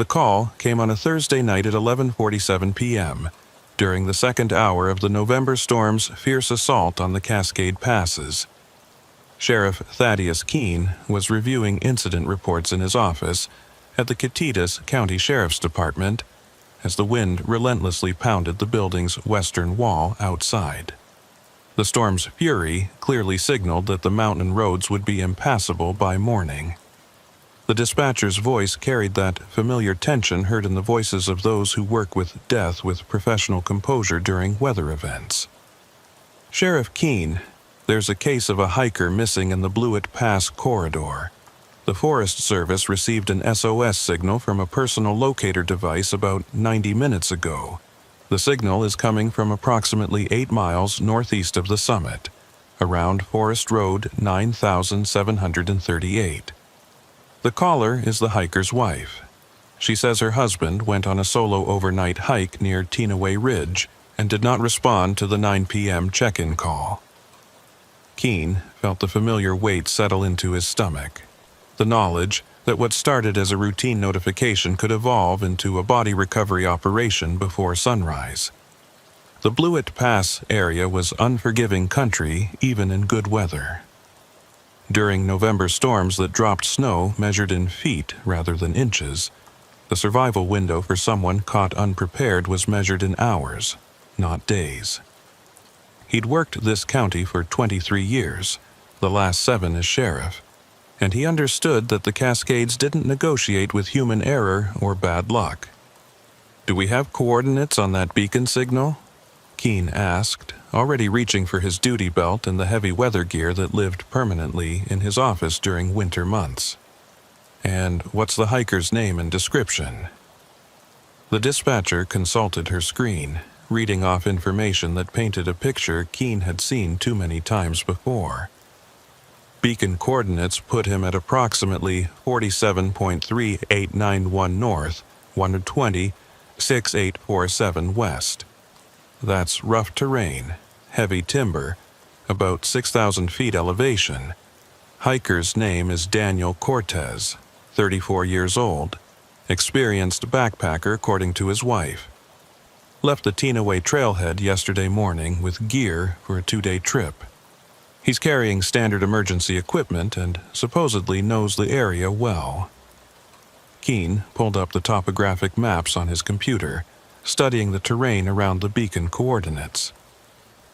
The call came on a Thursday night at 11:47 p.m., during the second hour of the November storm's fierce assault on the Cascade Passes. Sheriff Thaddeus Keene was reviewing incident reports in his office at the Catitas County Sheriff's Department as the wind relentlessly pounded the building's western wall outside. The storm's fury clearly signaled that the mountain roads would be impassable by morning. The dispatcher's voice carried that familiar tension heard in the voices of those who work with death with professional composure during weather events. "Sheriff Keene, there's a case of a hiker missing in the Blewett Pass corridor. The Forest Service received an SOS signal from a personal locator device about 90 minutes ago. The signal is coming from approximately 8 miles northeast of the summit, around Forest Road 9738. The caller is the hiker's wife. She says her husband went on a solo overnight hike near Teanaway Ridge and did not respond to the 9 p.m. check-in call." Keene felt the familiar weight settle into his stomach. The knowledge that what started as a routine notification could evolve into a body recovery operation before sunrise. The Blewett Pass area was unforgiving country even in good weather. During November storms that dropped snow measured in feet rather than inches, the survival window for someone caught unprepared was measured in hours, not days. He'd worked this county for 23 years, the last 7 as sheriff, and he understood that the Cascades didn't negotiate with human error or bad luck. "Do we have coordinates on that beacon signal?" Keene asked, already reaching for his duty belt and the heavy weather gear that lived permanently in his office during winter months. "And what's the hiker's name and description?" The dispatcher consulted her screen, reading off information that painted a picture Keene had seen too many times before. Beacon coordinates put him at approximately 47.3891 north, 120.6847 west. That's rough terrain, heavy timber, about 6,000 feet elevation. Hiker's name is Daniel Cortez, 34 years old, experienced backpacker according to his wife. Left the Teanaway trailhead yesterday morning with gear for a 2-day trip. He's carrying standard emergency equipment and supposedly knows the area well. Keene pulled up the topographic maps on his computer, studying the terrain around the beacon coordinates.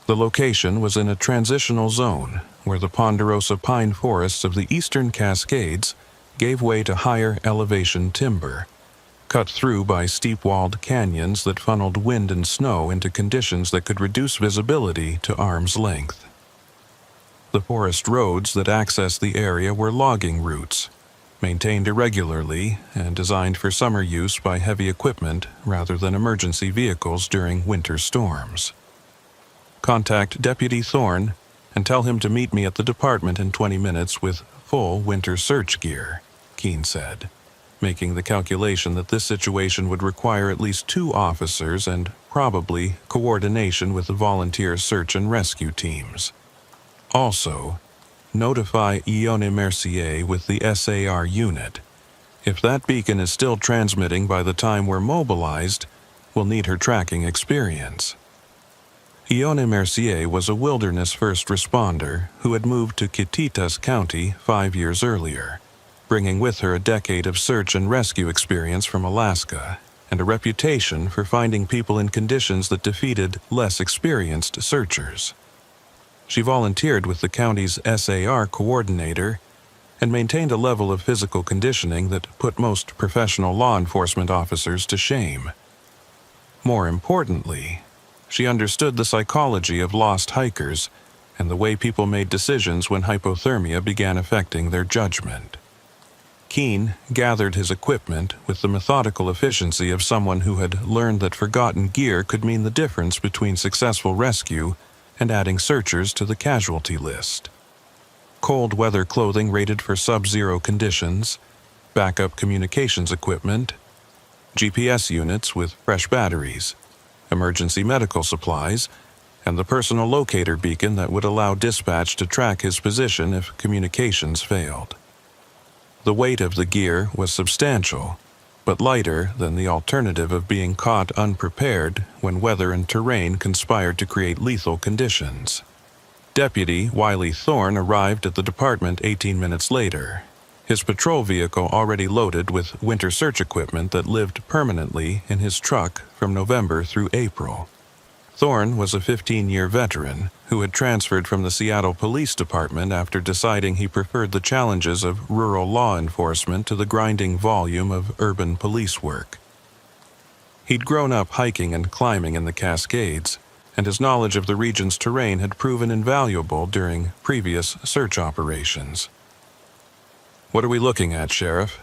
The location was in a transitional zone where the ponderosa pine forests of the eastern Cascades gave way to higher elevation timber, cut through by steep-walled canyons that funneled wind and snow into conditions that could reduce visibility to arm's length. The forest roads that access the area were logging routes, maintained irregularly and designed for summer use by heavy equipment rather than emergency vehicles during winter storms. "Contact Deputy Thorne and tell him to meet me at the department in 20 minutes with full winter search gear," Keene said, making the calculation that this situation would require at least 2 officers and probably coordination with the volunteer search and rescue teams. Also, notify Ione Mercier with the SAR unit. If that beacon is still transmitting by the time we're mobilized, we'll need her tracking experience. Ione Mercier was a wilderness first responder who had moved to Catitas County 5 years earlier, bringing with her a decade of search and rescue experience from Alaska and a reputation for finding people in conditions that defeated less experienced searchers. She volunteered with the county's SAR coordinator and maintained a level of physical conditioning that put most professional law enforcement officers to shame. More importantly, she understood the psychology of lost hikers and the way people made decisions when hypothermia began affecting their judgment. Keene gathered his equipment with the methodical efficiency of someone who had learned that forgotten gear could mean the difference between successful rescue and adding searchers to the casualty list. Cold weather clothing rated for sub-zero conditions, backup communications equipment, GPS units with fresh batteries, emergency medical supplies, and the personal locator beacon that would allow dispatch to track his position if communications failed. The weight of the gear was substantial, but lighter than the alternative of being caught unprepared when weather and terrain conspired to create lethal conditions. Deputy Wiley Thorne arrived at the department 18 minutes later, his patrol vehicle already loaded with winter search equipment that lived permanently in his truck from November through April. Thorne was a 15-year veteran who had transferred from the Seattle Police Department after deciding he preferred the challenges of rural law enforcement to the grinding volume of urban police work. He'd grown up hiking and climbing in the Cascades, and his knowledge of the region's terrain had proven invaluable during previous search operations. "What are we looking at, Sheriff?"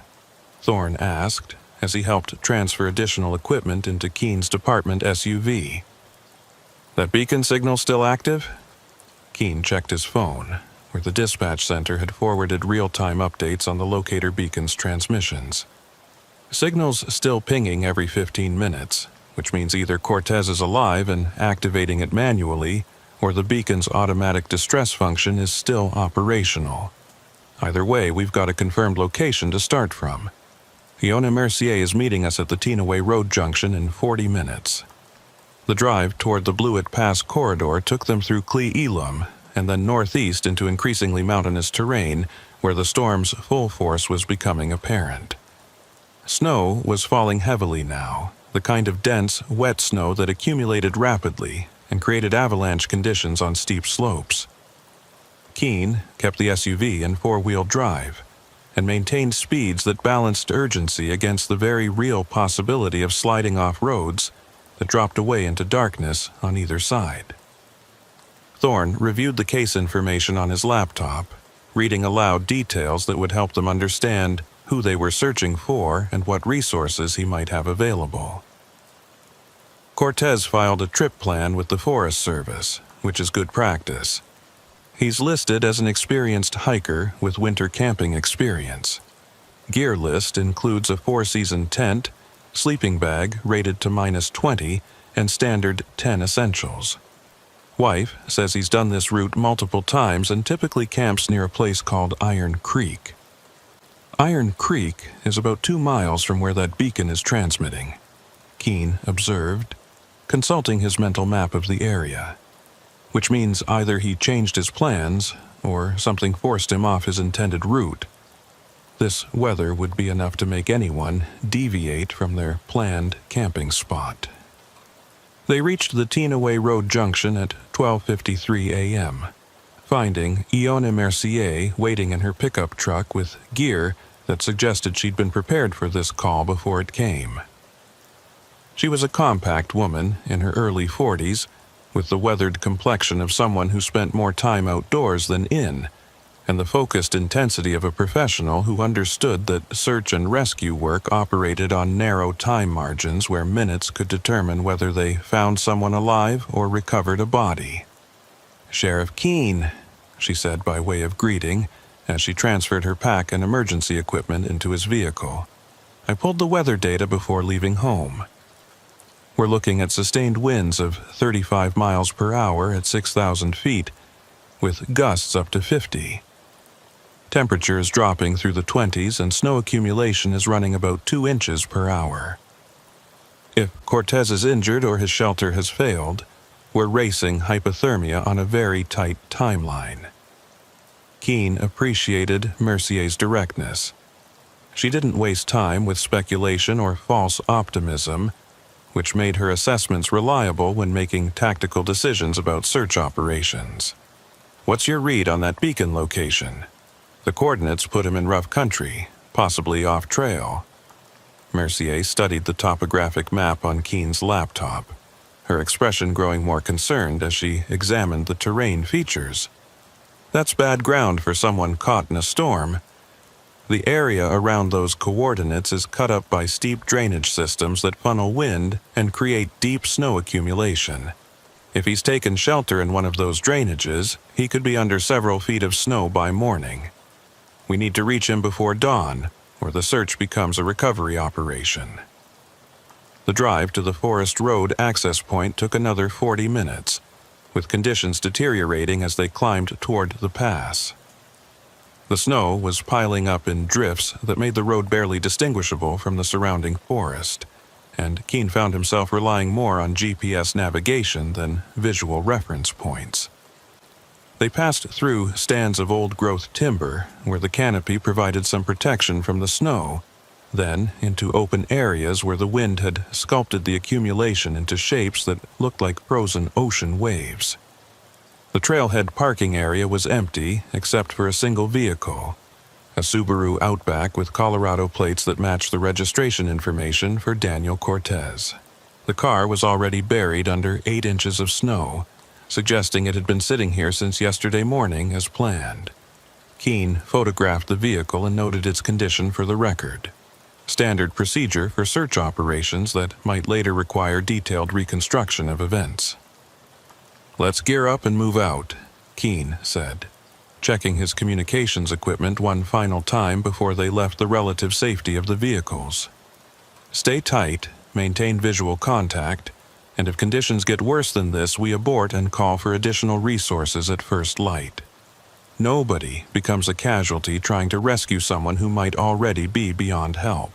Thorne asked as he helped transfer additional equipment into Keene's department SUV. "That beacon signal still active?" Keene checked his phone, where the dispatch center had forwarded real-time updates on the locator beacon's transmissions. "Signal's still pinging every 15 minutes, which means either Cortez is alive and activating it manually, or the beacon's automatic distress function is still operational. Either way, we've got a confirmed location to start from. Ione Mercier is meeting us at the Tenaway Road junction in 40 minutes. The drive toward the Blewett Pass corridor took them through Cle Elum and then northeast into increasingly mountainous terrain where the storm's full force was becoming apparent. Snow was falling heavily now, the kind of dense, wet snow that accumulated rapidly and created avalanche conditions on steep slopes. Keene kept the SUV in four-wheel drive and maintained speeds that balanced urgency against the very real possibility of sliding off roads that dropped away into darkness on either side. Thorne reviewed the case information on his laptop, reading aloud details that would help them understand who they were searching for and what resources he might have available. Cortez filed a trip plan with the Forest Service, which is good practice. He's listed as an experienced hiker with winter camping experience. Gear list includes a four-season tent, sleeping bag rated to -20, and standard 10 essentials. Wife says he's done this route multiple times and typically camps near a place called Iron Creek. Iron Creek is about 2 miles from where that beacon is transmitting, Keene observed, consulting his mental map of the area, which means either he changed his plans or something forced him off his intended route. This weather would be enough to make anyone deviate from their planned camping spot. They reached the Tenaway Road junction at 12:53 a.m., finding Ione Mercier waiting in her pickup truck with gear that suggested she'd been prepared for this call before it came. She was a compact woman in her early 40s, with the weathered complexion of someone who spent more time outdoors than in, and the focused intensity of a professional who understood that search and rescue work operated on narrow time margins where minutes could determine whether they found someone alive or recovered a body. "Sheriff Keene," she said by way of greeting, as she transferred her pack and emergency equipment into his vehicle. "I pulled the weather data before leaving home. We're looking at sustained winds of 35 miles per hour at 6,000 feet, with gusts up to 50. Temperature is dropping through the 20s and snow accumulation is running about 2 inches per hour. If Cortez is injured or his shelter has failed, we're racing hypothermia on a very tight timeline." Keene appreciated Mercier's directness. She didn't waste time with speculation or false optimism, which made her assessments reliable when making tactical decisions about search operations. "What's your read on that beacon location? The coordinates put him in rough country, possibly off trail." Mercier studied the topographic map on Keene's laptop, her expression growing more concerned as she examined the terrain features. "That's bad ground for someone caught in a storm. The area around those coordinates is cut up by steep drainage systems that funnel wind and create deep snow accumulation. If he's taken shelter in one of those drainages, he could be under several feet of snow by morning. We need to reach him before dawn, or the search becomes a recovery operation." The drive to the Forest Road access point took another 40 minutes, with conditions deteriorating as they climbed toward the pass. The snow was piling up in drifts that made the road barely distinguishable from the surrounding forest, and Keene found himself relying more on GPS navigation than visual reference points. They passed through stands of old-growth timber, where the canopy provided some protection from the snow, then into open areas where the wind had sculpted the accumulation into shapes that looked like frozen ocean waves. The trailhead parking area was empty except for a single vehicle, a Subaru Outback with Colorado plates that matched the registration information for Daniel Cortez. The car was already buried under 8 inches of snow, suggesting it had been sitting here since yesterday morning as planned. Keene photographed the vehicle and noted its condition for the record. Standard procedure for search operations that might later require detailed reconstruction of events. "Let's gear up and move out," Keene said, checking his communications equipment one final time before they left the relative safety of the vehicles. "Stay tight, maintain visual contact, and if conditions get worse than this, we abort and call for additional resources at first light. Nobody becomes a casualty trying to rescue someone who might already be beyond help."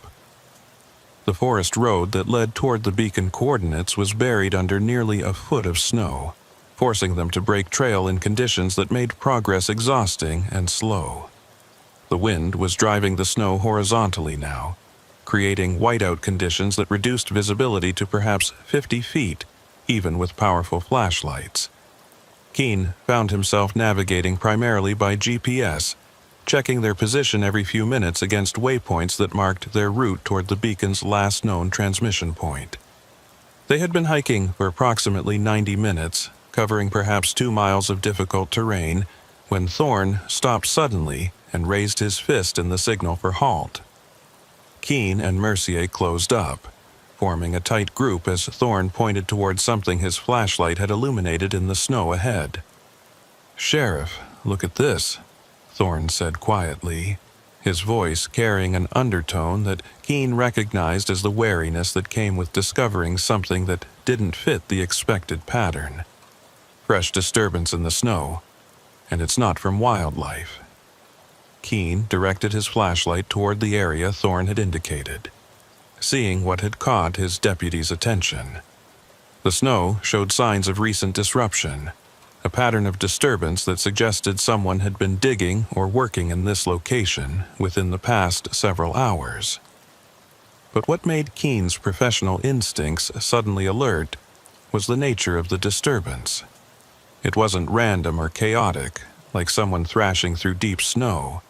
The forest road that led toward the beacon coordinates was buried under nearly a foot of snow, forcing them to break trail in conditions that made progress exhausting and slow. The wind was driving the snow horizontally now, creating whiteout conditions that reduced visibility to perhaps 50 feet, even with powerful flashlights. Keene found himself navigating primarily by GPS, checking their position every few minutes against waypoints that marked their route toward the beacon's last known transmission point. They had been hiking for approximately 90 minutes, covering perhaps 2 miles of difficult terrain, when Thorne stopped suddenly and raised his fist in the signal for halt. Keene and Mercier closed up, forming a tight group as Thorne pointed toward something his flashlight had illuminated in the snow ahead. "Sheriff, look at this," Thorne said quietly, his voice carrying an undertone that Keene recognized as the wariness that came with discovering something that didn't fit the expected pattern. Fresh disturbance in the snow, and it's not from wildlife. Keene directed his flashlight toward the area Thorne had indicated, seeing what had caught his deputy's attention. The snow showed signs of recent disruption, a pattern of disturbance that suggested someone had been digging or working in this location within the past several hours. But what made Keene's professional instincts suddenly alert was the nature of the disturbance. It wasn't random or chaotic, like someone thrashing through deep snow.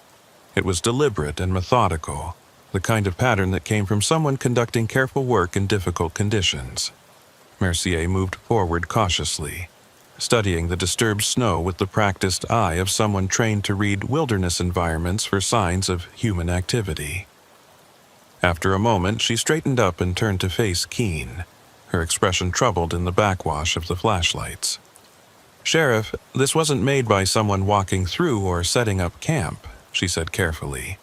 It was deliberate and methodical, the kind of pattern that came from someone conducting careful work in difficult conditions. Mercier moved forward cautiously, studying the disturbed snow with the practiced eye of someone trained to read wilderness environments for signs of human activity. After a moment, she straightened up and turned to face Keene, her expression troubled in the backwash of the flashlights. "Sheriff, this wasn't made by someone walking through or setting up camp," she said carefully,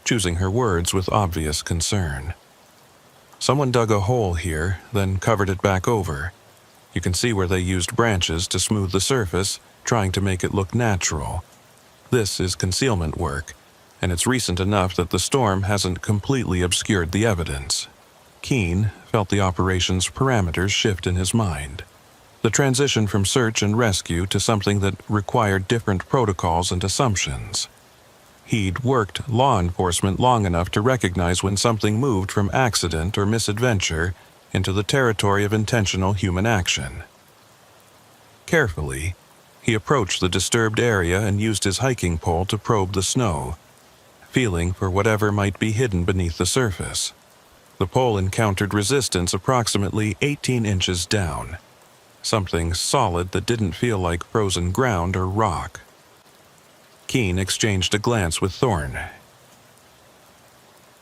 choosing her words with obvious concern. "Someone dug a hole here, then covered it back over. You can see where they used branches to smooth the surface, trying to make it look natural. This is concealment work, and it's recent enough that the storm hasn't completely obscured the evidence." Keene felt the operation's parameters shift in his mind. The transition from search and rescue to something that required different protocols and assumptions. He'd worked law enforcement long enough to recognize when something moved from accident or misadventure into the territory of intentional human action. Carefully, he approached the disturbed area and used his hiking pole to probe the snow, feeling for whatever might be hidden beneath the surface. The pole encountered resistance approximately 18 inches down, something solid that didn't feel like frozen ground or rock. Keene exchanged a glance with Thorne.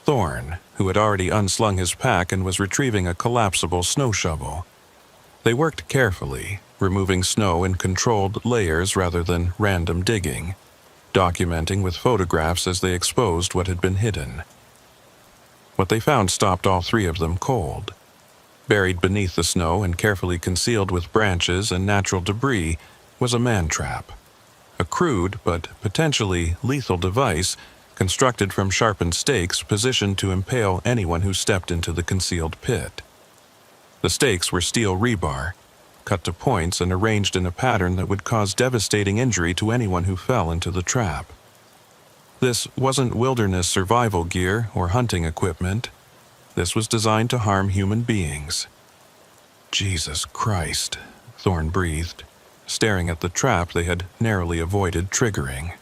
Thorne, who had already unslung his pack and was retrieving a collapsible snow shovel. They worked carefully, removing snow in controlled layers rather than random digging, documenting with photographs as they exposed what had been hidden. What they found stopped all 3 of them cold. Buried beneath the snow and carefully concealed with branches and natural debris was a man-trap. a crude but potentially lethal device constructed from sharpened stakes positioned to impale anyone who stepped into the concealed pit. The stakes were steel rebar, cut to points and arranged in a pattern that would cause devastating injury to anyone who fell into the trap. This wasn't wilderness survival gear or hunting equipment. This was designed to harm human beings. Jesus Christ, Thorne breathed, staring at the trap they had narrowly avoided triggering.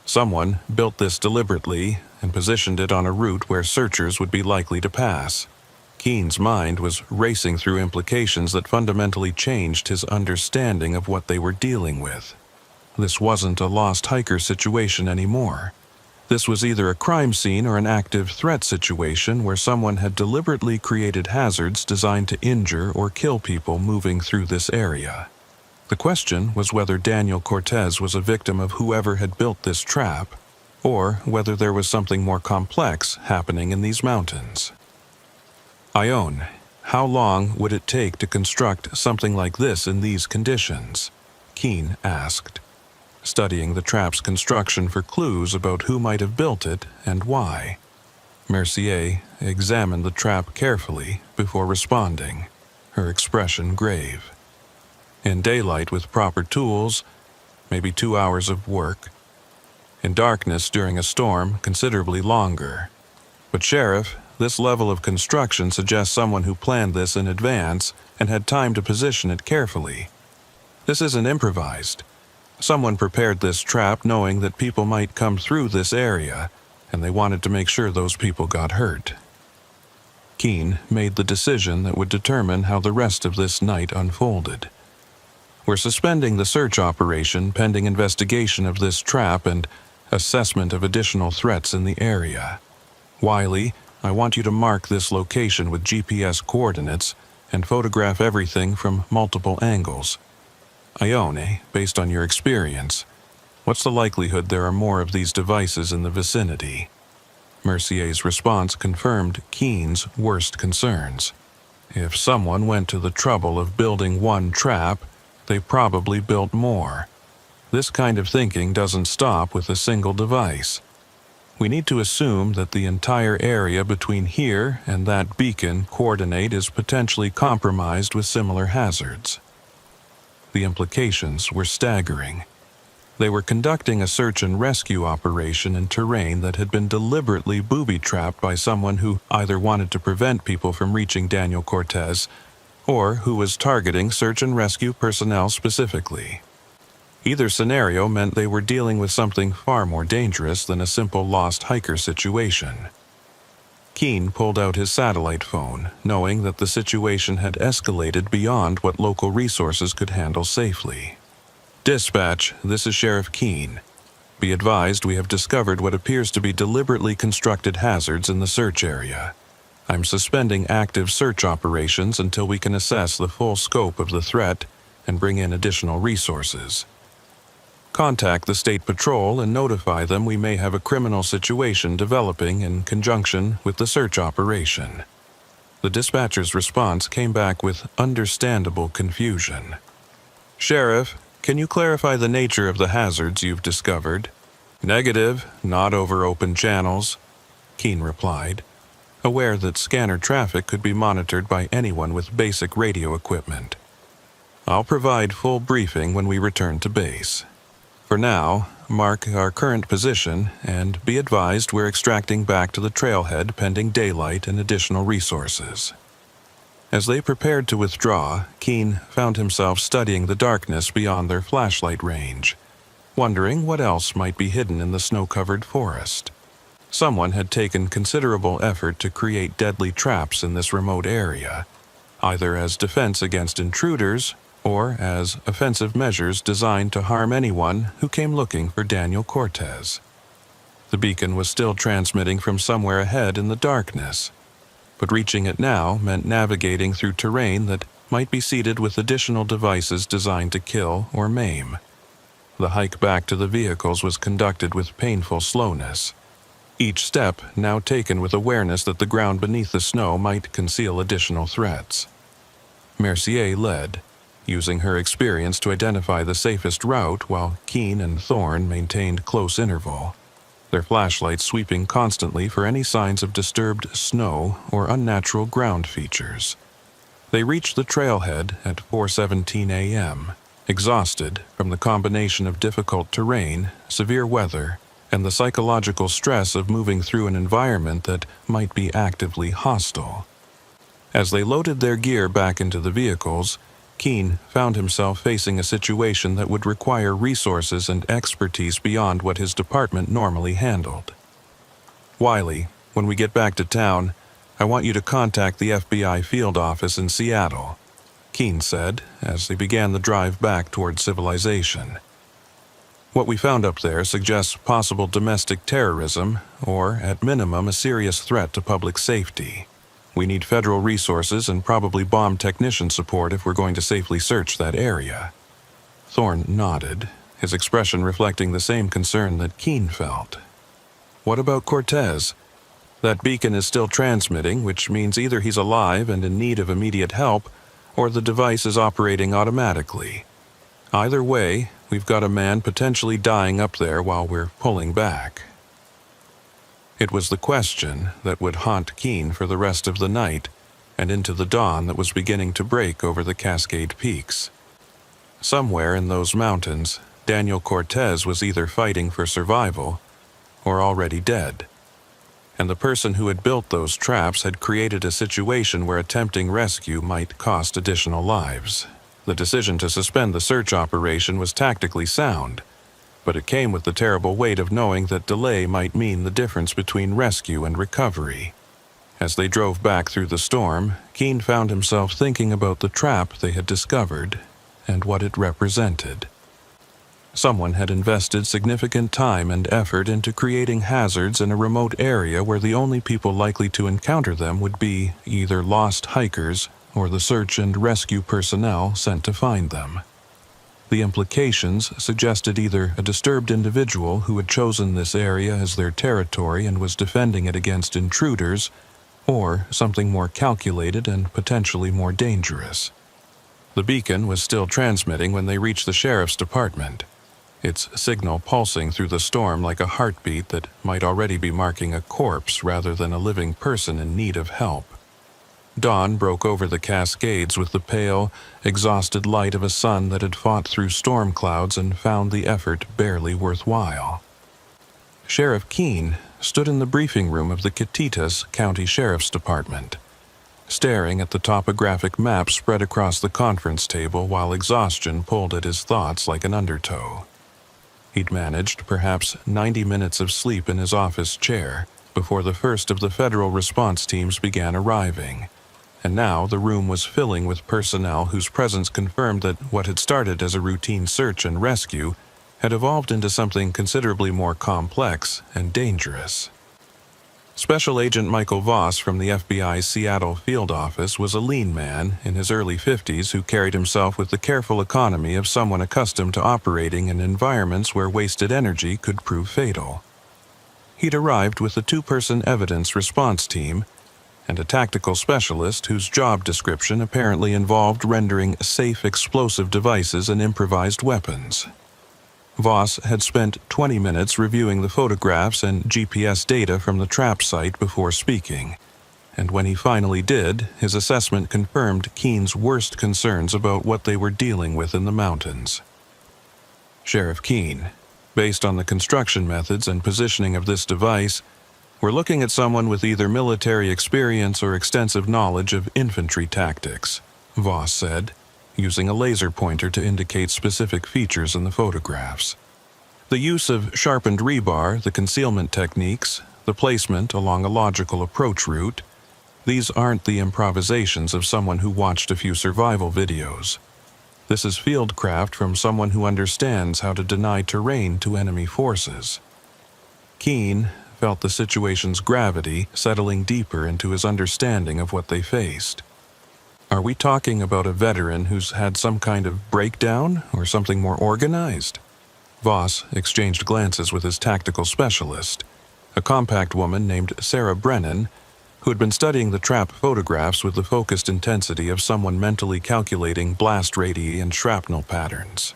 Someone built this deliberately and positioned it on a route where searchers would be likely to pass. Keen's mind was racing through implications that fundamentally changed his understanding of what they were dealing with. This wasn't a lost hiker situation anymore. This was either a crime scene or an active threat situation where someone had deliberately created hazards designed to injure or kill people moving through this area. The question was whether Daniel Cortez was a victim of whoever had built this trap, or whether there was something more complex happening in these mountains. Ione, how long would it take to construct something like this in these conditions? Keen asked, studying the trap's construction for clues about who might have built it and why. Mercier examined the trap carefully before responding, her expression grave. In daylight with proper tools, maybe 2 hours of work. In darkness during a storm, considerably longer. But Sheriff, this level of construction suggests someone who planned this in advance and had time to position it carefully. This isn't improvised. Someone prepared this trap knowing that people might come through this area, and they wanted to make sure those people got hurt. Keen made the decision that would determine how the rest of this night unfolded. We're suspending the search operation pending investigation of this trap and assessment of additional threats in the area. Wiley, I want you to mark this location with GPS coordinates and photograph everything from multiple angles. Ione, based on your experience, what's the likelihood there are more of these devices in the vicinity? Mercier's response confirmed Keen's worst concerns. If someone went to the trouble of building one trap, they probably built more. This kind of thinking doesn't stop with a single device. We need to assume that the entire area between here and that beacon coordinate is potentially compromised with similar hazards. The implications were staggering. They were conducting a search and rescue operation in terrain that had been deliberately booby-trapped by someone who either wanted to prevent people from reaching Daniel Cortez or who was targeting search and rescue personnel specifically. Either scenario meant they were dealing with something far more dangerous than a simple lost hiker situation. Keen pulled out his satellite phone, knowing that the situation had escalated beyond what local resources could handle safely. Dispatch, this is Sheriff Keen. Be advised we have discovered what appears to be deliberately constructed hazards in the search area. I'm suspending active search operations until we can assess the full scope of the threat and bring in additional resources. Contact the State Patrol and notify them we may have a criminal situation developing in conjunction with the search operation. The dispatcher's response came back with understandable confusion. Sheriff, can you clarify the nature of the hazards you've discovered? Negative, not over open channels, Keen replied, aware that scanner traffic could be monitored by anyone with basic radio equipment. I'll provide full briefing when we return to base. For now, mark our current position and be advised we're extracting back to the trailhead pending daylight and additional resources. As they prepared to withdraw, Keen found himself studying the darkness beyond their flashlight range, wondering what else might be hidden in the snow-covered forest. Someone had taken considerable effort to create deadly traps in this remote area, either as defense against intruders or as offensive measures designed to harm anyone who came looking for Daniel Cortez. The beacon was still transmitting from somewhere ahead in the darkness, but reaching it now meant navigating through terrain that might be seeded with additional devices designed to kill or maim. The hike back to the vehicles was conducted with painful slowness, each step now taken with awareness that the ground beneath the snow might conceal additional threats. Mercier led, using her experience to identify the safest route while Keene and Thorne maintained close interval, their flashlights sweeping constantly for any signs of disturbed snow or unnatural ground features. They reached the trailhead at 4:17 a.m., exhausted from the combination of difficult terrain, severe weather, and the psychological stress of moving through an environment that might be actively hostile. As they loaded their gear back into the vehicles, Keene found himself facing a situation that would require resources and expertise beyond what his department normally handled. "Wiley, when we get back to town, I want you to contact the FBI field office in Seattle," Keene said as they began the drive back toward civilization. "What we found up there suggests possible domestic terrorism, or at minimum a serious threat to public safety. We need federal resources and probably bomb technician support if we're going to safely search that area." Thorne nodded, his expression reflecting the same concern that Keene felt. "What about Cortez? That beacon is still transmitting, which means either he's alive and in need of immediate help, or the device is operating automatically. Either way, we've got a man potentially dying up there while we're pulling back." It was the question that would haunt Keene for the rest of the night and into the dawn that was beginning to break over the Cascade Peaks. Somewhere in those mountains, Daniel Cortez was either fighting for survival or already dead. And the person who had built those traps had created a situation where attempting rescue might cost additional lives. The decision to suspend the search operation was tactically sound, but it came with the terrible weight of knowing that delay might mean the difference between rescue and recovery. As they drove back through the storm, Keene found himself thinking about the trap they had discovered and what it represented. Someone had invested significant time and effort into creating hazards in a remote area where the only people likely to encounter them would be either lost hikers or the search and rescue personnel sent to find them. The implications suggested either a disturbed individual who had chosen this area as their territory and was defending it against intruders, or something more calculated and potentially more dangerous. The beacon was still transmitting when they reached the sheriff's department, its signal pulsing through the storm like a heartbeat that might already be marking a corpse rather than a living person in need of help. Dawn broke over the Cascades with the pale, exhausted light of a sun that had fought through storm clouds and found the effort barely worthwhile. Sheriff Keene stood in the briefing room of the Catitas County Sheriff's Department, staring at the topographic map spread across the conference table while exhaustion pulled at his thoughts like an undertow. He'd managed perhaps 90 minutes of sleep in his office chair before the first of the federal response teams began arriving, and now the room was filling with personnel whose presence confirmed that what had started as a routine search and rescue had evolved into something considerably more complex and dangerous. Special Agent Michael Voss from the FBI's Seattle field office was a lean man in his early 50s who carried himself with the careful economy of someone accustomed to operating in environments where wasted energy could prove fatal. He'd arrived with a two-person evidence response team and a tactical specialist whose job description apparently involved rendering safe explosive devices and improvised weapons. Voss had spent 20 minutes reviewing the photographs and GPS data from the trap site before speaking, and when he finally did, his assessment confirmed Keene's worst concerns about what they were dealing with in the mountains. "Sheriff Keene, based on the construction methods and positioning of this device, we're looking at someone with either military experience or extensive knowledge of infantry tactics," Voss said, using a laser pointer to indicate specific features in the photographs. "The use of sharpened rebar, the concealment techniques, the placement along a logical approach route, these aren't the improvisations of someone who watched a few survival videos. This is fieldcraft from someone who understands how to deny terrain to enemy forces." Keene felt the situation's gravity settling deeper into his understanding of what they faced. Are we talking about a veteran who's had some kind of breakdown or something more organized? Voss exchanged glances with his tactical specialist, a compact woman named Sarah Brennan, who had been studying the trap photographs with the focused intensity of someone mentally calculating blast radii and shrapnel patterns.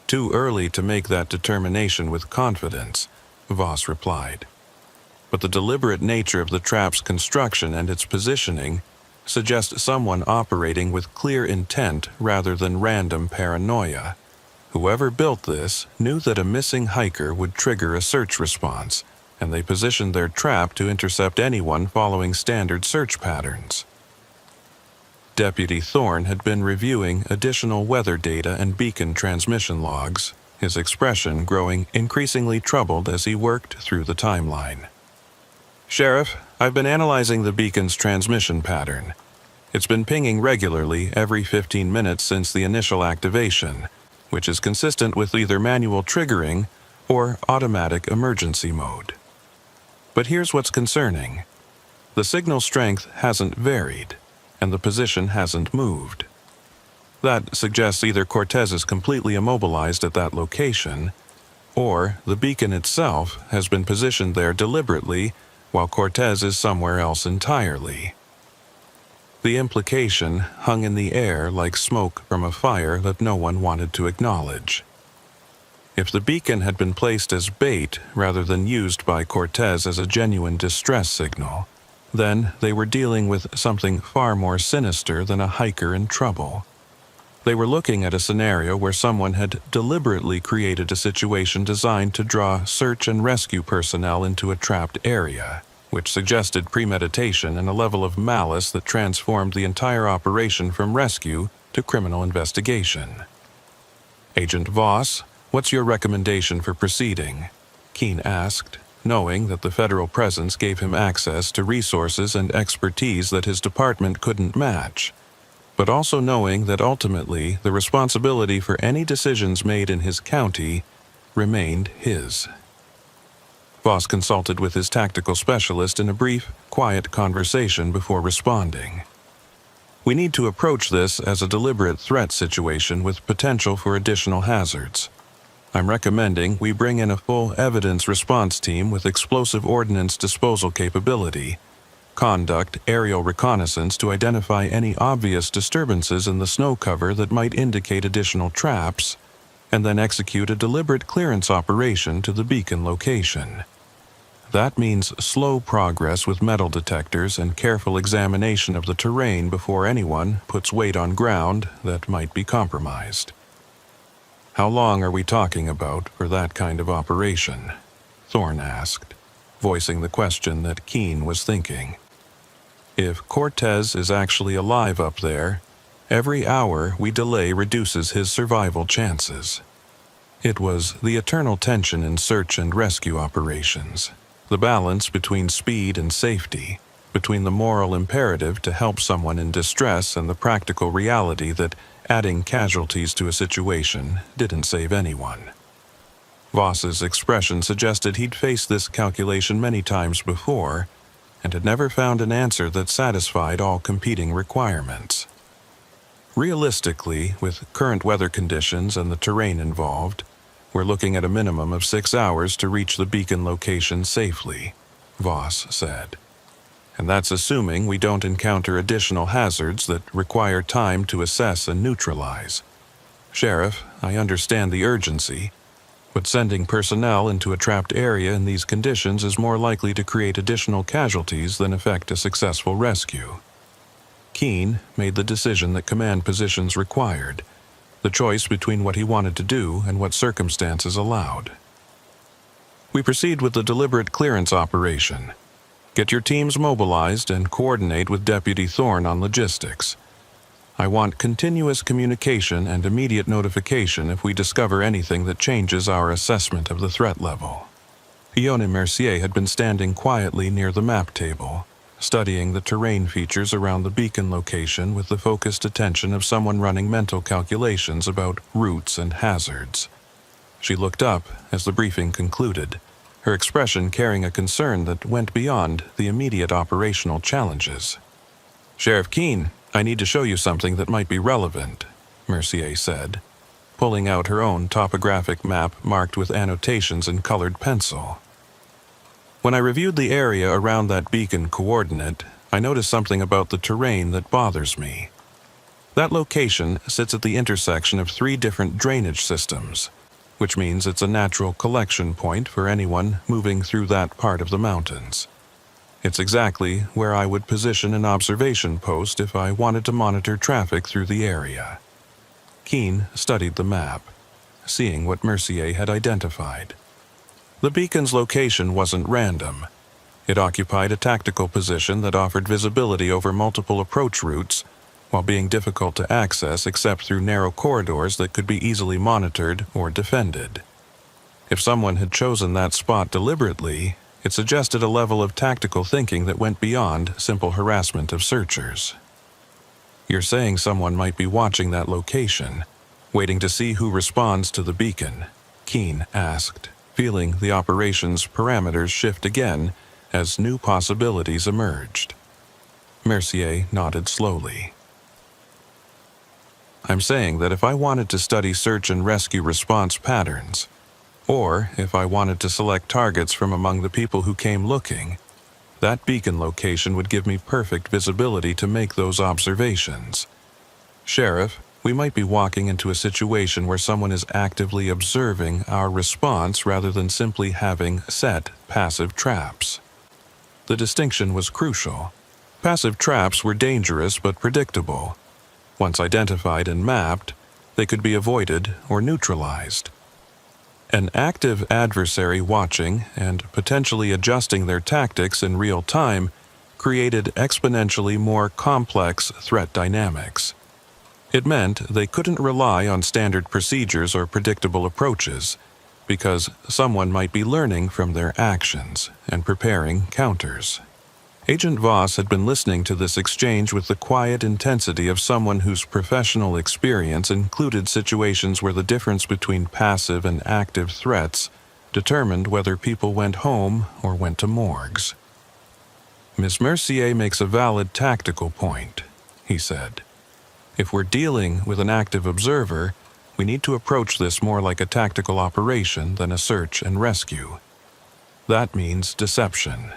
"Too early to make that determination with confidence," Voss replied. "But the deliberate nature of the trap's construction and its positioning suggest someone operating with clear intent rather than random paranoia. Whoever built this knew that a missing hiker would trigger a search response, and they positioned their trap to intercept anyone following standard search patterns." Deputy Thorne had been reviewing additional weather data and beacon transmission logs, his expression growing increasingly troubled as he worked through the timeline. "Sheriff, I've been analyzing the beacon's transmission pattern. It's been pinging regularly every 15 minutes since the initial activation, which is consistent with either manual triggering or automatic emergency mode. But here's what's concerning. The signal strength hasn't varied, and the position hasn't moved. That suggests either Cortez is completely immobilized at that location, or the beacon itself has been positioned there deliberately while Cortez is somewhere else entirely." The implication hung in the air like smoke from a fire that no one wanted to acknowledge. If the beacon had been placed as bait rather than used by Cortez as a genuine distress signal, then they were dealing with something far more sinister than a hiker in trouble. They were looking at a scenario where someone had deliberately created a situation designed to draw search and rescue personnel into a trapped area, which suggested premeditation and a level of malice that transformed the entire operation from rescue to criminal investigation. "Agent Voss, what's your recommendation for proceeding?" Keene asked, knowing that the federal presence gave him access to resources and expertise that his department couldn't match, but also knowing that ultimately the responsibility for any decisions made in his county remained his. Voss consulted with his tactical specialist in a brief, quiet conversation before responding. "We need to approach this as a deliberate threat situation with potential for additional hazards. I'm recommending we bring in a full evidence response team with explosive ordnance disposal capability, conduct aerial reconnaissance to identify any obvious disturbances in the snow cover that might indicate additional traps, and then execute a deliberate clearance operation to the beacon location. That means slow progress with metal detectors and careful examination of the terrain before anyone puts weight on ground that might be compromised." "How long are we talking about for that kind of operation?" Thorne asked, voicing the question that Keene was thinking. "If Cortez is actually alive up there, every hour we delay reduces his survival chances." It was the eternal tension in search and rescue operations, the balance between speed and safety, between the moral imperative to help someone in distress and the practical reality that adding casualties to a situation didn't save anyone. Voss's expression suggested he'd faced this calculation many times before and had never found an answer that satisfied all competing requirements. Realistically, with current weather conditions and the terrain involved, we're looking at a minimum of 6 hours to reach the beacon location safely, Voss said. And that's assuming we don't encounter additional hazards that require time to assess and neutralize. Sheriff, I understand the urgency, but sending personnel into a trapped area in these conditions is more likely to create additional casualties than effect a successful rescue. Keene made the decision that command positions required, the choice between what he wanted to do and what circumstances allowed. We proceed with the deliberate clearance operation. Get your teams mobilized and coordinate with Deputy Thorne on logistics. I want continuous communication and immediate notification if we discover anything that changes our assessment of the threat level. Ione Mercier had been standing quietly near the map table, studying the terrain features around the beacon location with the focused attention of someone running mental calculations about routes and hazards. She looked up as the briefing concluded, her expression carrying a concern that went beyond the immediate operational challenges. "Sheriff Keene, I need to show you something that might be relevant," Mercier said, pulling out her own topographic map marked with annotations in colored pencil. When I reviewed the area around that beacon coordinate, I noticed something about the terrain that bothers me. That location sits at the intersection of 3 different drainage systems, which means it's a natural collection point for anyone moving through that part of the mountains. It's exactly where I would position an observation post if I wanted to monitor traffic through the area. Keene studied the map, seeing what Mercier had identified. The beacon's location wasn't random. It occupied a tactical position that offered visibility over multiple approach routes, while being difficult to access except through narrow corridors that could be easily monitored or defended. If someone had chosen that spot deliberately, it suggested a level of tactical thinking that went beyond simple harassment of searchers. You're saying someone might be watching that location, waiting to see who responds to the beacon? Keene asked, feeling the operation's parameters shift again as new possibilities emerged. Mercier nodded slowly. I'm saying that if I wanted to study search and rescue response patterns, or if I wanted to select targets from among the people who came looking, that beacon location would give me perfect visibility to make those observations. Sheriff, we might be walking into a situation where someone is actively observing our response rather than simply having set passive traps. The distinction was crucial. Passive traps were dangerous but predictable. Once identified and mapped, they could be avoided or neutralized. An active adversary watching and potentially adjusting their tactics in real time created exponentially more complex threat dynamics. It meant they couldn't rely on standard procedures or predictable approaches, because someone might be learning from their actions and preparing counters. Agent Voss had been listening to this exchange with the quiet intensity of someone whose professional experience included situations where the difference between passive and active threats determined whether people went home or went to morgues. Miss Mercier makes a valid tactical point, he said. If we're dealing with an active observer, we need to approach this more like a tactical operation than a search and rescue. That means deception,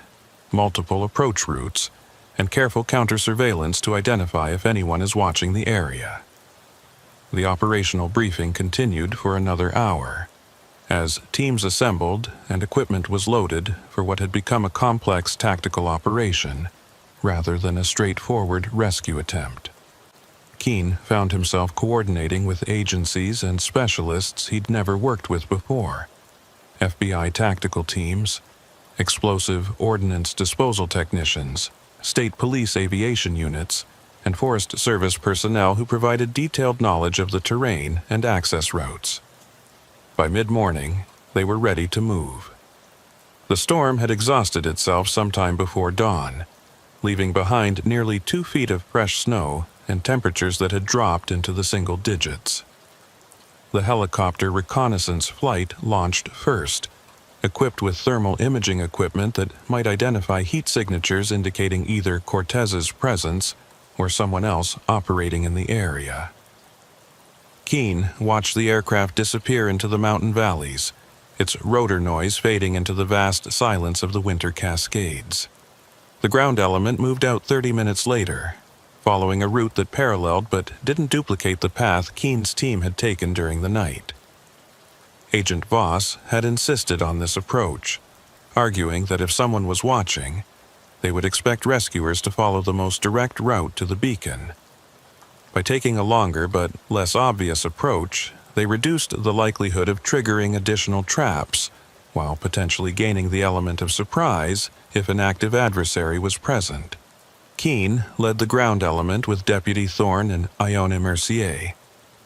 multiple approach routes, and careful counter-surveillance to identify if anyone is watching the area. The operational briefing continued for another hour, as teams assembled and equipment was loaded for what had become a complex tactical operation, rather than a straightforward rescue attempt. Keene found himself coordinating with agencies and specialists he'd never worked with before: FBI tactical teams, explosive ordnance disposal technicians, state police aviation units, and Forest Service personnel who provided detailed knowledge of the terrain and access routes. By mid-morning, they were ready to move. The storm had exhausted itself sometime before dawn, leaving behind nearly 2 feet of fresh snow and temperatures that had dropped into the single digits. The helicopter reconnaissance flight launched first, equipped with thermal imaging equipment that might identify heat signatures indicating either Cortez's presence or someone else operating in the area. Keene watched the aircraft disappear into the mountain valleys, its rotor noise fading into the vast silence of the winter Cascades. The ground element moved out 30 minutes later, following a route that paralleled but didn't duplicate the path Keene's team had taken during the night. Agent Voss had insisted on this approach, arguing that if someone was watching, they would expect rescuers to follow the most direct route to the beacon. By taking a longer but less obvious approach, they reduced the likelihood of triggering additional traps, while potentially gaining the element of surprise if an active adversary was present. Keene led the ground element with Deputy Thorne and Ione Mercier,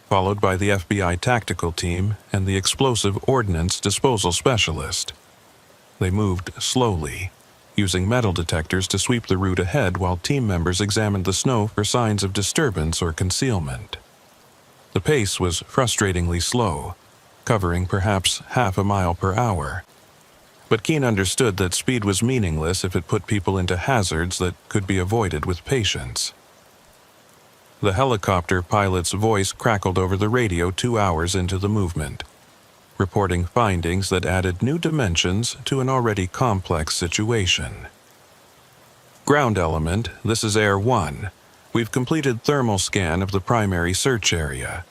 followed by the FBI tactical team and the explosive ordnance disposal specialist. They moved slowly, using metal detectors to sweep the route ahead while team members examined the snow for signs of disturbance or concealment. The pace was frustratingly slow, covering perhaps half a mile per hour. But Keene understood that speed was meaningless if it put people into hazards that could be avoided with patience. The helicopter pilot's voice crackled over the radio 2 hours into the movement. reporting findings that added new dimensions to an already complex situation. Ground element, this is Air 1. We've completed thermal scan of the primary search area.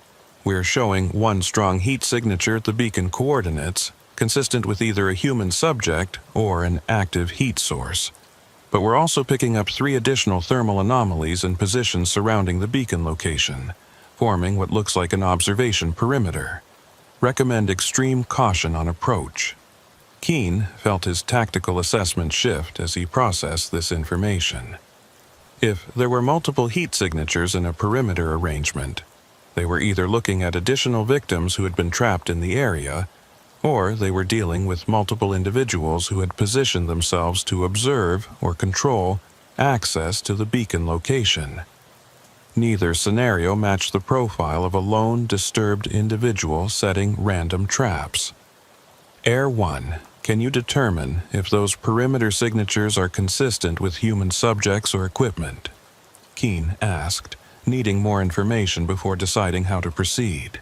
We're showing one strong heat signature at the beacon coordinates, consistent with either a human subject or an active heat source. But we're also picking up 3 additional thermal anomalies in positions surrounding the beacon location, forming what looks like an observation perimeter. Recommend extreme caution on approach. Keene felt his tactical assessment shift as he processed this information. If there were multiple heat signatures in a perimeter arrangement, they were either looking at additional victims who had been trapped in the area, or they were dealing with multiple individuals who had positioned themselves to observe or control access to the beacon location. Neither scenario matched the profile of a lone, disturbed individual setting random traps. Air 1, can you determine if those perimeter signatures are consistent with human subjects or equipment? Keene asked, needing more information before deciding how to proceed.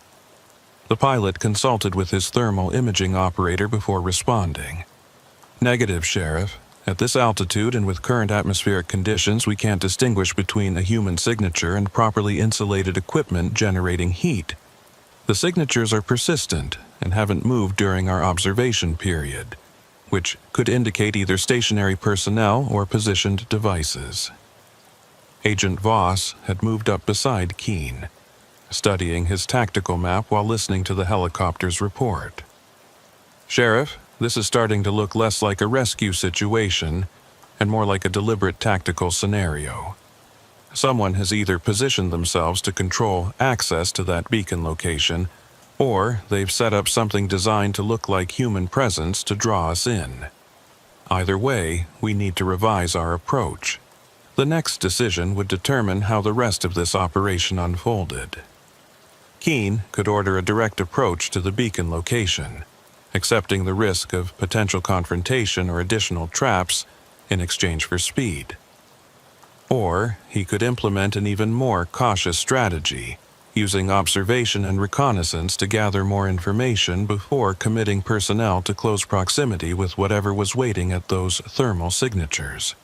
The pilot consulted with his thermal imaging operator before responding. Negative, Sheriff. At this altitude and with current atmospheric conditions, we can't distinguish between a human signature and properly insulated equipment generating heat. The signatures are persistent and haven't moved during our observation period, which could indicate either stationary personnel or positioned devices. Agent Voss had moved up beside Keene, studying his tactical map while listening to the helicopter's report. Sheriff, this is starting to look less like a rescue situation and more like a deliberate tactical scenario. Someone has either positioned themselves to control access to that beacon location, or they've set up something designed to look like human presence to draw us in. Either way, we need to revise our approach. The next decision would determine how the rest of this operation unfolded. Keene could order a direct approach to the beacon location, accepting the risk of potential confrontation or additional traps in exchange for speed. Or he could implement an even more cautious strategy, using observation and reconnaissance to gather more information before committing personnel to close proximity with whatever was waiting at those thermal signatures.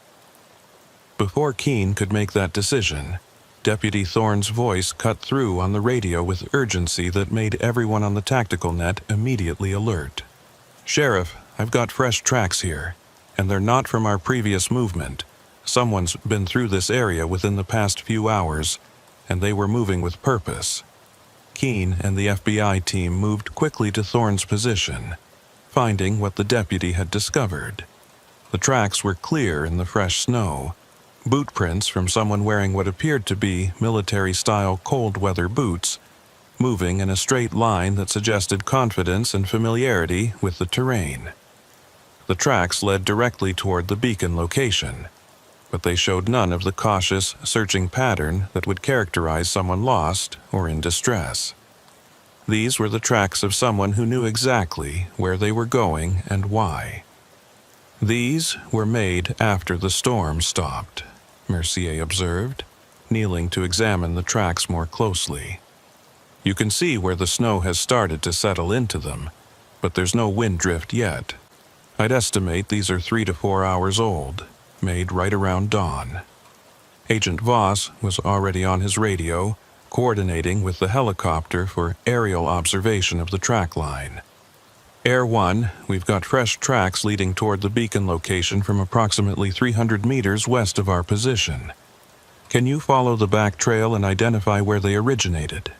Before Keene could make that decision, Deputy Thorne's voice cut through on the radio with urgency that made everyone on the tactical net immediately alert. Sheriff, I've got fresh tracks here, and they're not from our previous movement. Someone's been through this area within the past few hours, and they were moving with purpose. Keene and the FBI team moved quickly to Thorne's position, finding what the deputy had discovered. The tracks were clear in the fresh snow, boot prints from someone wearing what appeared to be military-style cold-weather boots, moving in a straight line that suggested confidence and familiarity with the terrain. The tracks led directly toward the beacon location, but they showed none of the cautious, searching pattern that would characterize someone lost or in distress. These were the tracks of someone who knew exactly where they were going and why. These were made after the storm stopped, Mercier observed, kneeling to examine the tracks more closely. You can see where the snow has started to settle into them, but there's no wind drift yet. I'd estimate these are 3 to 4 hours old, made right around dawn. Agent Voss was already on his radio, coordinating with the helicopter for aerial observation of the track line. Air 1, we've got fresh tracks leading toward the beacon location from approximately 300 meters west of our position. Can you follow the back trail and identify where they originated?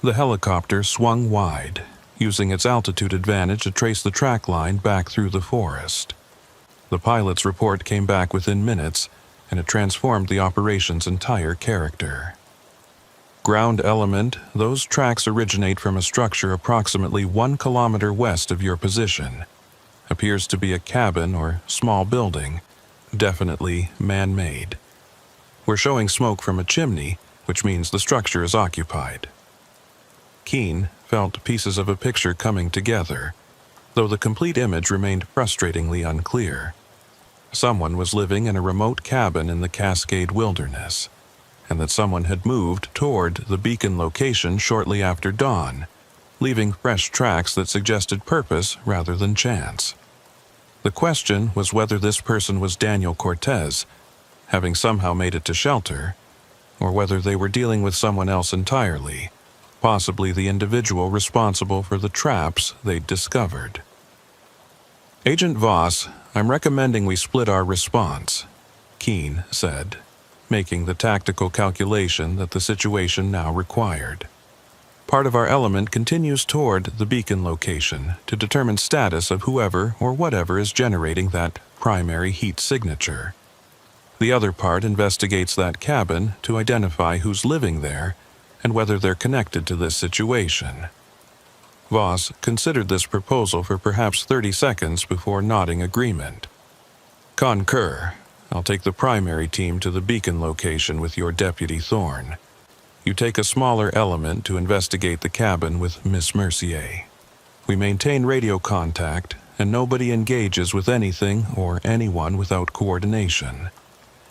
The helicopter swung wide, using its altitude advantage to trace the track line back through the forest. The pilot's report came back within minutes, and it transformed the operation's entire character. Ground element, those tracks originate from a structure approximately 1 kilometer west of your position. Appears to be a cabin or small building, definitely man-made. We're showing smoke from a chimney, which means the structure is occupied. Keene felt pieces of a picture coming together, though the complete image remained frustratingly unclear. Someone was living in a remote cabin in the Cascade wilderness, and that someone had moved toward the beacon location shortly after dawn, leaving fresh tracks that suggested purpose rather than chance. The question was whether this person was Daniel Cortez, having somehow made it to shelter, or whether they were dealing with someone else entirely, possibly the individual responsible for the traps they'd discovered. "Agent Voss, I'm recommending we split our response," Keene said, making the tactical calculation that the situation now required. "Part of our element continues toward the beacon location to determine status of whoever or whatever is generating that primary heat signature. The other part investigates that cabin to identify who's living there and whether they're connected to this situation." Voss considered this proposal for perhaps 30 seconds before nodding agreement. "Concur. I'll take the primary team to the beacon location with your Deputy Thorne. You take a smaller element to investigate the cabin with Miss Mercier. We maintain radio contact, and nobody engages with anything or anyone without coordination.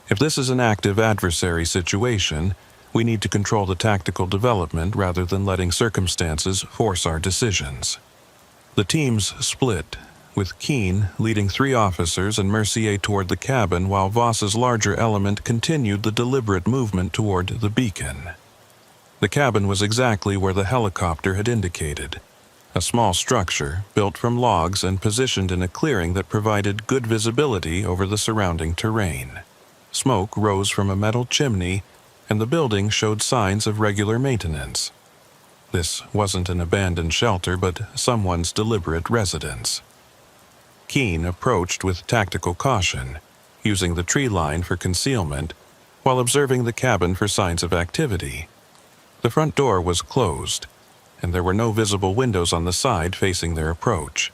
If this is an active adversary situation, we need to control the tactical development rather than letting circumstances force our decisions." The teams split, with Keene leading 3 officers and Mercier toward the cabin while Voss's larger element continued the deliberate movement toward the beacon. The cabin was exactly where the helicopter had indicated, a small structure built from logs and positioned in a clearing that provided good visibility over the surrounding terrain. Smoke rose from a metal chimney, and the building showed signs of regular maintenance. This wasn't an abandoned shelter, but someone's deliberate residence. Keene approached with tactical caution, using the tree line for concealment, while observing the cabin for signs of activity. The front door was closed, and there were no visible windows on the side facing their approach.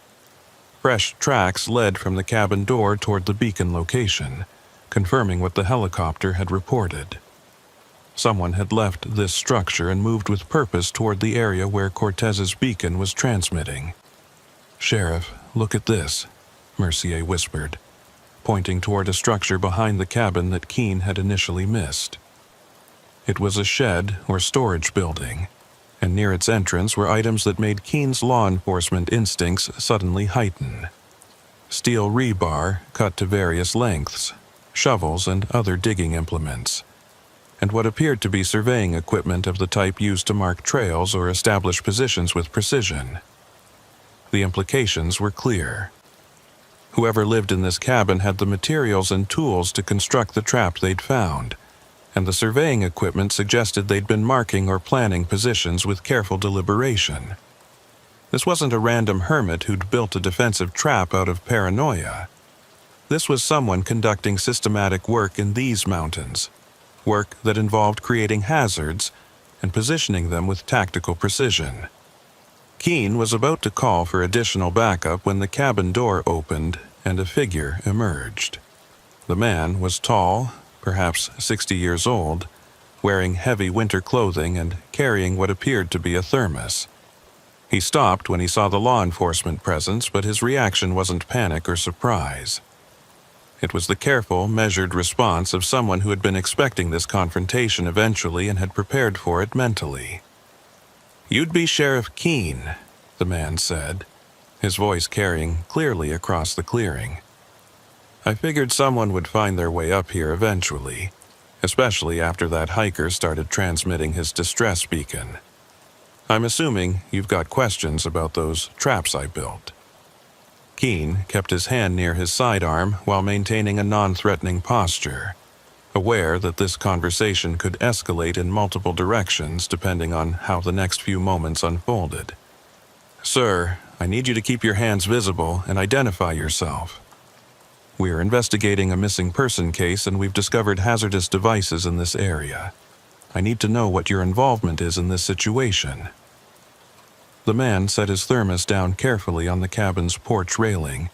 Fresh tracks led from the cabin door toward the beacon location, confirming what the helicopter had reported. Someone had left this structure and moved with purpose toward the area where Cortez's beacon was transmitting. "Sheriff, look at this," Mercier whispered, pointing toward a structure behind the cabin that Keene had initially missed. It was a shed or storage building, and near its entrance were items that made Keene's law enforcement instincts suddenly heighten. Steel rebar cut to various lengths, shovels and other digging implements, and what appeared to be surveying equipment of the type used to mark trails or establish positions with precision. The implications were clear. Whoever lived in this cabin had the materials and tools to construct the trap they'd found, and the surveying equipment suggested they'd been marking or planning positions with careful deliberation. This wasn't a random hermit who'd built a defensive trap out of paranoia. This was someone conducting systematic work in these mountains, work that involved creating hazards and positioning them with tactical precision. Keene was about to call for additional backup when the cabin door opened and a figure emerged. The man was tall, perhaps 60 years old, wearing heavy winter clothing and carrying what appeared to be a thermos. He stopped when he saw the law enforcement presence, but his reaction wasn't panic or surprise. It was the careful, measured response of someone who had been expecting this confrontation eventually and had prepared for it mentally. "You'd be Sheriff Keene," the man said, his voice carrying clearly across the clearing. "I figured someone would find their way up here eventually, especially after that hiker started transmitting his distress beacon. I'm assuming you've got questions about those traps I built." Keene kept his hand near his sidearm while maintaining a non-threatening posture, aware that this conversation could escalate in multiple directions depending on how the next few moments unfolded. "Sir, I need you to keep your hands visible and identify yourself. We're investigating a missing person case and we've discovered hazardous devices in this area. I need to know what your involvement is in this situation." The man set his thermos down carefully on the cabin's porch railing,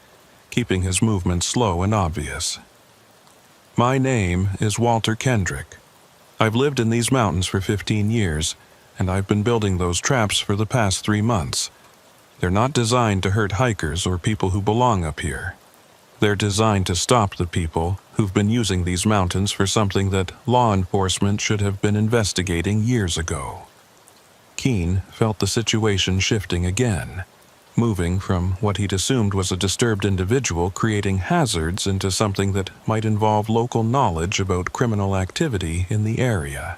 keeping his movements slow and obvious. "My name is Walter Kendrick. I've lived in these mountains for 15 years, and I've been building those traps for the past 3 months. They're not designed to hurt hikers or people who belong up here. They're designed to stop the people who've been using these mountains for something that law enforcement should have been investigating years ago." Keene felt the situation shifting again, moving from what he'd assumed was a disturbed individual creating hazards into something that might involve local knowledge about criminal activity in the area.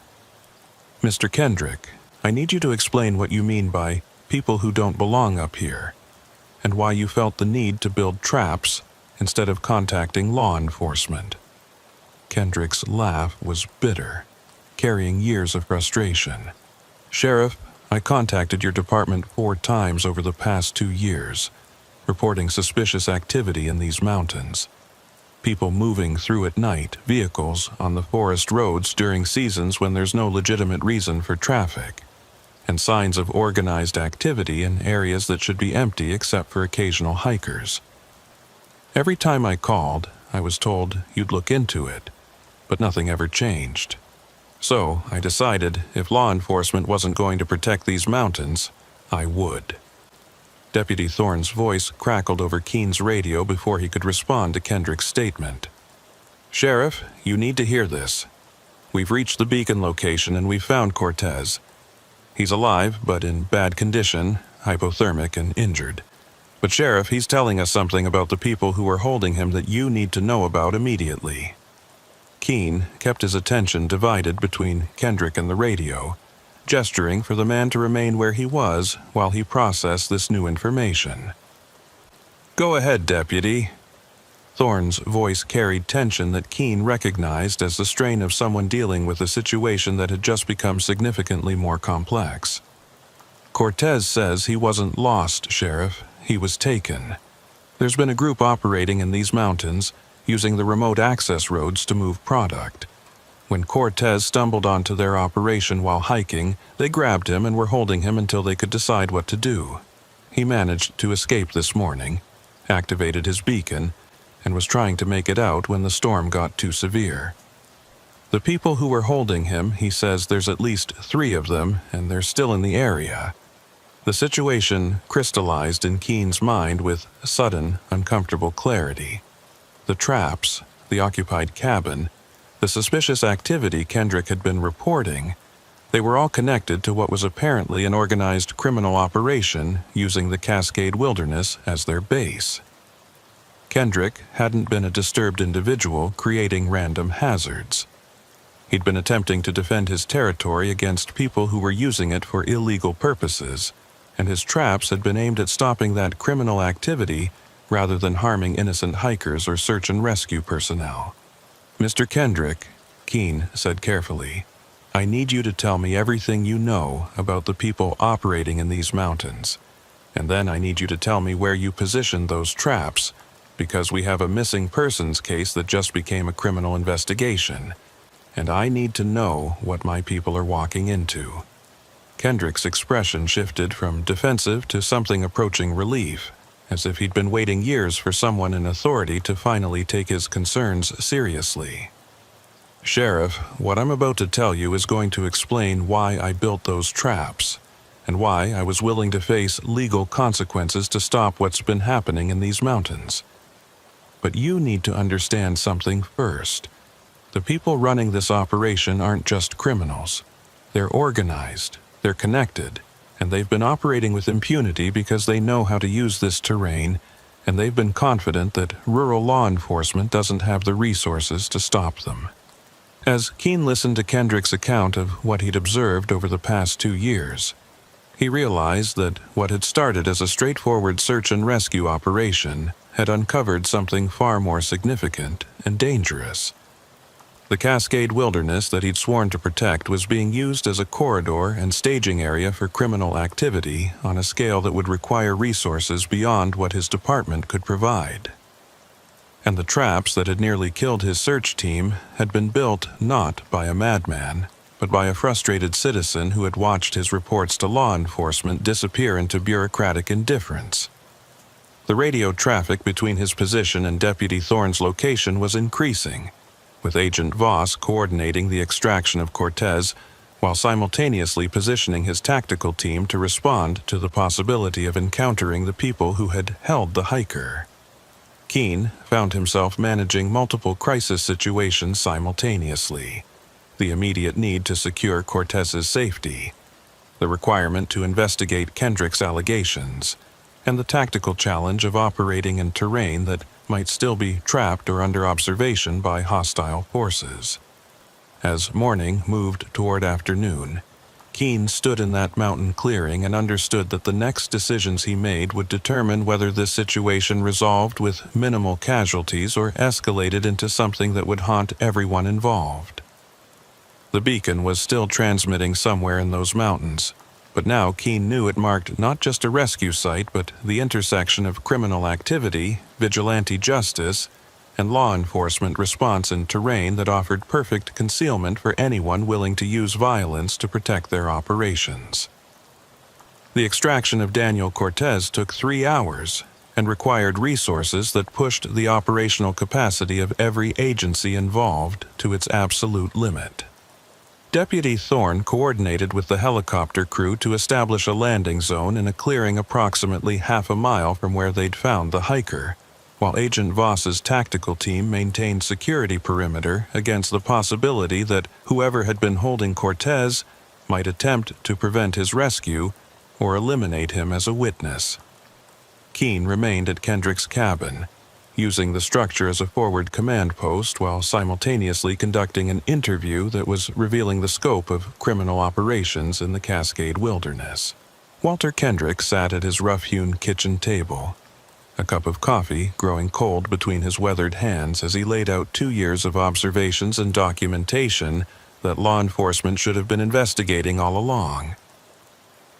"Mr. Kendrick, I need you to explain what you mean by people who don't belong up here, and why you felt the need to build traps instead of contacting law enforcement." Kendrick's laugh was bitter, carrying years of frustration. "Sheriff, I contacted your department 4 times over the past 2 years, reporting suspicious activity in these mountains. People moving through at night, vehicles on the forest roads during seasons when there's no legitimate reason for traffic, and signs of organized activity in areas that should be empty except for occasional hikers. Every time I called, I was told you'd look into it, but nothing ever changed. So I decided if law enforcement wasn't going to protect these mountains, I would." Deputy Thorne's voice crackled over Keene's radio before he could respond to Kendrick's statement. "Sheriff, you need to hear this. We've reached the beacon location and we've found Cortez. He's alive, but in bad condition, hypothermic and injured. But Sheriff, he's telling us something about the people who are holding him that you need to know about immediately." Keene kept his attention divided between Kendrick and the radio, gesturing for the man to remain where he was while he processed this new information. "Go ahead, Deputy." Thorne's voice carried tension that Keene recognized as the strain of someone dealing with a situation that had just become significantly more complex. "Cortez says he wasn't lost, Sheriff. He was taken. There's been a group operating in these mountains, using the remote access roads to move product. When Cortez stumbled onto their operation while hiking, they grabbed him and were holding him until they could decide what to do. He managed to escape this morning, activated his beacon, and was trying to make it out when the storm got too severe. The people who were holding him, he says there's at least 3 of them, and they're still in the area." The situation crystallized in Keene's mind with sudden, uncomfortable clarity. The traps, the occupied cabin, the suspicious activity Kendrick had been reporting, they were all connected to what was apparently an organized criminal operation using the Cascade Wilderness as their base. Kendrick hadn't been a disturbed individual creating random hazards. He'd been attempting to defend his territory against people who were using it for illegal purposes, and his traps had been aimed at stopping that criminal activity rather than harming innocent hikers or search and rescue personnel. "Mr. Kendrick," Keene said carefully, "I need you to tell me everything you know about the people operating in these mountains, and then I need you to tell me where you positioned those traps, because we have a missing persons case that just became a criminal investigation, and I need to know what my people are walking into." Kendrick's expression shifted from defensive to something approaching relief, as if he'd been waiting years for someone in authority to finally take his concerns seriously. "Sheriff, what I'm about to tell you is going to explain why I built those traps, and why I was willing to face legal consequences to stop what's been happening in these mountains. But you need to understand something first. The people running this operation aren't just criminals. They're organized, they're connected, and they've been operating with impunity because they know how to use this terrain, and they've been confident that rural law enforcement doesn't have the resources to stop them." As Keene listened to Kendrick's account of what he'd observed over the past 2 years, he realized that what had started as a straightforward search and rescue operation had uncovered something far more significant and dangerous. The Cascade Wilderness that he'd sworn to protect was being used as a corridor and staging area for criminal activity on a scale that would require resources beyond what his department could provide. And the traps that had nearly killed his search team had been built not by a madman, but by a frustrated citizen who had watched his reports to law enforcement disappear into bureaucratic indifference. The radio traffic between his position and Deputy Thorne's location was increasing, with Agent Voss coordinating the extraction of Cortez while simultaneously positioning his tactical team to respond to the possibility of encountering the people who had held the hiker. Keene found himself managing multiple crisis situations simultaneously: the immediate need to secure Cortez's safety, the requirement to investigate Kendrick's allegations, and the tactical challenge of operating in terrain that might still be trapped or under observation by hostile forces. As morning moved toward afternoon, Keene stood in that mountain clearing and understood that the next decisions he made would determine whether this situation resolved with minimal casualties or escalated into something that would haunt everyone involved. The beacon was still transmitting somewhere in those mountains, but now Keene knew it marked not just a rescue site but the intersection of criminal activity, vigilante justice, and law enforcement response in terrain that offered perfect concealment for anyone willing to use violence to protect their operations. The extraction of Daniel Cortez took 3 hours and required resources that pushed the operational capacity of every agency involved to its absolute limit. Deputy Thorne coordinated with the helicopter crew to establish a landing zone in a clearing approximately half a mile from where they'd found the hiker, while Agent Voss's tactical team maintained security perimeter against the possibility that whoever had been holding Cortez might attempt to prevent his rescue or eliminate him as a witness. Keene remained at Kendrick's cabin, using the structure as a forward command post while simultaneously conducting an interview that was revealing the scope of criminal operations in the Cascade Wilderness. Walter Kendrick sat at his rough-hewn kitchen table, a cup of coffee growing cold between his weathered hands as he laid out 2 years of observations and documentation that law enforcement should have been investigating all along.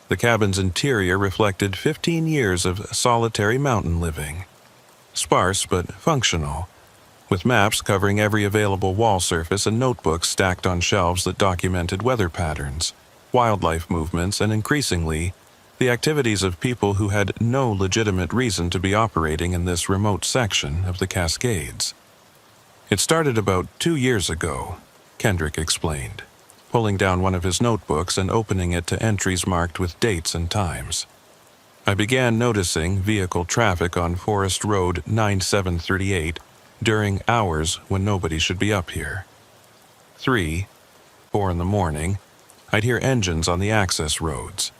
The cabin's interior reflected 15 years of solitary mountain living, sparse but functional, with maps covering every available wall surface and notebooks stacked on shelves that documented weather patterns, wildlife movements, and increasingly, the activities of people who had no legitimate reason to be operating in this remote section of the Cascades. It started about 2 years ago, Kendrick explained, pulling down one of his notebooks and opening it to entries marked with dates and times. I began noticing vehicle traffic on Forest Road 9738 during hours when nobody should be up here. 3, 4 in the morning, I'd hear engines on the access roads.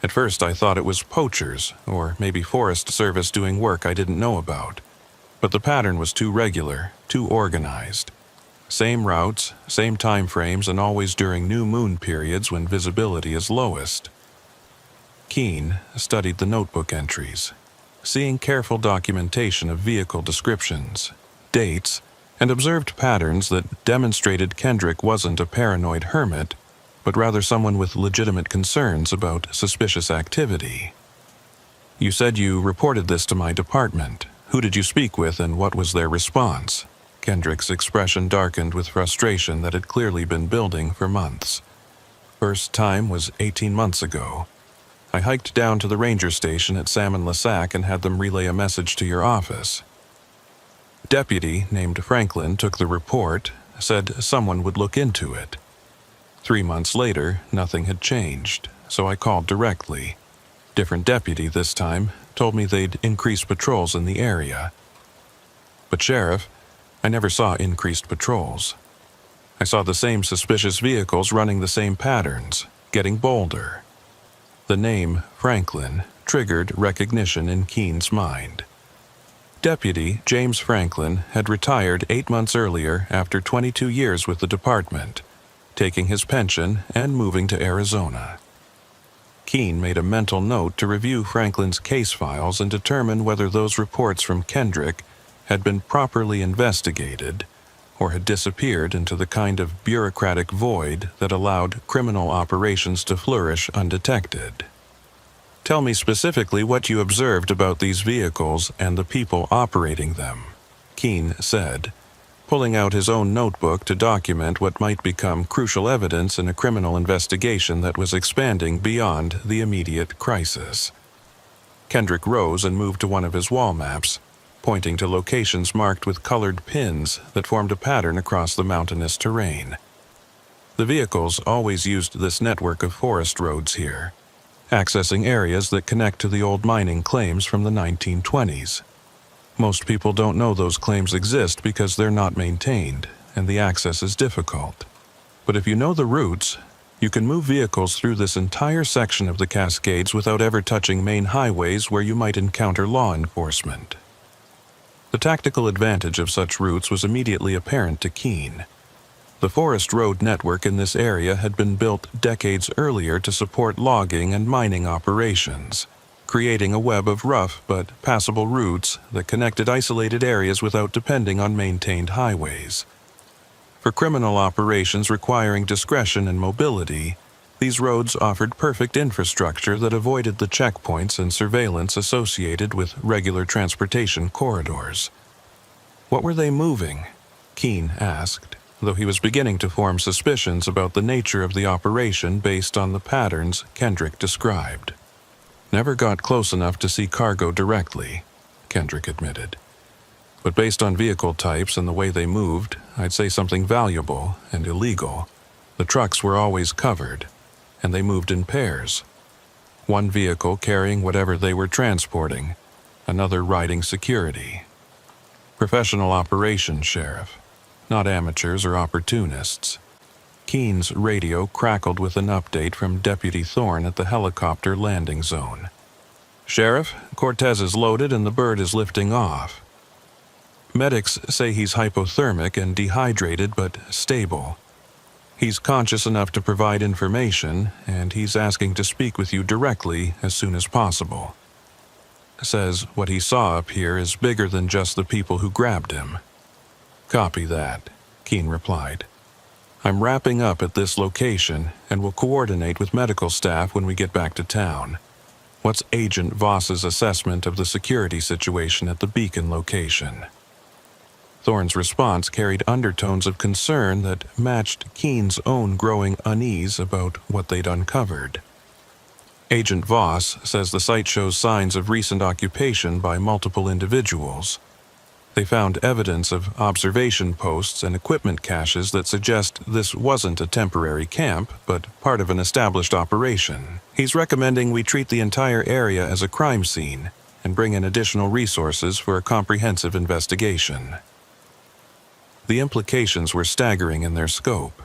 At first I thought it was poachers, or maybe Forest Service doing work I didn't know about. But the pattern was too regular, too organized. Same routes, same time frames, and always during new moon periods when visibility is lowest. Keene studied the notebook entries, seeing careful documentation of vehicle descriptions, dates, and observed patterns that demonstrated Kendrick wasn't a paranoid hermit, but rather someone with legitimate concerns about suspicious activity. You said you reported this to my department. Who did you speak with and what was their response? Kendrick's expression darkened with frustration that had clearly been building for months. First time was 18 months ago. I hiked down to the ranger station at Salmon-Lasac and had them relay a message to your office. Deputy named Franklin took the report, said someone would look into it. 3 months later, nothing had changed, so I called directly. Different deputy this time told me they'd increase patrols in the area. But Sheriff, I never saw increased patrols. I saw the same suspicious vehicles running the same patterns, getting bolder. The name Franklin triggered recognition in Keene's mind. Deputy James Franklin had retired 8 months earlier after 22 years with the department, taking his pension and moving to Arizona. Keene made a mental note to review Franklin's case files and determine whether those reports from Kendrick had been properly investigated or had disappeared into the kind of bureaucratic void that allowed criminal operations to flourish undetected. Tell me specifically what you observed about these vehicles and the people operating them, Keene said, pulling out his own notebook to document what might become crucial evidence in a criminal investigation that was expanding beyond the immediate crisis. Kendrick rose and moved to one of his wall maps, pointing to locations marked with colored pins that formed a pattern across the mountainous terrain. The vehicles always used this network of forest roads here, accessing areas that connect to the old mining claims from the 1920s. Most people don't know those claims exist because they're not maintained, and the access is difficult. But if you know the routes, You can move vehicles through this entire section of the Cascades without ever touching main highways where you might encounter law enforcement. The tactical advantage of such routes was immediately apparent to Keene. The forest road network in this area had been built decades earlier to support logging and mining operations, creating a web of rough but passable routes that connected isolated areas without depending on maintained highways. For criminal operations requiring discretion and mobility, these roads offered perfect infrastructure that avoided the checkpoints and surveillance associated with regular transportation corridors. What were they moving? Keene asked, though he was beginning to form suspicions about the nature of the operation based on the patterns Kendrick described. Never got close enough to see cargo directly, Kendrick admitted. But based on vehicle types and the way they moved, I'd say something valuable and illegal. The trucks were always covered, and they moved in pairs. One vehicle carrying whatever they were transporting, another riding security. Professional operations, Sheriff, not amateurs or opportunists. Keene's radio crackled with an update from Deputy Thorne at the helicopter landing zone. Sheriff, Cortez is loaded and the bird is lifting off. Medics say he's hypothermic and dehydrated but stable. He's conscious enough to provide information, and he's asking to speak with you directly as soon as possible. Says what he saw up here is bigger than just the people who grabbed him. Copy that, Keene replied. I'm wrapping up at this location and will coordinate with medical staff when we get back to town. What's Agent Voss's assessment of the security situation at the Beacon location? Thorne's response carried undertones of concern that matched Keene's own growing unease about what they'd uncovered. Agent Voss says the site shows signs of recent occupation by multiple individuals. They found evidence of observation posts and equipment caches that suggest this wasn't a temporary camp, but part of an established operation. He's recommending we treat the entire area as a crime scene and bring in additional resources for a comprehensive investigation. The implications were staggering in their scope.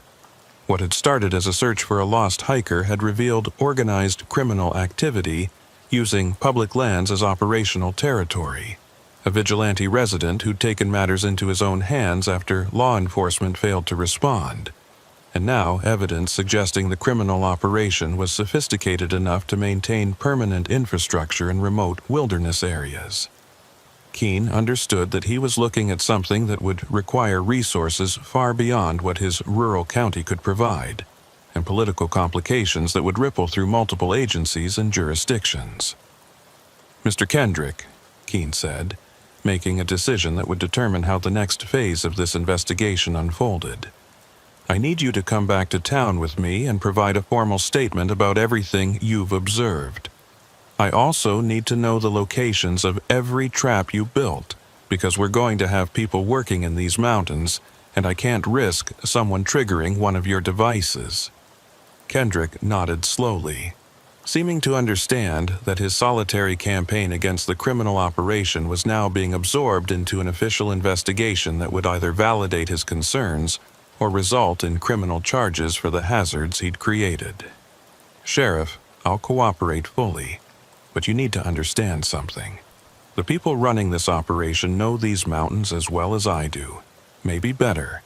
What had started as a search for a lost hiker had revealed organized criminal activity using public lands as operational territory. A vigilante resident who'd taken matters into his own hands after law enforcement failed to respond. And now evidence suggesting the criminal operation was sophisticated enough to maintain permanent infrastructure in remote wilderness areas. Keene understood that he was looking at something that would require resources far beyond what his rural county could provide, and political complications that would ripple through multiple agencies and jurisdictions. Mr. Kendrick, Keene said, making a decision that would determine how the next phase of this investigation unfolded. I need you to come back to town with me and provide a formal statement about everything you've observed. I also need to know the locations of every trap you built, because we're going to have people working in these mountains, and I can't risk someone triggering one of your devices. Kendrick nodded slowly, seeming to understand that his solitary campaign against the criminal operation was now being absorbed into an official investigation that would either validate his concerns or result in criminal charges for the hazards he'd created. Sheriff, I'll cooperate fully. But you need to understand something. The people running this operation know these mountains as well as I do, maybe better.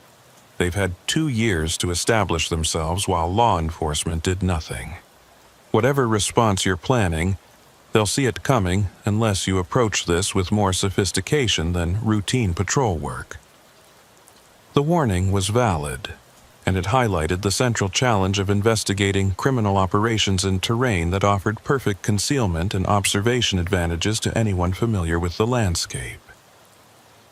They've had 2 years to establish themselves while law enforcement did nothing. Whatever response you're planning, they'll see it coming unless you approach this with more sophistication than routine patrol work. The warning was valid, and it highlighted the central challenge of investigating criminal operations in terrain that offered perfect concealment and observation advantages to anyone familiar with the landscape.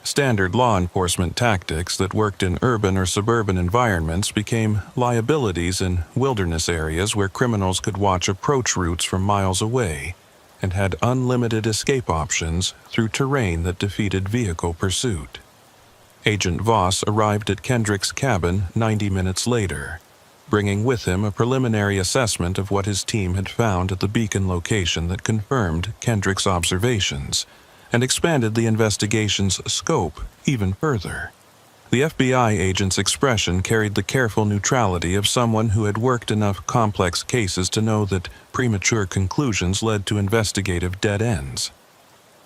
Standard law enforcement tactics that worked in urban or suburban environments became liabilities in wilderness areas where criminals could watch approach routes from miles away and had unlimited escape options through terrain that defeated vehicle pursuit. Agent Voss arrived at Kendrick's cabin 90 minutes later, bringing with him a preliminary assessment of what his team had found at the Beacon location that confirmed Kendrick's observations and expanded the investigation's scope even further. The FBI agent's expression carried the careful neutrality of someone who had worked enough complex cases to know that premature conclusions led to investigative dead ends.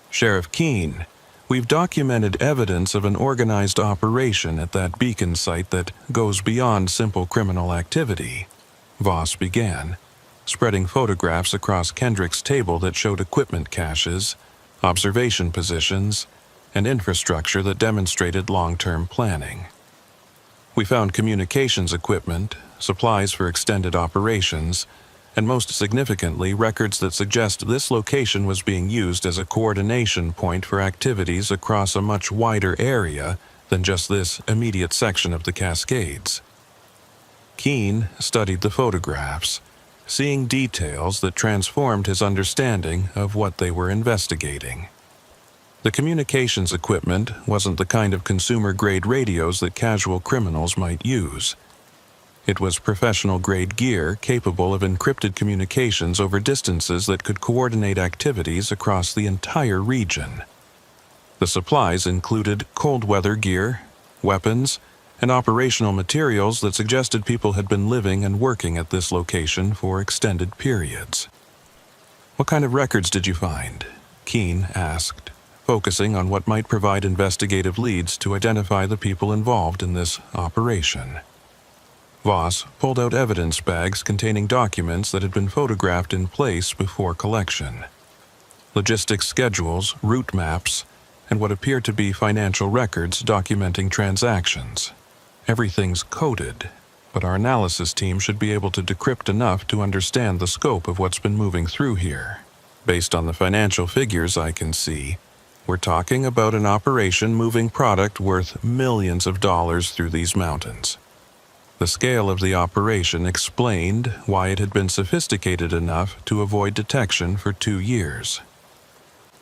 "Sheriff Keene, we've documented evidence of an organized operation at that beacon site that goes beyond simple criminal activity," Voss began, spreading photographs across Kendrick's table that showed equipment caches, observation positions, and infrastructure that demonstrated long-term planning. "We found communications equipment, supplies for extended operations, and most significantly, records that suggest this location was being used as a coordination point for activities across a much wider area than just this immediate section of the Cascades." Keene studied the photographs, seeing details that transformed his understanding of what they were investigating. The communications equipment wasn't the kind of consumer-grade radios that casual criminals might use. It was professional-grade gear capable of encrypted communications over distances that could coordinate activities across the entire region. The supplies included cold-weather gear, weapons, and operational materials that suggested people had been living and working at this location for extended periods. "What kind of records did you find?" Keene asked, focusing on what might provide investigative leads to identify the people involved in this operation. Voss pulled out evidence bags containing documents that had been photographed in place before collection. Logistics schedules, route maps, and what appeared to be financial records documenting transactions. "Everything's coded, but our analysis team should be able to decrypt enough to understand the scope of what's been moving through here. Based on the financial figures I can see, we're talking about an operation moving product worth millions of dollars through these mountains." The scale of the operation explained why it had been sophisticated enough to avoid detection for 2 years.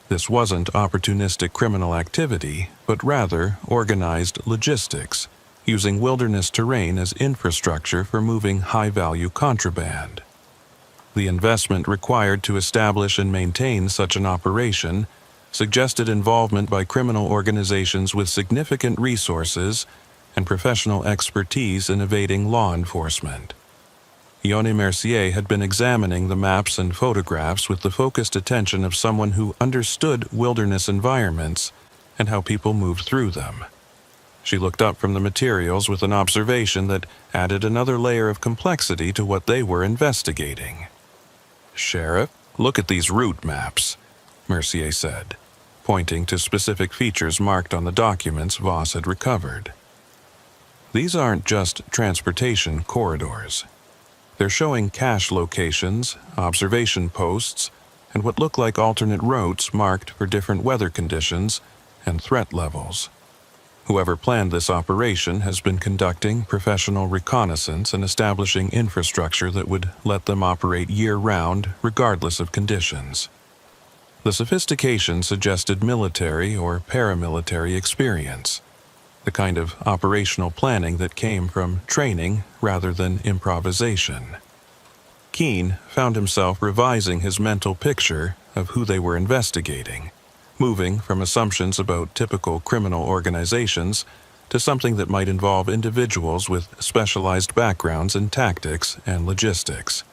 This wasn't opportunistic criminal activity, but rather organized logistics, using wilderness terrain as infrastructure for moving high-value contraband. The investment required to establish and maintain such an operation suggested involvement by criminal organizations with significant resources and professional expertise in evading law enforcement. Yoni Mercier had been examining the maps and photographs with the focused attention of someone who understood wilderness environments and how people moved through them. She looked up from the materials with an observation that added another layer of complexity to what they were investigating. "Sheriff, look at these route maps," Mercier said, pointing to specific features marked on the documents Voss had recovered. "These aren't just transportation corridors. They're showing cache locations, observation posts, and what look like alternate routes marked for different weather conditions and threat levels. Whoever planned this operation has been conducting professional reconnaissance and establishing infrastructure that would let them operate year-round regardless of conditions." The sophistication suggested military or paramilitary experience, the kind of operational planning that came from training rather than improvisation. Keene found himself revising his mental picture of who they were investigating, moving from assumptions about typical criminal organizations to something that might involve individuals with specialized backgrounds in tactics and logistics.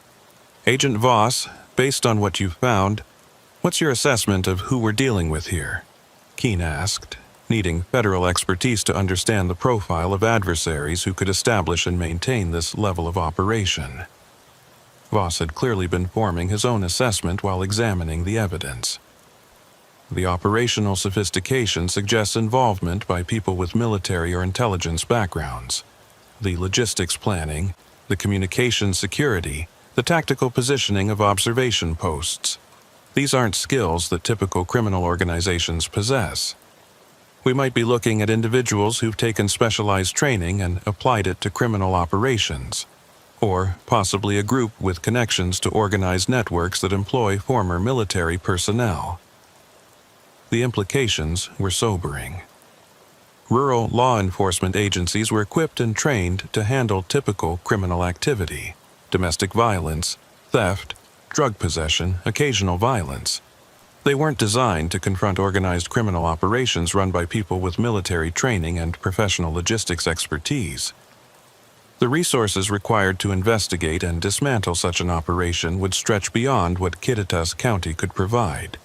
"Agent Voss, based on what you've found, what's your assessment of who we're dealing with here?" Keene asked, needing federal expertise to understand the profile of adversaries who could establish and maintain this level of operation. Voss had clearly been forming his own assessment while examining the evidence. The operational sophistication suggests involvement by people with military or intelligence backgrounds. The logistics planning, the communications security, the tactical positioning of observation posts. These aren't skills that typical criminal organizations possess. We might be looking at individuals who've taken specialized training and applied it to criminal operations, or possibly a group with connections to organized networks that employ former military personnel. The implications were sobering. Rural law enforcement agencies were equipped and trained to handle typical criminal activity, domestic violence, theft, drug possession, occasional violence. They weren't designed to confront organized criminal operations run by people with military training and professional logistics expertise. The resources required to investigate and dismantle such an operation would stretch beyond what Kittitas County could provide,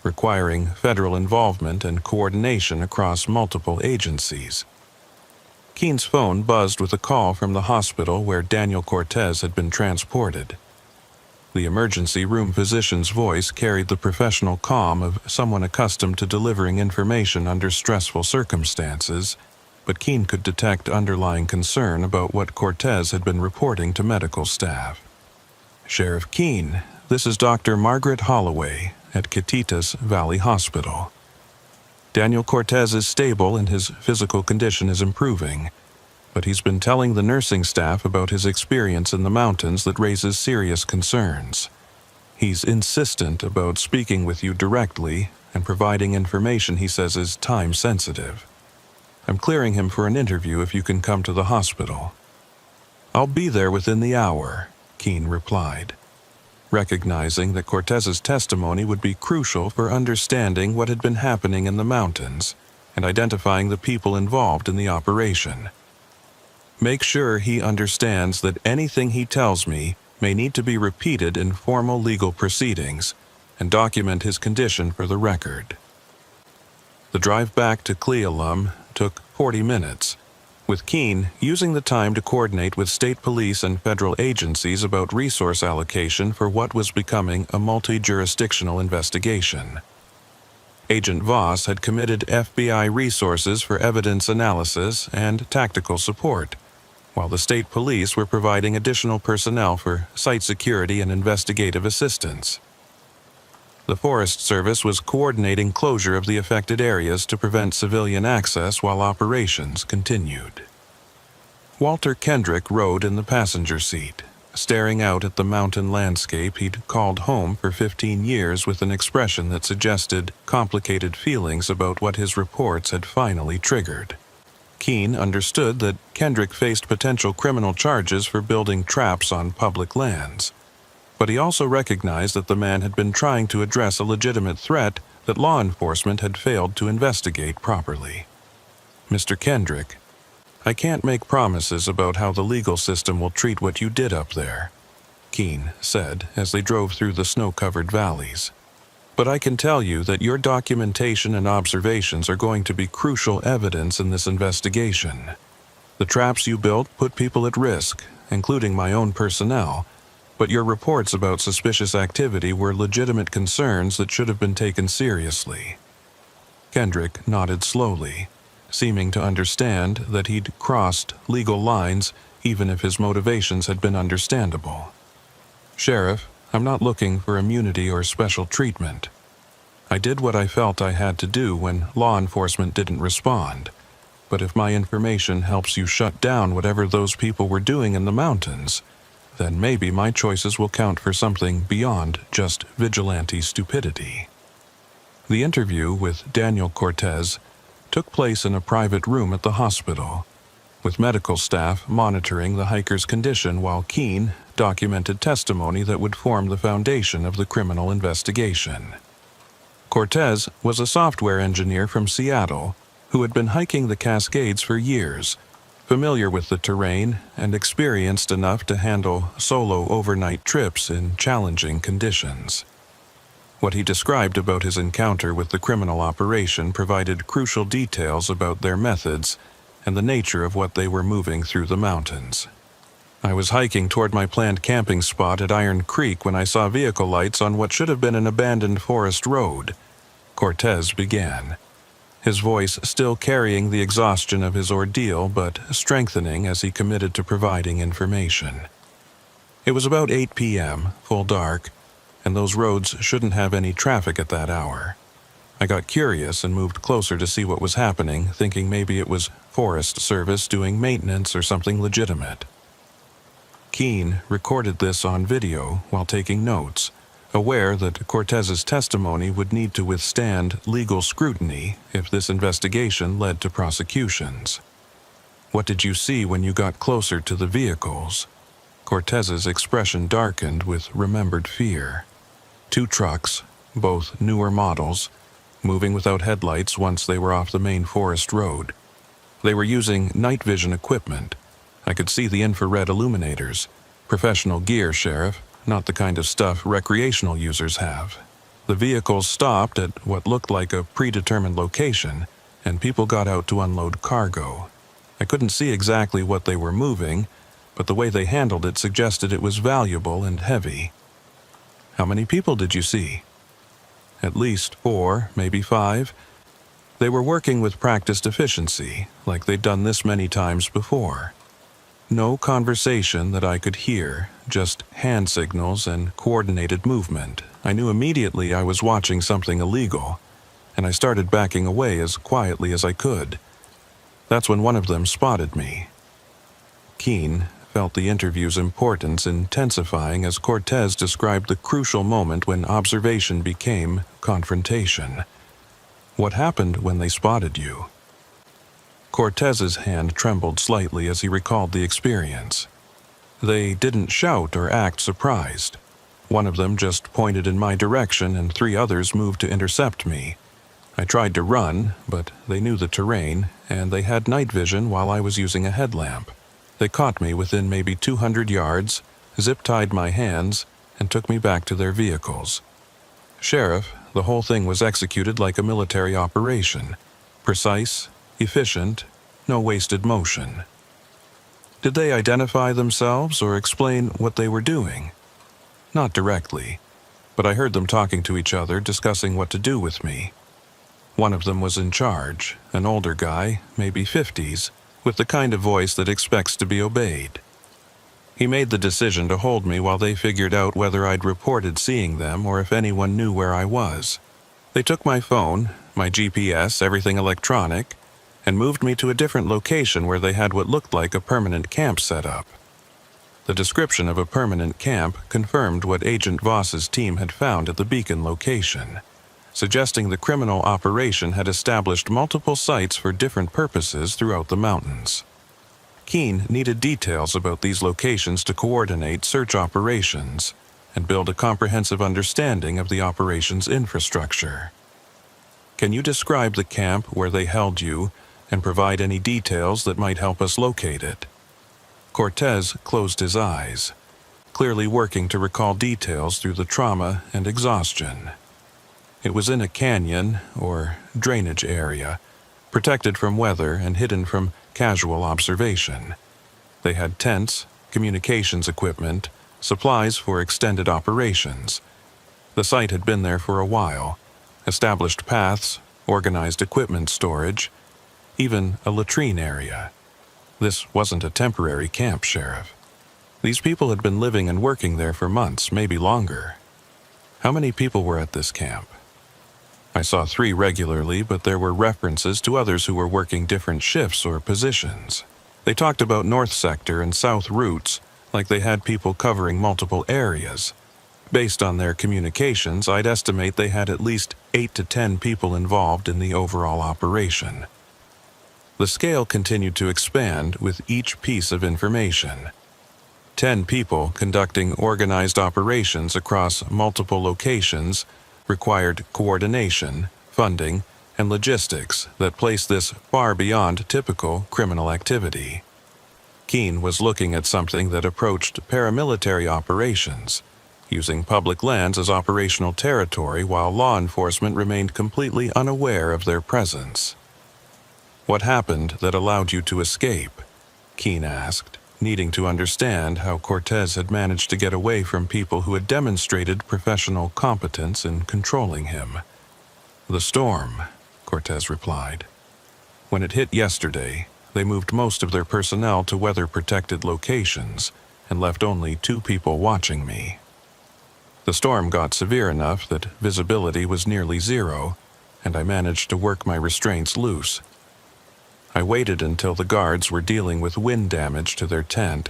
requiring federal involvement and coordination across multiple agencies. Keen's phone buzzed with a call from the hospital where Daniel Cortez had been transported. The emergency room physician's voice carried the professional calm of someone accustomed to delivering information under stressful circumstances, but Keen could detect underlying concern about what Cortez had been reporting to medical staff. "Sheriff Keen, this is Dr. Margaret Holloway at Kittitas Valley Hospital. Daniel Cortez is stable and his physical condition is improving, but he's been telling the nursing staff about his experience in the mountains that raises serious concerns. He's insistent about speaking with you directly and providing information he says is time-sensitive. I'm clearing him for an interview if you can come to the hospital." "I'll be there within the hour," Keen replied, recognizing that Cortez's testimony would be crucial for understanding what had been happening in the mountains and identifying the people involved in the operation. "Make sure he understands that anything he tells me may need to be repeated in formal legal proceedings, and document his condition for the record." The drive back to Clealum took 40 minutes, with Keen using the time to coordinate with state police and federal agencies about resource allocation for what was becoming a multi-jurisdictional investigation. Agent Voss had committed FBI resources for evidence analysis and tactical support, while the state police were providing additional personnel for site security and investigative assistance. The Forest Service was coordinating closure of the affected areas to prevent civilian access while operations continued. Walter Kendrick rode in the passenger seat, staring out at the mountain landscape he'd called home for 15 years with an expression that suggested complicated feelings about what his reports had finally triggered. Keen understood that Kendrick faced potential criminal charges for building traps on public lands, but he also recognized that the man had been trying to address a legitimate threat that law enforcement had failed to investigate properly. "Mr. Kendrick, I can't make promises about how the legal system will treat what you did up there," Keen said as they drove through the snow-covered valleys. "But I can tell you that your documentation and observations are going to be crucial evidence in this investigation. The traps you built put people at risk, including my own personnel, but your reports about suspicious activity were legitimate concerns that should have been taken seriously." Kendrick nodded slowly, seeming to understand that he'd crossed legal lines even if his motivations had been understandable. "Sheriff, I'm not looking for immunity or special treatment. I did what I felt I had to do when law enforcement didn't respond, but if my information helps you shut down whatever those people were doing in the mountains, then maybe my choices will count for something beyond just vigilante stupidity." The interview with Daniel Cortez took place in a private room at the hospital, with medical staff monitoring the hiker's condition while Keen documented testimony that would form the foundation of the criminal investigation. Cortez was a software engineer from Seattle who had been hiking the Cascades for years, familiar with the terrain and experienced enough to handle solo overnight trips in challenging conditions. What he described about his encounter with the criminal operation provided crucial details about their methods and the nature of what they were moving through the mountains. "I was hiking toward my planned camping spot at Iron Creek when I saw vehicle lights on what should have been an abandoned forest road," Cortez began, his voice still carrying the exhaustion of his ordeal but strengthening as he committed to providing information. "It was about 8 p.m., full dark, and those roads shouldn't have any traffic at that hour. I got curious and moved closer to see what was happening, thinking maybe it was Forest Service doing maintenance or something legitimate." Keen recorded this on video while taking notes, aware that Cortez's testimony would need to withstand legal scrutiny if this investigation led to prosecutions. "What did you see when you got closer to the vehicles?" Cortez's expression darkened with remembered fear. 2 trucks, both newer models, moving without headlights once they were off the main forest road. They were using night vision equipment. I could see the infrared illuminators. Professional gear, Sheriff, not the kind of stuff recreational users have. The vehicles stopped at what looked like a predetermined location, and people got out to unload cargo. I couldn't see exactly what they were moving, but the way they handled it suggested it was valuable and heavy. How many people did you see? At least 4, maybe 5. They were working with practiced efficiency, like they'd done this many times before. No conversation that I could hear, just hand signals and coordinated movement. I knew immediately I was watching something illegal, and I started backing away as quietly as I could. That's when one of them spotted me. Keene felt the interview's importance intensifying as Cortez described the crucial moment when observation became confrontation. What happened when they spotted you? Cortez's hand trembled slightly as he recalled the experience. They didn't shout or act surprised. One of them just pointed in my direction and 3 others moved to intercept me. I tried to run, but they knew the terrain, and they had night vision while I was using a headlamp. They caught me within maybe 200 yards, zip-tied my hands, and took me back to their vehicles. Sheriff, the whole thing was executed like a military operation. Precise, efficient, no wasted motion. Did they identify themselves or explain what they were doing? Not directly, but I heard them talking to each other, discussing what to do with me. One of them was in charge, an older guy, maybe 50s, with the kind of voice that expects to be obeyed. He made the decision to hold me while they figured out whether I'd reported seeing them or if anyone knew where I was. They took my phone, my GPS, everything electronic, and moved me to a different location where they had what looked like a permanent camp set up. The description of a permanent camp confirmed what Agent Voss's team had found at the beacon location, suggesting the criminal operation had established multiple sites for different purposes throughout the mountains. Keene needed details about these locations to coordinate search operations and build a comprehensive understanding of the operation's infrastructure. Can you describe the camp where they held you and provide any details that might help us locate it? Cortez closed his eyes, clearly working to recall details through the trauma and exhaustion. It was in a canyon or drainage area, protected from weather and hidden from casual observation. They had tents, communications equipment, supplies for extended operations. The site had been there for a while, established paths, organized equipment storage, even a latrine area. This wasn't a temporary camp, Sheriff. These people had been living and working there for months, maybe longer. How many people were at this camp? I saw 3 regularly, but there were references to others who were working different shifts or positions. They talked about north sector and south routes, like they had people covering multiple areas. Based on their communications, I'd estimate they had at least 8 to 10 people involved in the overall operation. The scale continued to expand with each piece of information. 10 people conducting organized operations across multiple locations required coordination, funding, and logistics that placed this far beyond typical criminal activity. Keene was looking at something that approached paramilitary operations, using public lands as operational territory while law enforcement remained completely unaware of their presence. What happened that allowed you to escape? Keene asked, needing to understand how Cortez had managed to get away from people who had demonstrated professional competence in controlling him. The storm, Cortez replied. When it hit yesterday, they moved most of their personnel to weather-protected locations and left only 2 people watching me. The storm got severe enough that visibility was nearly 0, and I managed to work my restraints loose. I waited until the guards were dealing with wind damage to their tent.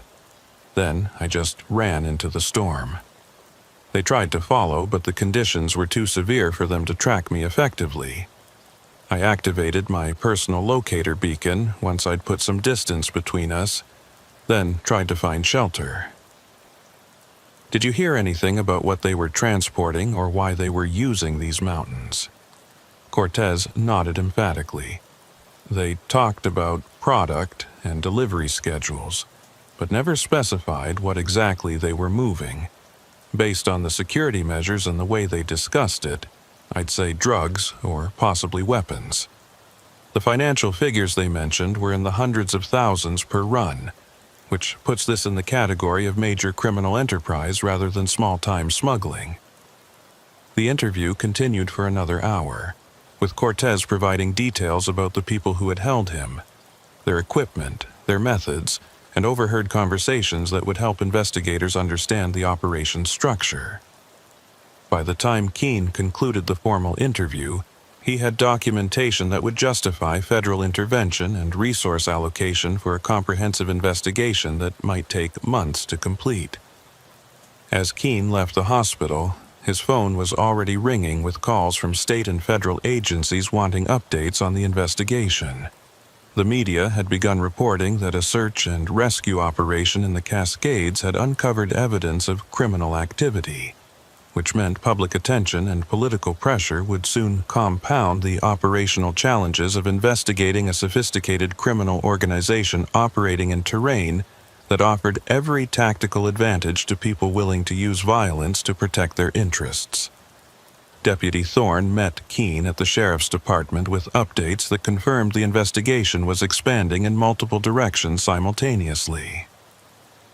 Then I just ran into the storm. They tried to follow, but the conditions were too severe for them to track me effectively. I activated my personal locator beacon once I'd put some distance between us, then tried to find shelter. Did you hear anything about what they were transporting or why they were using these mountains? Cortez nodded emphatically. They talked about product and delivery schedules, but never specified what exactly they were moving. Based on the security measures and the way they discussed it, I'd say drugs or possibly weapons. The financial figures they mentioned were in the hundreds of thousands per run, which puts this in the category of major criminal enterprise rather than small-time smuggling. The interview continued for another hour, with Cortez providing details about the people who had held him, their equipment, their methods, and overheard conversations that would help investigators understand the operation's structure. By the time Keene concluded the formal interview, he had documentation that would justify federal intervention and resource allocation for a comprehensive investigation that might take months to complete. As Keene left the hospital, his phone was already ringing with calls from state and federal agencies wanting updates on the investigation. The media had begun reporting that a search and rescue operation in the Cascades had uncovered evidence of criminal activity, which meant public attention and political pressure would soon compound the operational challenges of investigating a sophisticated criminal organization operating in terrain that offered every tactical advantage to people willing to use violence to protect their interests. Deputy Thorne met Keene at the sheriff's department with updates that confirmed the investigation was expanding in multiple directions simultaneously.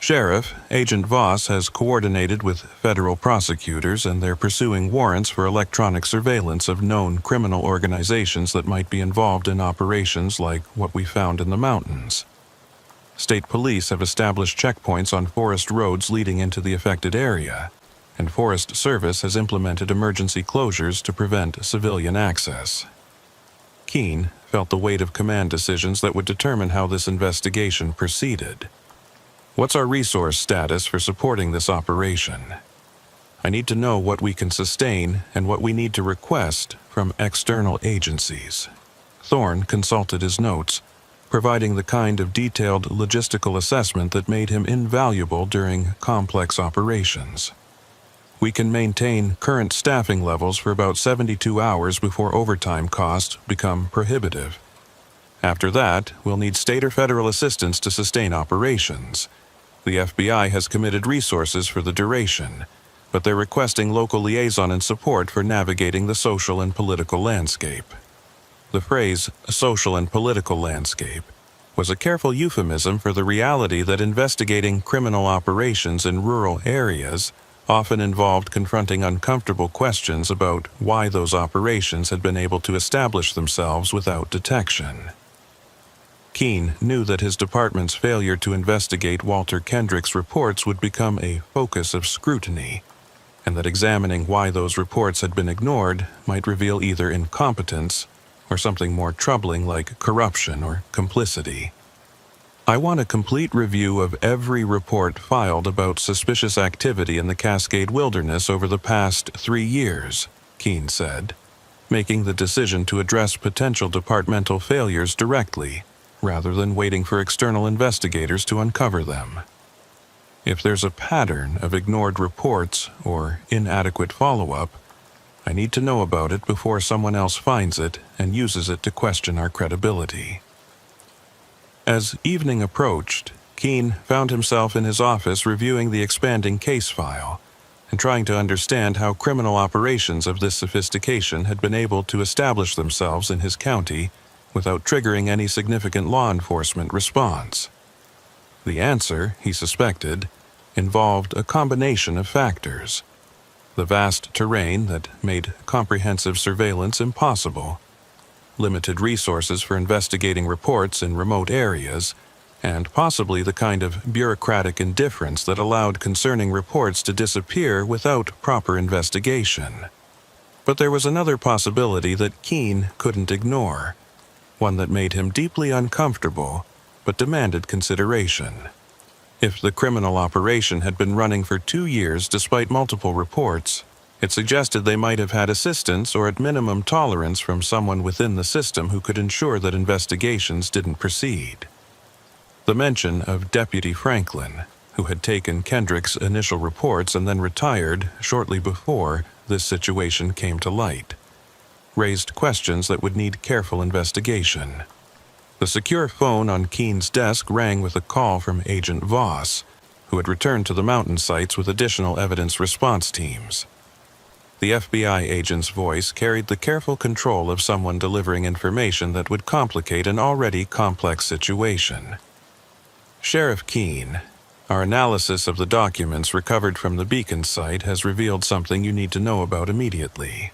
Sheriff, Agent Voss has coordinated with federal prosecutors and they're pursuing warrants for electronic surveillance of known criminal organizations that might be involved in operations like what we found in the mountains. State police have established checkpoints on forest roads leading into the affected area, and Forest Service has implemented emergency closures to prevent civilian access. Keene felt the weight of command decisions that would determine how this investigation proceeded. What's our resource status for supporting this operation? I need to know what we can sustain and what we need to request from external agencies. Thorne consulted his notes, providing the kind of detailed logistical assessment that made him invaluable during complex operations. We can maintain current staffing levels for about 72 hours before overtime costs become prohibitive. After that, we'll need state or federal assistance to sustain operations. The FBI has committed resources for the duration, but they're requesting local liaison and support for navigating the social and political landscape. The phrase, social and political landscape, was a careful euphemism for the reality that investigating criminal operations in rural areas often involved confronting uncomfortable questions about why those operations had been able to establish themselves without detection. Keene knew that his department's failure to investigate Walter Kendrick's reports would become a focus of scrutiny, and that examining why those reports had been ignored might reveal either incompetence or something more troubling like corruption or complicity. I want a complete review of every report filed about suspicious activity in the Cascade Wilderness over the past 3 years, Keene said, making the decision to address potential departmental failures directly, rather than waiting for external investigators to uncover them. If there's a pattern of ignored reports or inadequate follow-up, I need to know about it before someone else finds it and uses it to question our credibility. As evening approached, Keene found himself in his office reviewing the expanding case file and trying to understand how criminal operations of this sophistication had been able to establish themselves in his county without triggering any significant law enforcement response. The answer, he suspected, involved a combination of factors. The vast terrain that made comprehensive surveillance impossible, limited resources for investigating reports in remote areas, and possibly the kind of bureaucratic indifference that allowed concerning reports to disappear without proper investigation. But there was another possibility that Keene couldn't ignore, one that made him deeply uncomfortable but demanded consideration. If the criminal operation had been running for 2 years despite multiple reports, it suggested they might have had assistance or at minimum tolerance from someone within the system who could ensure that investigations didn't proceed. The mention of Deputy Franklin, who had taken Kendrick's initial reports and then retired shortly before this situation came to light, raised questions that would need careful investigation. The secure phone on Keene's desk rang with a call from Agent Voss, who had returned to the mountain sites with additional evidence response teams. The FBI agent's voice carried the careful control of someone delivering information that would complicate an already complex situation. "Sheriff Keene, our analysis of the documents recovered from the beacon site has revealed something you need to know about immediately,"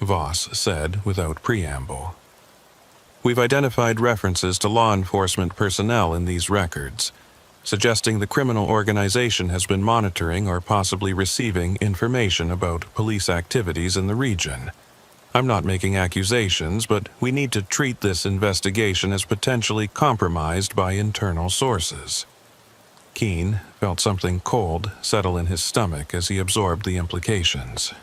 Voss said without preamble. "We've identified references to law enforcement personnel in these records, suggesting the criminal organization has been monitoring or possibly receiving information about police activities in the region. I'm not making accusations, but we need to treat this investigation as potentially compromised by internal sources." Keene felt something cold settle in his stomach as he absorbed the implications.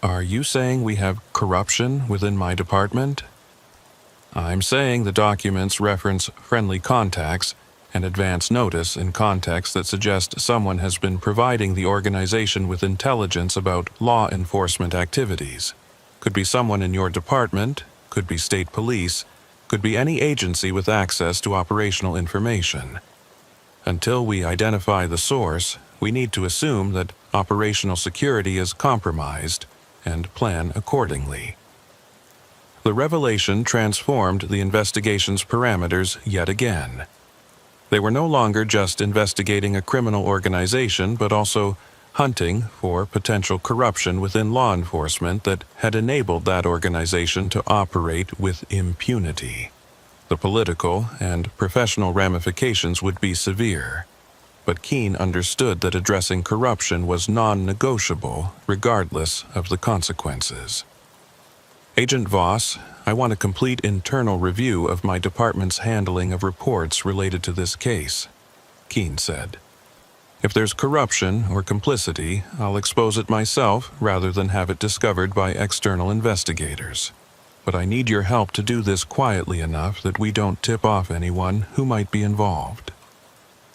"Are you saying we have corruption within my department?" "I'm saying the documents reference friendly contacts and advance notice in contexts that suggest someone has been providing the organization with intelligence about law enforcement activities. Could be someone in your department, could be state police, could be any agency with access to operational information. Until we identify the source, we need to assume that operational security is compromised and plan accordingly." The revelation transformed the investigation's parameters yet again. They were no longer just investigating a criminal organization, but also hunting for potential corruption within law enforcement that had enabled that organization to operate with impunity. The political and professional ramifications would be severe, but Keene understood that addressing corruption was non-negotiable regardless of the consequences. "Agent Voss, I want a complete internal review of my department's handling of reports related to this case," Keene said. "If there's corruption or complicity, I'll expose it myself rather than have it discovered by external investigators. But I need your help to do this quietly enough that we don't tip off anyone who might be involved."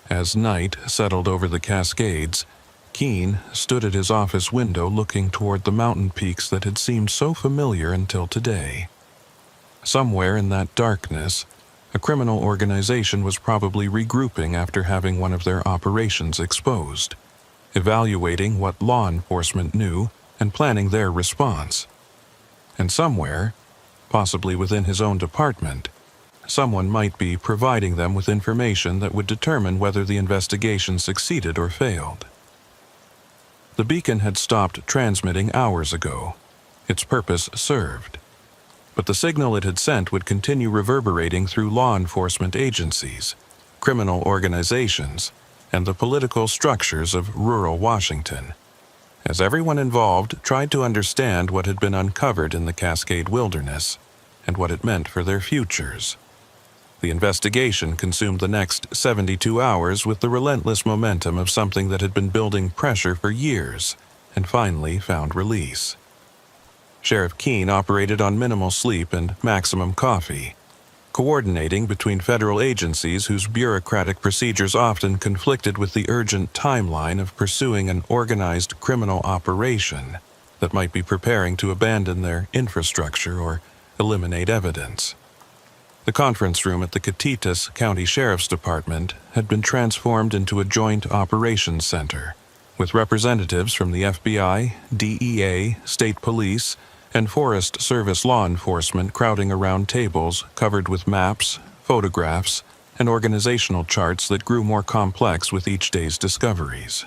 As night settled over the Cascades, Keene stood at his office window looking toward the mountain peaks that had seemed so familiar until today. Somewhere in that darkness, a criminal organization was probably regrouping after having one of their operations exposed, evaluating what law enforcement knew and planning their response. And somewhere, possibly within his own department, someone might be providing them with information that would determine whether the investigation succeeded or failed. The beacon had stopped transmitting hours ago, its purpose served, but the signal it had sent would continue reverberating through law enforcement agencies, criminal organizations, and the political structures of rural Washington, as everyone involved tried to understand what had been uncovered in the Cascade Wilderness and what it meant for their futures. The investigation consumed the next 72 hours with the relentless momentum of something that had been building pressure for years and finally found release. Sheriff Keene operated on minimal sleep and maximum coffee, coordinating between federal agencies whose bureaucratic procedures often conflicted with the urgent timeline of pursuing an organized criminal operation that might be preparing to abandon their infrastructure or eliminate evidence. The conference room at the Catitas County Sheriff's Department had been transformed into a joint operations center, with representatives from the FBI, DEA, state police, and Forest Service law enforcement crowding around tables covered with maps, photographs, and organizational charts that grew more complex with each day's discoveries.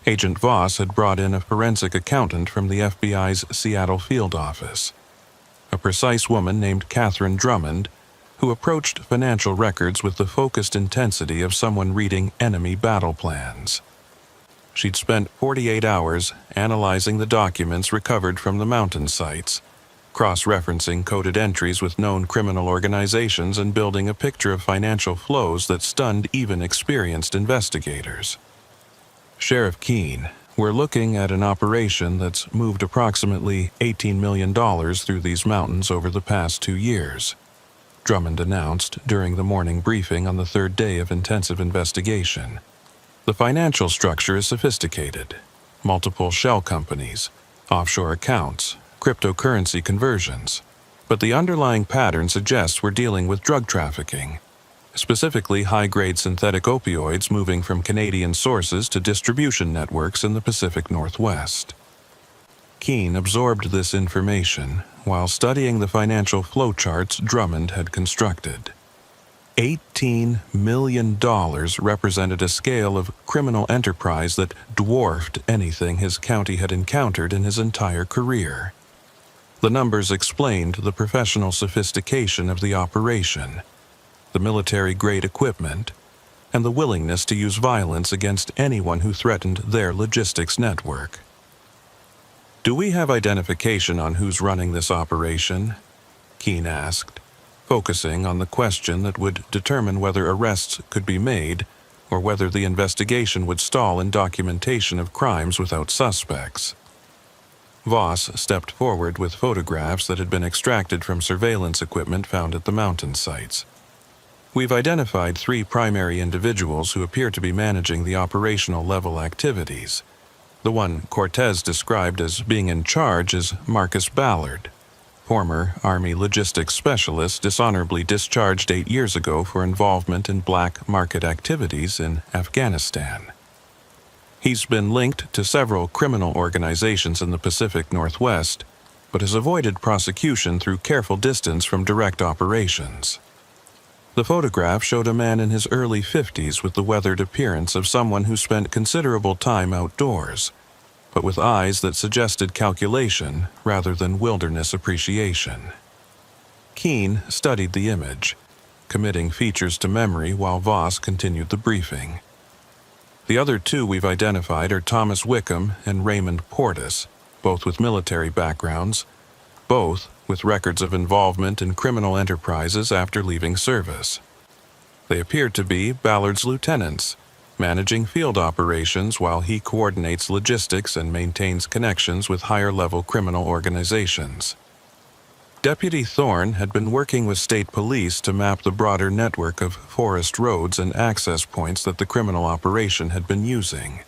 Agent Voss had brought in a forensic accountant from the FBI's Seattle field office, a precise woman named Catherine Drummond, who approached financial records with the focused intensity of someone reading enemy battle plans. She'd spent 48 hours analyzing the documents recovered from the mountain sites, cross-referencing coded entries with known criminal organizations and building a picture of financial flows that stunned even experienced investigators. "Sheriff Keene, we're looking at an operation that's moved approximately $18 million through these mountains over the past 2 years," Drummond announced during the morning briefing on the third day of intensive investigation. The financial structure is sophisticated. Multiple shell companies, offshore accounts, cryptocurrency conversions. But the underlying pattern suggests we're dealing with drug trafficking, specifically high-grade synthetic opioids moving from Canadian sources to distribution networks in the Pacific Northwest. Keene absorbed this information while studying the financial flowcharts Drummond had constructed. $18 million represented a scale of criminal enterprise that dwarfed anything his county had encountered in his entire career. The numbers explained the professional sophistication of the operation, the military-grade equipment, and the willingness to use violence against anyone who threatened their logistics network. "Do we have identification on who's running this operation?" Keene asked, focusing on the question that would determine whether arrests could be made or whether the investigation would stall in documentation of crimes without suspects. Voss stepped forward with photographs that had been extracted from surveillance equipment found at the mountain sites. "We've identified 3 primary individuals who appear to be managing the operational level activities. The one Cortez described as being in charge is Marcus Ballard, former Army logistics specialist dishonorably discharged 8 years ago for involvement in black market activities in Afghanistan. He's been linked to several criminal organizations in the Pacific Northwest, but has avoided prosecution through careful distance from direct operations." The photograph showed a man in his early 50s with the weathered appearance of someone who spent considerable time outdoors, but with eyes that suggested calculation rather than wilderness appreciation. Keene studied the image, committing features to memory while Voss continued the briefing. "The other 2 we've identified are Thomas Wickham and Raymond Portis, both with military backgrounds, both with records of involvement in criminal enterprises after leaving service. They appear to be Ballard's lieutenants, managing field operations while he coordinates logistics and maintains connections with higher-level criminal organizations." Deputy Thorne had been working with state police to map the broader network of forest roads and access points that the criminal operation had been using.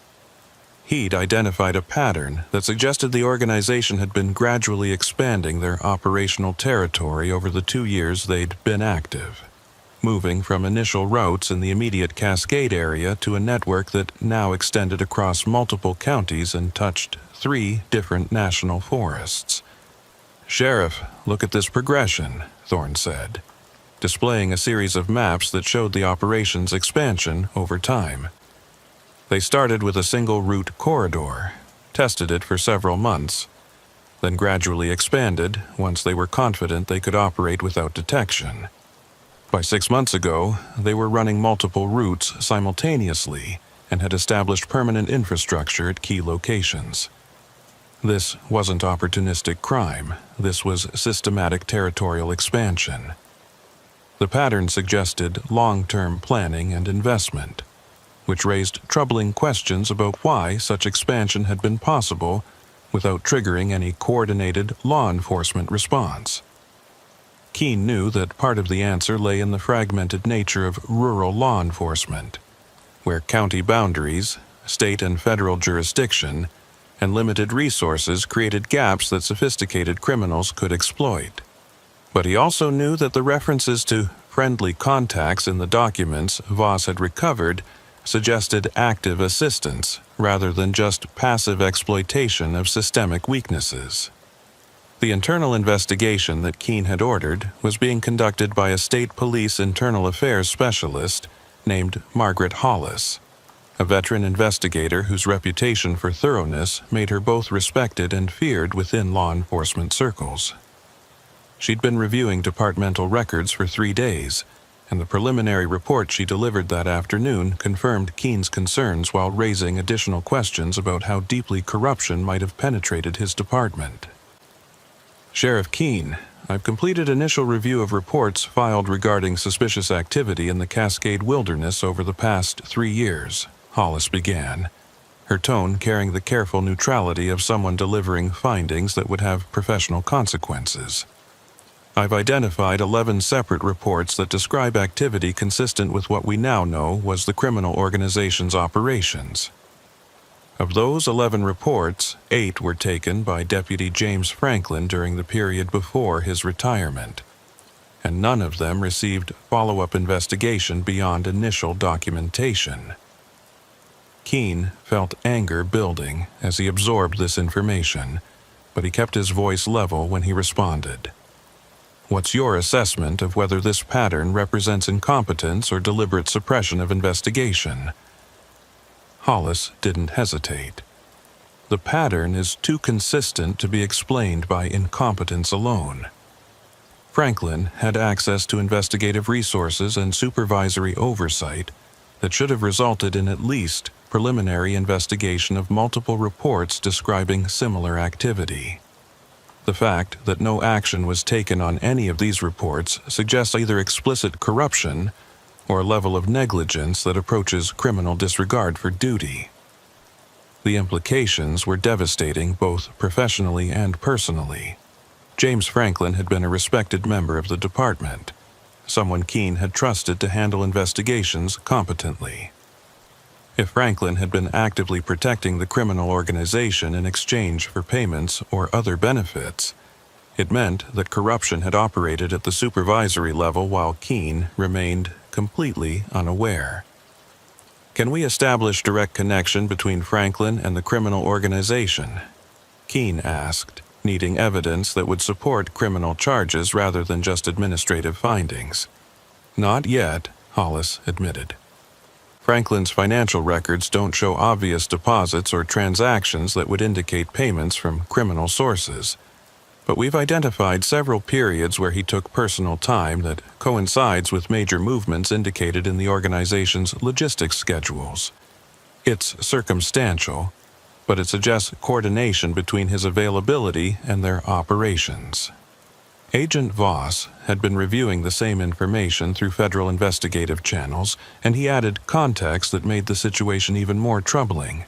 He'd identified a pattern that suggested the organization had been gradually expanding their operational territory over the 2 years they'd been active, moving from initial routes in the immediate Cascade area to a network that now extended across multiple counties and touched 3 different national forests. "Sheriff, look at this progression," Thorne said, displaying a series of maps that showed the operation's expansion over time. They started with a single route corridor, tested it for several months, then gradually expanded once they were confident they could operate without detection. By 6 months ago, they were running multiple routes simultaneously and had established permanent infrastructure at key locations. This wasn't opportunistic crime, this was systematic territorial expansion. The pattern suggested long-term planning and investment, which raised troubling questions about why such expansion had been possible without triggering any coordinated law enforcement response. Keene knew that part of the answer lay in the fragmented nature of rural law enforcement, where county boundaries, state and federal jurisdiction, and limited resources created gaps that sophisticated criminals could exploit. But he also knew that the references to friendly contacts in the documents Voss had recovered suggested active assistance rather than just passive exploitation of systemic weaknesses. The internal investigation that Keene had ordered was being conducted by a state police internal affairs specialist named Margaret Hollis, a veteran investigator whose reputation for thoroughness made her both respected and feared within law enforcement circles. She'd been reviewing departmental records for 3 days, and the preliminary report she delivered that afternoon confirmed Keene's concerns while raising additional questions about how deeply corruption might have penetrated his department. "Sheriff Keene, I've completed initial review of reports filed regarding suspicious activity in the Cascade Wilderness over the past 3 years," Hollis began, her tone carrying the careful neutrality of someone delivering findings that would have professional consequences. I've identified 11 separate reports that describe activity consistent with what we now know was the criminal organization's operations. Of those 11 reports, 8 were taken by Deputy James Franklin during the period before his retirement, and none of them received follow-up investigation beyond initial documentation. Keene felt anger building as he absorbed this information, but he kept his voice level when he responded. What's your assessment of whether this pattern represents incompetence or deliberate suppression of investigation? Hollis didn't hesitate. The pattern is too consistent to be explained by incompetence alone. Franklin had access to investigative resources and supervisory oversight that should have resulted in at least preliminary investigation of multiple reports describing similar activity. The fact that no action was taken on any of these reports suggests either explicit corruption or a level of negligence that approaches criminal disregard for duty. The implications were devastating both professionally and personally. James Franklin had been a respected member of the department, someone Keene had trusted to handle investigations competently. If Franklin had been actively protecting the criminal organization in exchange for payments or other benefits, it meant that corruption had operated at the supervisory level while Keene remained completely unaware. Can we establish direct connection between Franklin and the criminal organization? Keene asked, needing evidence that would support criminal charges rather than just administrative findings. Not yet, Hollis admitted. Franklin's financial records don't show obvious deposits or transactions that would indicate payments from criminal sources, but we've identified several periods where he took personal time that coincides with major movements indicated in the organization's logistics schedules. It's circumstantial, but it suggests coordination between his availability and their operations. Agent Voss had been reviewing the same information through federal investigative channels, and he added context that made the situation even more troubling.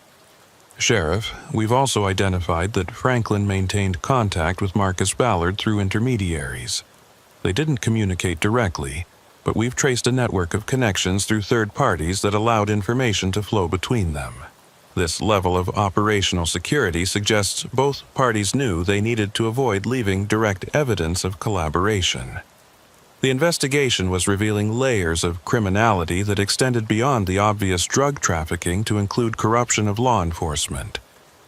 Sheriff, we've also identified that Franklin maintained contact with Marcus Ballard through intermediaries. They didn't communicate directly, but we've traced a network of connections through third parties that allowed information to flow between them. This level of operational security suggests both parties knew they needed to avoid leaving direct evidence of collaboration. The investigation was revealing layers of criminality that extended beyond the obvious drug trafficking to include corruption of law enforcement,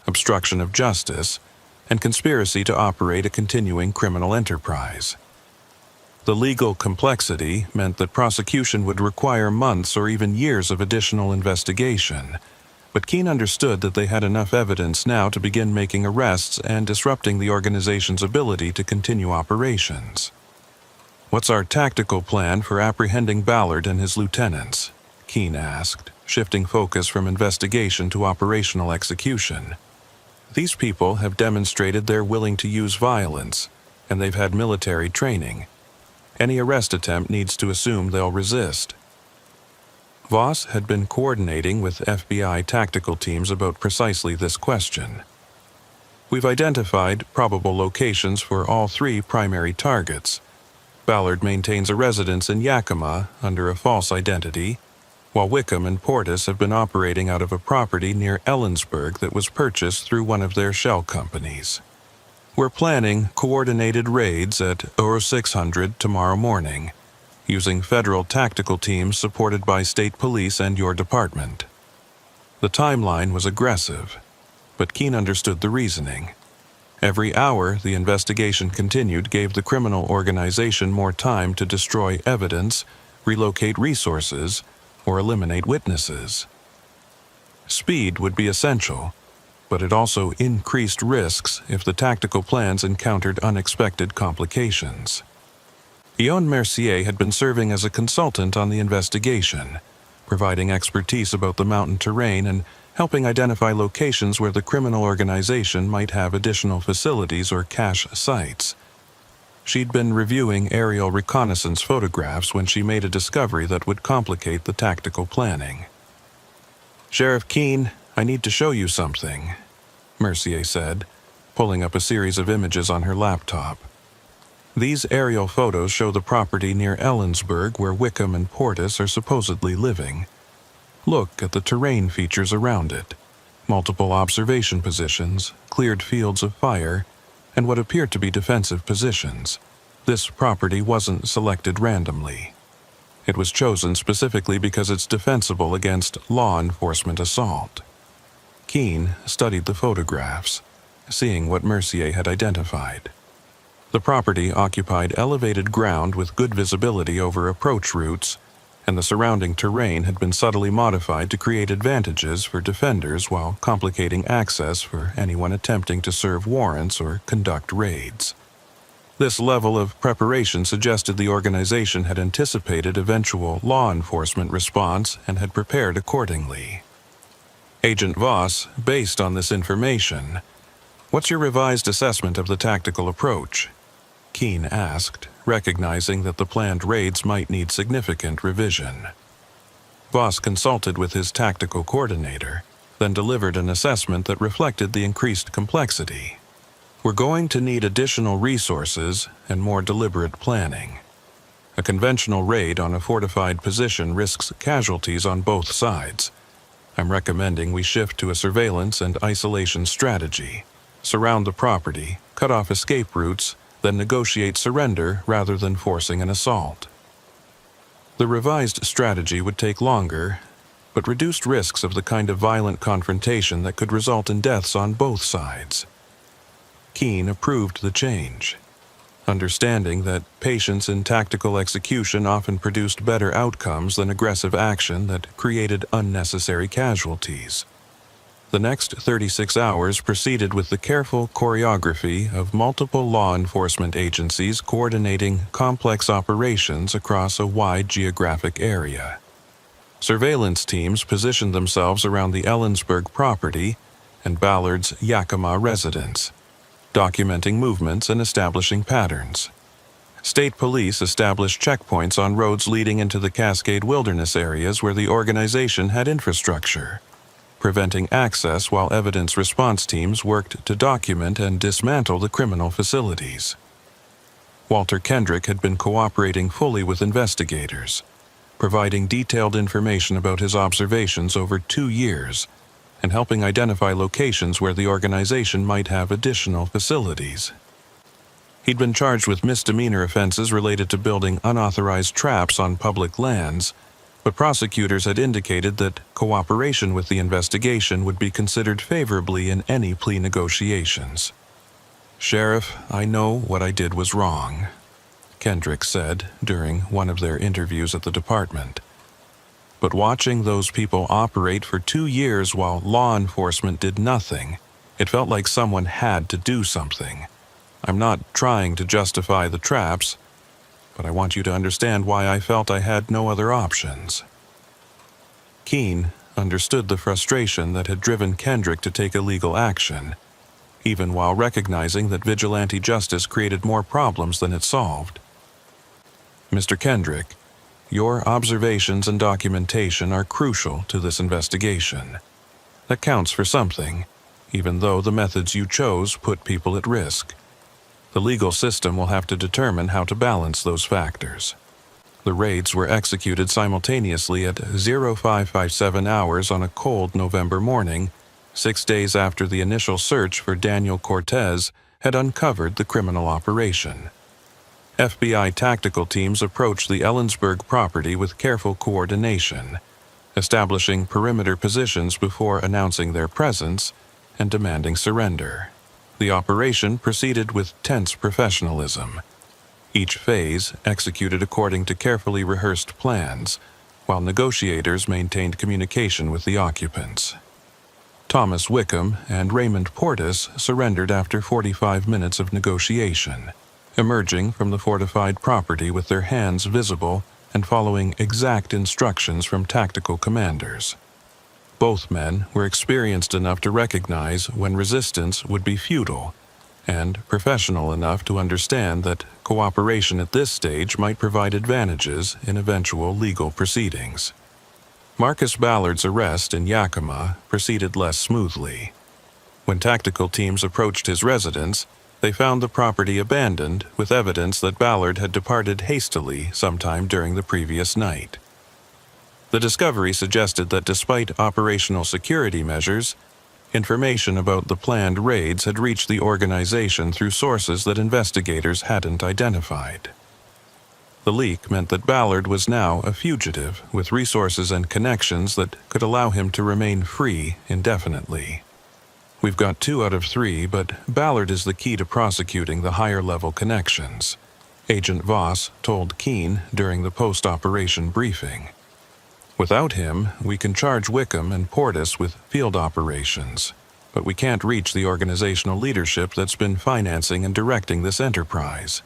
obstruction of justice, and conspiracy to operate a continuing criminal enterprise. The legal complexity meant that prosecution would require months or even years of additional investigation, but Keene understood that they had enough evidence now to begin making arrests and disrupting the organization's ability to continue operations. What's our tactical plan for apprehending Ballard and his lieutenants? Keene asked, shifting focus from investigation to operational execution. These people have demonstrated they're willing to use violence, and they've had military training. Any arrest attempt needs to assume they'll resist. Voss had been coordinating with FBI tactical teams about precisely this question. We've identified probable locations for all 3 primary targets. Ballard maintains a residence in Yakima under a false identity, while Wickham and Portis have been operating out of a property near Ellensburg that was purchased through one of their shell companies. We're planning coordinated raids at 0600 tomorrow morning, using federal tactical teams supported by state police and your department. The timeline was aggressive, but Keene understood the reasoning. Every hour the investigation continued gave the criminal organization more time to destroy evidence, relocate resources, or eliminate witnesses. Speed would be essential, but it also increased risks if the tactical plans encountered unexpected complications. Ion Mercier had been serving as a consultant on the investigation, providing expertise about the mountain terrain and helping identify locations where the criminal organization might have additional facilities or cache sites. She'd been reviewing aerial reconnaissance photographs when she made a discovery that would complicate the tactical planning. "Sheriff Keene, I need to show you something," Mercier said, pulling up a series of images on her laptop. These aerial photos show the property near Ellensburg where Wickham and Portis are supposedly living. Look at the terrain features around it. Multiple observation positions, cleared fields of fire, and what appear to be defensive positions. This property wasn't selected randomly. It was chosen specifically because it's defensible against law enforcement assault. Keene studied the photographs, seeing what Mercier had identified. The property occupied elevated ground with good visibility over approach routes, and the surrounding terrain had been subtly modified to create advantages for defenders while complicating access for anyone attempting to serve warrants or conduct raids. This level of preparation suggested the organization had anticipated eventual law enforcement response and had prepared accordingly. Agent Voss, based on this information, what's your revised assessment of the tactical approach? Keene asked, recognizing that the planned raids might need significant revision. Voss consulted with his tactical coordinator, then delivered an assessment that reflected the increased complexity. We're going to need additional resources and more deliberate planning. A conventional raid on a fortified position risks casualties on both sides. I'm recommending we shift to a surveillance and isolation strategy. Surround the property, cut off escape routes, then negotiate surrender rather than forcing an assault. The revised strategy would take longer, but reduced risks of the kind of violent confrontation that could result in deaths on both sides. Keene approved the change, understanding that patience in tactical execution often produced better outcomes than aggressive action that created unnecessary casualties. The next 36 hours proceeded with the careful choreography of multiple law enforcement agencies coordinating complex operations across a wide geographic area. Surveillance teams positioned themselves around the Ellensburg property and Ballard's Yakima residence, documenting movements and establishing patterns. State police established checkpoints on roads leading into the Cascade wilderness areas where the organization had infrastructure, preventing access while evidence response teams worked to document and dismantle the criminal facilities. Walter Kendrick had been cooperating fully with investigators, providing detailed information about his observations over 2 years and helping identify locations where the organization might have additional facilities. He'd been charged with misdemeanor offenses related to building unauthorized traps on public lands, but prosecutors had indicated that cooperation with the investigation would be considered favorably in any plea negotiations. "Sheriff, I know what I did was wrong," Kendrick said during one of their interviews at the department. "But watching those people operate for 2 years while law enforcement did nothing, it felt like someone had to do something. I'm not trying to justify the traps, but I want you to understand why I felt I had no other options." Keene understood the frustration that had driven Kendrick to take illegal action, even while recognizing that vigilante justice created more problems than it solved. "Mr. Kendrick, your observations and documentation are crucial to this investigation. That counts for something, even though the methods you chose put people at risk. The legal system will have to determine how to balance those factors." The raids were executed simultaneously at 0557 hours on a cold November morning, 6 days after the initial search for Daniel Cortez had uncovered the criminal operation. FBI tactical teams approached the Ellensburg property with careful coordination, establishing perimeter positions before announcing their presence and demanding surrender. The operation proceeded with tense professionalism, each phase executed according to carefully rehearsed plans, while negotiators maintained communication with the occupants. Thomas Wickham and Raymond Portis surrendered after 45 minutes of negotiation, emerging from the fortified property with their hands visible and following exact instructions from tactical commanders. Both men were experienced enough to recognize when resistance would be futile, and professional enough to understand that cooperation at this stage might provide advantages in eventual legal proceedings. Marcus Ballard's arrest in Yakima proceeded less smoothly. When tactical teams approached his residence, They found the property abandoned, with evidence that Ballard had departed hastily sometime during the previous night. The discovery suggested that despite operational security measures, information about the planned raids had reached the organization through sources that investigators hadn't identified. The leak meant that Ballard was now a fugitive with resources and connections that could allow him to remain free indefinitely. We've got 2 out of 3, but Ballard is the key to prosecuting the higher-level connections, Agent Voss told Keene during the post-operation briefing. Without him, we can charge Wickham and Portis with field operations, but we can't reach the organizational leadership that's been financing and directing this enterprise.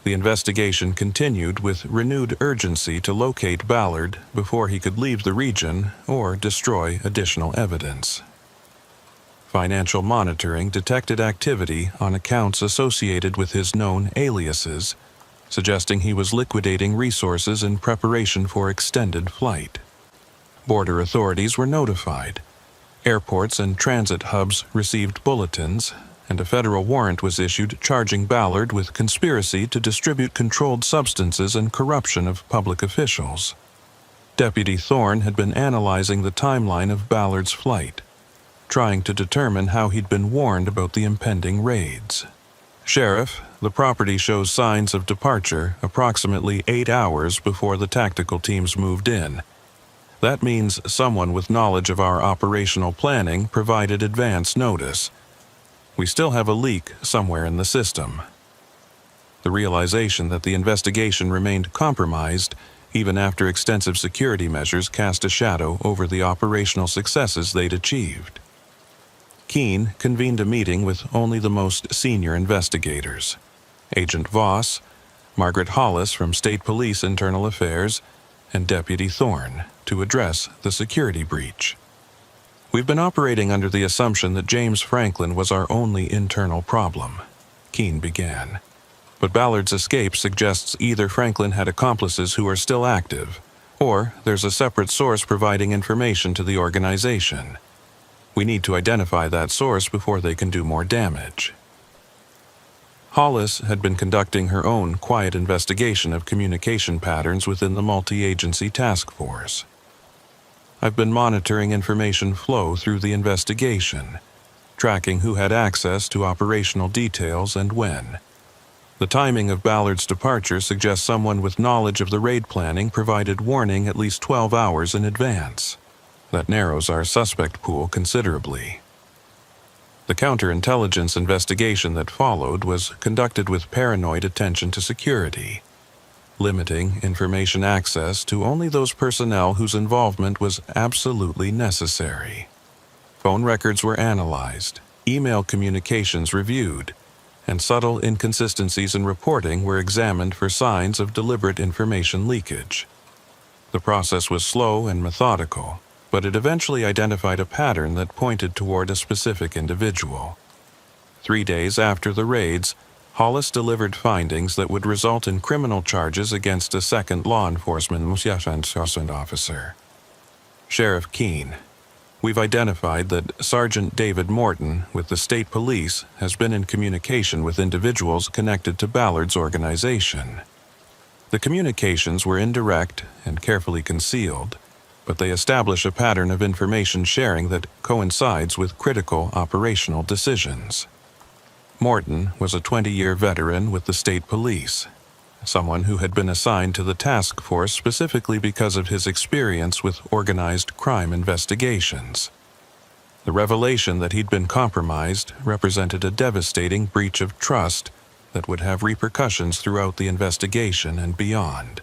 The investigation continued with renewed urgency to locate Ballard before he could leave the region or destroy additional evidence. Financial monitoring detected activity on accounts associated with his known aliases, suggesting he was liquidating resources in preparation for extended flight. Border authorities were notified. Airports and transit hubs received bulletins, and a federal warrant was issued charging Ballard with conspiracy to distribute controlled substances and corruption of public officials. Deputy Thorne had been analyzing the timeline of Ballard's flight, trying to determine how he'd been warned about the impending raids. Sheriff, the property shows signs of departure approximately 8 hours before the tactical teams moved in. That means someone with knowledge of our operational planning provided advance notice. We still have a leak somewhere in the system. The realization that the investigation remained compromised even after extensive security measures cast a shadow over the operational successes they'd achieved. Keene convened a meeting with only the most senior investigators, Agent Voss, Margaret Hollis from State Police Internal Affairs, and Deputy Thorne, to address the security breach. We've been operating under the assumption that James Franklin was our only internal problem, Keene began. But Ballard's escape suggests either Franklin had accomplices who are still active, or there's a separate source providing information to the organization. We need to identify that source before they can do more damage. Hollis had been conducting her own quiet investigation of communication patterns within the multi-agency task force. I've been monitoring information flow through the investigation, tracking who had access to operational details and when. The timing of Ballard's departure suggests someone with knowledge of the raid planning provided warning at least 12 hours in advance. That narrows our suspect pool considerably. The counterintelligence investigation that followed was conducted with paranoid attention to security, limiting information access to only those personnel whose involvement was absolutely necessary. Phone records were analyzed, email communications reviewed, and subtle inconsistencies in reporting were examined for signs of deliberate information leakage. The process was slow and methodical, but it eventually identified a pattern that pointed toward a specific individual. 3 days after the raids, Hollis delivered findings that would result in criminal charges against a second law enforcement officer. Sheriff Keene, we've identified that Sergeant David Morton with the state police has been in communication with individuals connected to Ballard's organization. The communications were indirect and carefully concealed, but they establish a pattern of information sharing that coincides with critical operational decisions. Morton was a 20-year veteran with the state police, someone who had been assigned to the task force specifically because of his experience with organized crime investigations. The revelation that he'd been compromised represented a devastating breach of trust that would have repercussions throughout the investigation and beyond.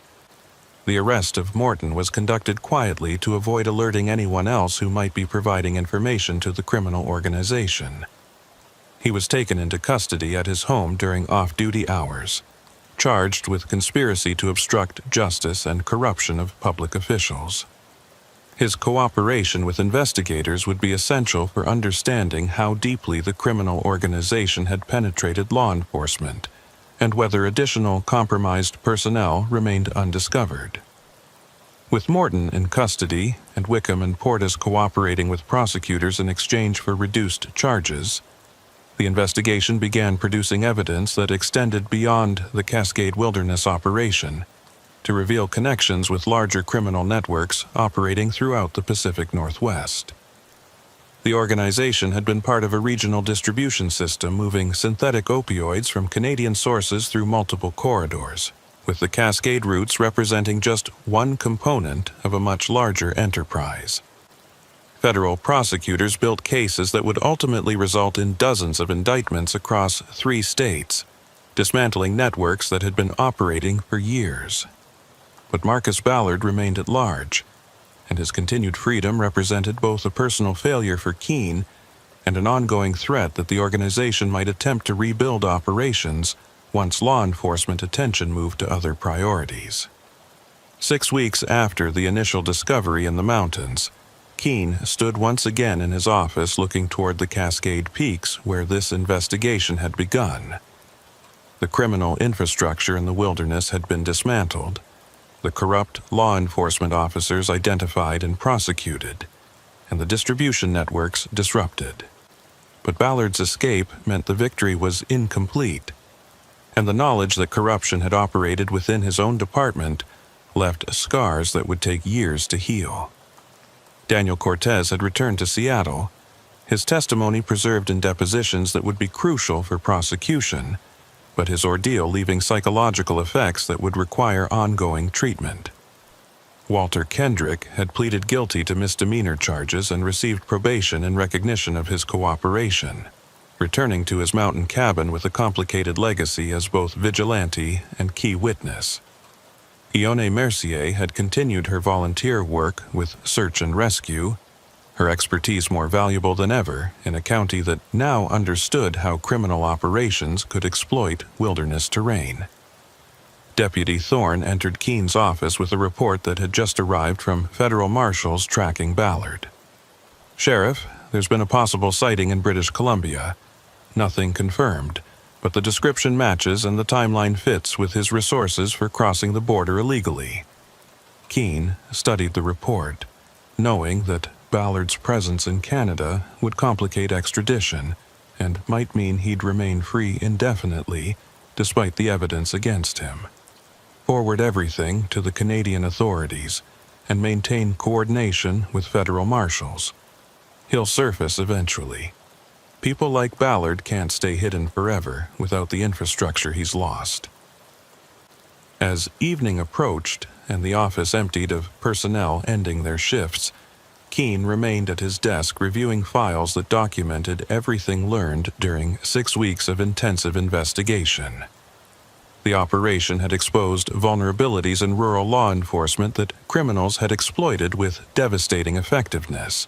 The arrest of Morton was conducted quietly to avoid alerting anyone else who might be providing information to the criminal organization. He was taken into custody at his home during off-duty hours, charged with conspiracy to obstruct justice and corruption of public officials. His cooperation with investigators would be essential for understanding how deeply the criminal organization had penetrated law enforcement, and whether additional compromised personnel remained undiscovered. With Morton in custody and Wickham and Portis cooperating with prosecutors in exchange for reduced charges, The investigation began producing evidence that extended beyond the Cascade Wilderness operation to reveal connections with larger criminal networks operating throughout the Pacific Northwest. The organization had been part of a regional distribution system moving synthetic opioids from Canadian sources through multiple corridors, with the Cascade routes representing just one component of a much larger enterprise. Federal prosecutors built cases that would ultimately result in dozens of indictments across 3 states, dismantling networks that had been operating for years. But Marcus Ballard remained at large, and his continued freedom represented both a personal failure for Keene and an ongoing threat that the organization might attempt to rebuild operations once law enforcement attention moved to other priorities. 6 weeks after the initial discovery in the mountains, Keene stood once again in his office looking toward the Cascade Peaks where this investigation had begun. The criminal infrastructure in the wilderness had been dismantled, the corrupt law enforcement officers identified and prosecuted, and the distribution networks disrupted. But Ballard's escape meant the victory was incomplete, and the knowledge that corruption had operated within his own department left scars that would take years to heal. Daniel Cortez had returned to Seattle, his testimony preserved in depositions that would be crucial for prosecution, but his ordeal leaving psychological effects that would require ongoing treatment. Walter Kendrick had pleaded guilty to misdemeanor charges and received probation in recognition of his cooperation, returning to his mountain cabin with a complicated legacy as both vigilante and key witness. Ione Mercier had continued her volunteer work with search and rescue, her expertise more valuable than ever in a county that now understood how criminal operations could exploit wilderness terrain. Deputy Thorne entered Keene's office with a report that had just arrived from federal marshals tracking Ballard. "Sheriff, there's been a possible sighting in British Columbia. Nothing confirmed, but the description matches and the timeline fits with his resources for crossing the border illegally." Keene studied the report, knowing that Ballard's presence in Canada would complicate extradition and might mean he'd remain free indefinitely despite the evidence against him. Forward everything to the Canadian authorities and maintain coordination with federal marshals. He'll surface eventually. People like Ballard can't stay hidden forever without the infrastructure he's lost. As evening approached and the office emptied of personnel ending their shifts, Keene remained at his desk reviewing files that documented everything learned during 6 weeks of intensive investigation. The operation had exposed vulnerabilities in rural law enforcement that criminals had exploited with devastating effectiveness.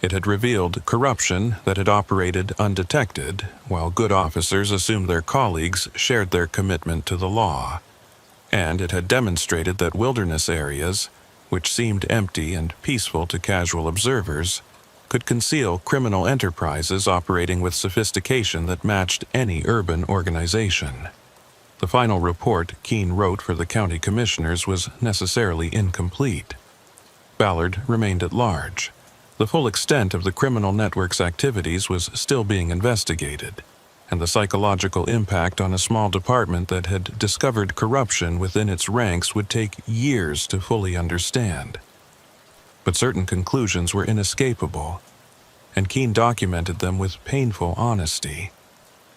It had revealed corruption that had operated undetected, while good officers assumed their colleagues shared their commitment to the law. And it had demonstrated that wilderness areas, which seemed empty and peaceful to casual observers, could conceal criminal enterprises operating with sophistication that matched any urban organization. The final report Keene wrote for the county commissioners was necessarily incomplete. Ballard remained at large. The full extent of the criminal network's activities was still being investigated, and the psychological impact on a small department that had discovered corruption within its ranks would take years to fully understand. But certain conclusions were inescapable, and Keene documented them with painful honesty.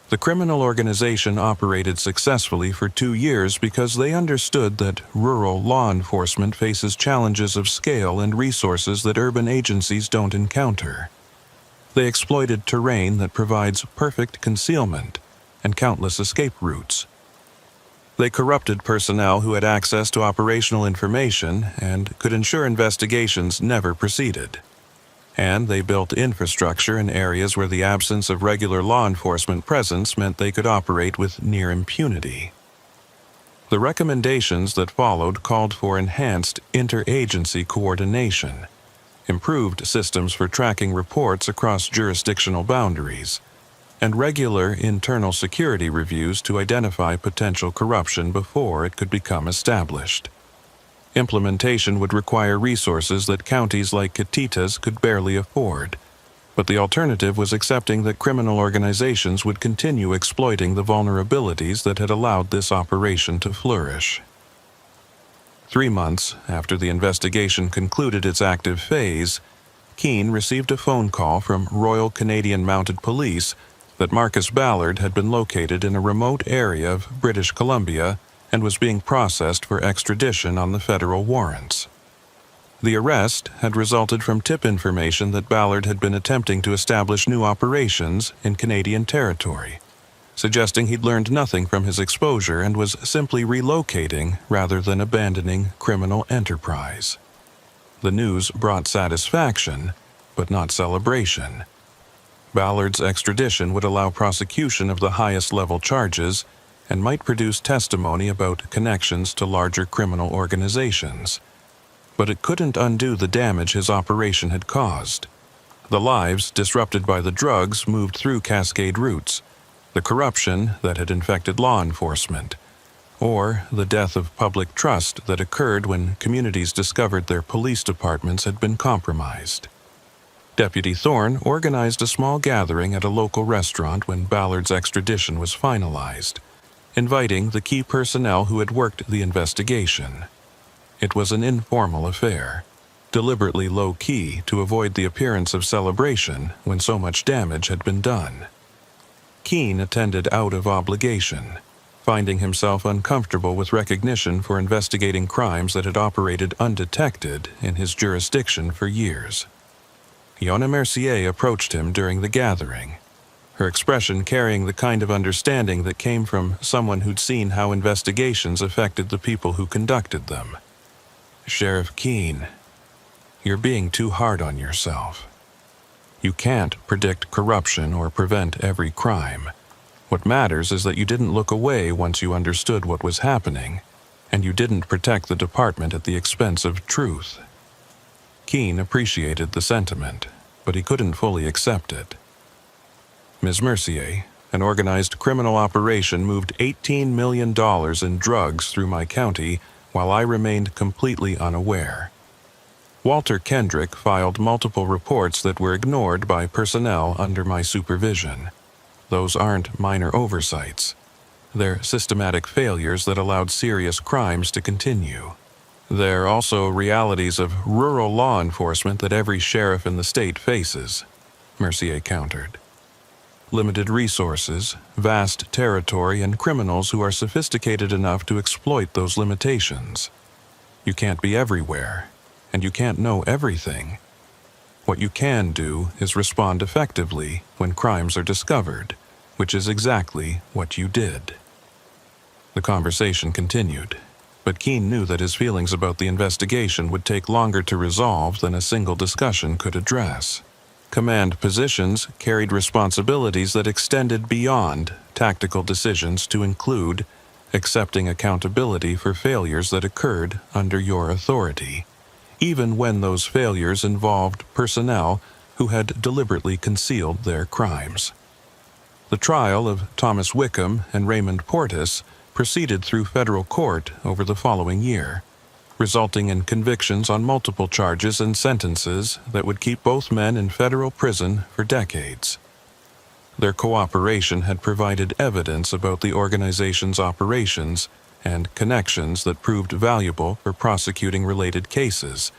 The criminal organization operated successfully for 2 years because they understood that rural law enforcement faces challenges of scale and resources that urban agencies don't encounter. They exploited terrain that provides perfect concealment and countless escape routes. They corrupted personnel who had access to operational information and could ensure investigations never proceeded. And they built infrastructure in areas where the absence of regular law enforcement presence meant they could operate with near impunity. The recommendations that followed called for enhanced interagency coordination, improved systems for tracking reports across jurisdictional boundaries, and regular internal security reviews to identify potential corruption before it could become established. Implementation would require resources that counties like Catitas could barely afford, but the alternative was accepting that criminal organizations would continue exploiting the vulnerabilities that had allowed this operation to flourish. 3 months after the investigation concluded its active phase, Keene received a phone call from Royal Canadian Mounted Police that Marcus Ballard had been located in a remote area of British Columbia and was being processed for extradition on the federal warrants. The arrest had resulted from tip information that Ballard had been attempting to establish new operations in Canadian territory, suggesting he'd learned nothing from his exposure and was simply relocating rather than abandoning criminal enterprise. The news brought satisfaction, but not celebration. Ballard's extradition would allow prosecution of the highest level charges and might produce testimony about connections to larger criminal organizations. But it couldn't undo the damage his operation had caused. The lives disrupted by the drugs moved through Cascade routes, the corruption that had infected law enforcement, or the death of public trust that occurred when communities discovered their police departments had been compromised. Deputy Thorne organized a small gathering at a local restaurant when Ballard's extradition was finalized, inviting the key personnel who had worked the investigation. It was an informal affair, deliberately low-key to avoid the appearance of celebration when so much damage had been done. Keene attended out of obligation, finding himself uncomfortable with recognition for investigating crimes that had operated undetected in his jurisdiction for years. Yona Mercier approached him during the gathering, her expression carrying the kind of understanding that came from someone who'd seen how investigations affected the people who conducted them. "Sheriff Keene, you're being too hard on yourself. You can't predict corruption or prevent every crime. What matters is that you didn't look away once you understood what was happening, and you didn't protect the department at the expense of truth." Keene appreciated the sentiment, but he couldn't fully accept it. Ms. Mercier, an organized criminal operation moved $18 million in drugs through my county while I remained completely unaware. Walter Kendrick filed multiple reports that were ignored by personnel under my supervision. Those aren't minor oversights. They're systematic failures that allowed serious crimes to continue. They're also realities of rural law enforcement that every sheriff in the state faces, Mercier countered. Limited resources, vast territory, and criminals who are sophisticated enough to exploit those limitations. You can't be everywhere, and you can't know everything. What you can do is respond effectively when crimes are discovered, which is exactly what you did. The conversation continued, but Keene knew that his feelings about the investigation would take longer to resolve than a single discussion could address. Command positions carried responsibilities that extended beyond tactical decisions to include accepting accountability for failures that occurred under your authority, even when those failures involved personnel who had deliberately concealed their crimes. The trial of Thomas Wickham and Raymond Portis proceeded through federal court over the following year, resulting in convictions on multiple charges and sentences that would keep both men in federal prison for decades. Their cooperation had provided evidence about the organization's operations and connections that proved valuable for prosecuting related cases,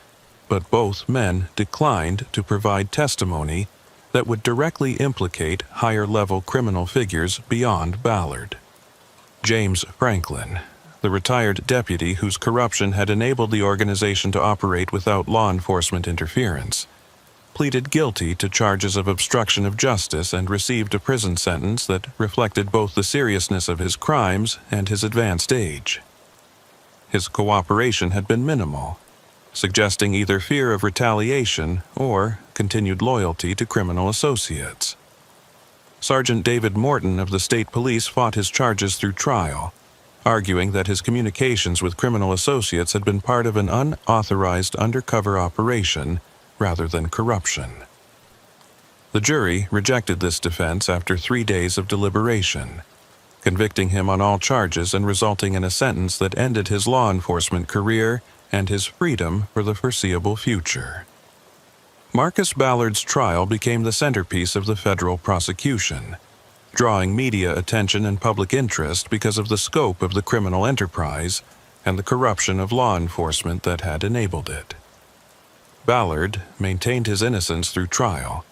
but both men declined to provide testimony that would directly implicate higher-level criminal figures beyond Ballard. James Franklin, the retired deputy whose corruption had enabled the organization to operate without law enforcement interference, pleaded guilty to charges of obstruction of justice and received a prison sentence that reflected both the seriousness of his crimes and his advanced age. His cooperation had been minimal, suggesting either fear of retaliation or continued loyalty to criminal associates. Sergeant David Morton of the state police fought his charges through trial, arguing that his communications with criminal associates had been part of an unauthorized undercover operation rather than corruption. The jury rejected this defense after 3 days of deliberation, convicting him on all charges and resulting in a sentence that ended his law enforcement career and his freedom for the foreseeable future. Marcus Ballard's trial became the centerpiece of the federal prosecution, drawing media attention and public interest because of the scope of the criminal enterprise and the corruption of law enforcement that had enabled it. Ballard maintained his innocence through trial,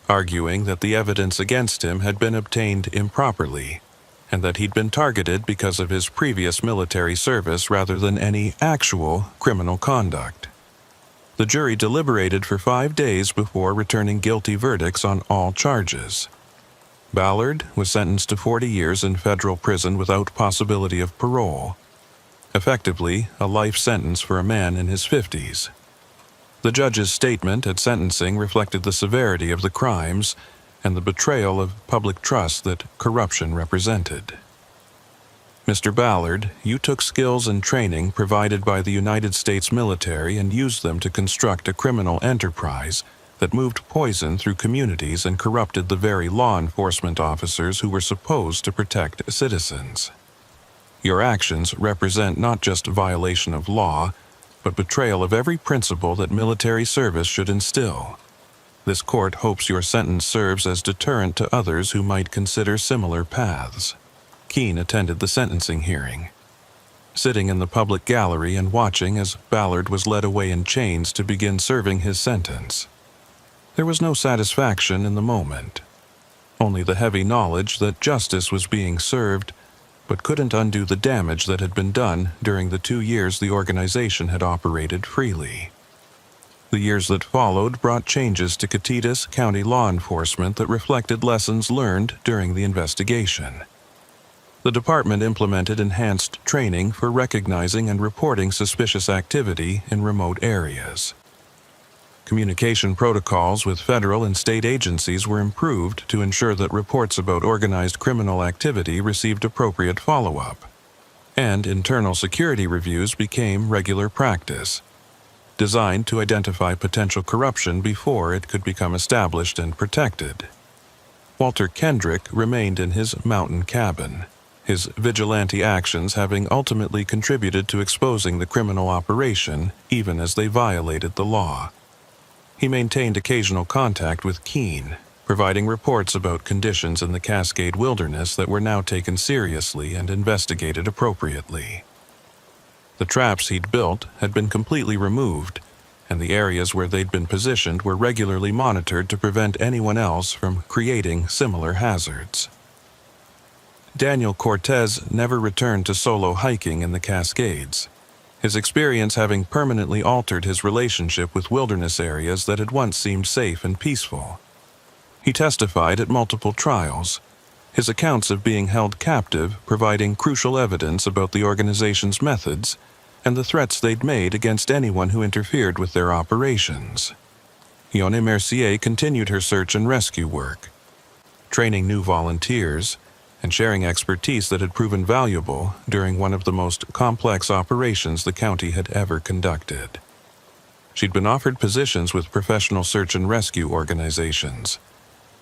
arguing that the evidence against him had been obtained improperly and that he'd been targeted because of his previous military service rather than any actual criminal conduct. The jury deliberated for 5 days before returning guilty verdicts on all charges. Ballard was sentenced to 40 years in federal prison without possibility of parole, effectively a life sentence for a man in his 50s. The judge's statement at sentencing reflected the severity of the crimes and the betrayal of public trust that corruption represented. Mr. Ballard, you took skills and training provided by the United States military and used them to construct a criminal enterprise that moved poison through communities and corrupted the very law enforcement officers who were supposed to protect citizens. Your actions represent not just violation of law, but betrayal of every principle that military service should instill. This court hopes your sentence serves as deterrent to others who might consider similar paths. Keene attended the sentencing hearing, sitting in the public gallery and watching as Ballard was led away in chains to begin serving his sentence. There was no satisfaction in the moment, only the heavy knowledge that justice was being served, but couldn't undo the damage that had been done during the 2 years the organization had operated freely. The years that followed brought changes to Catitas County law enforcement that reflected lessons learned during the investigation. The department implemented enhanced training for recognizing and reporting suspicious activity in remote areas. Communication protocols with federal and state agencies were improved to ensure that reports about organized criminal activity received appropriate follow-up, and internal security reviews became regular practice, designed to identify potential corruption before it could become established and protected. Walter Kendrick remained in his mountain cabin, his vigilante actions having ultimately contributed to exposing the criminal operation even as they violated the law. He maintained occasional contact with Keene, providing reports about conditions in the Cascade Wilderness that were now taken seriously and investigated appropriately. The traps he'd built had been completely removed, and the areas where they'd been positioned were regularly monitored to prevent anyone else from creating similar hazards. Daniel Cortez never returned to solo hiking in the Cascades, his experience having permanently altered his relationship with wilderness areas that had once seemed safe and peaceful. He testified at multiple trials, his accounts of being held captive providing crucial evidence about the organization's methods and the threats they'd made against anyone who interfered with their operations. Yone Mercier continued her search and rescue work, training new volunteers and sharing expertise that had proven valuable during one of the most complex operations the county had ever conducted. She'd been offered positions with professional search and rescue organizations,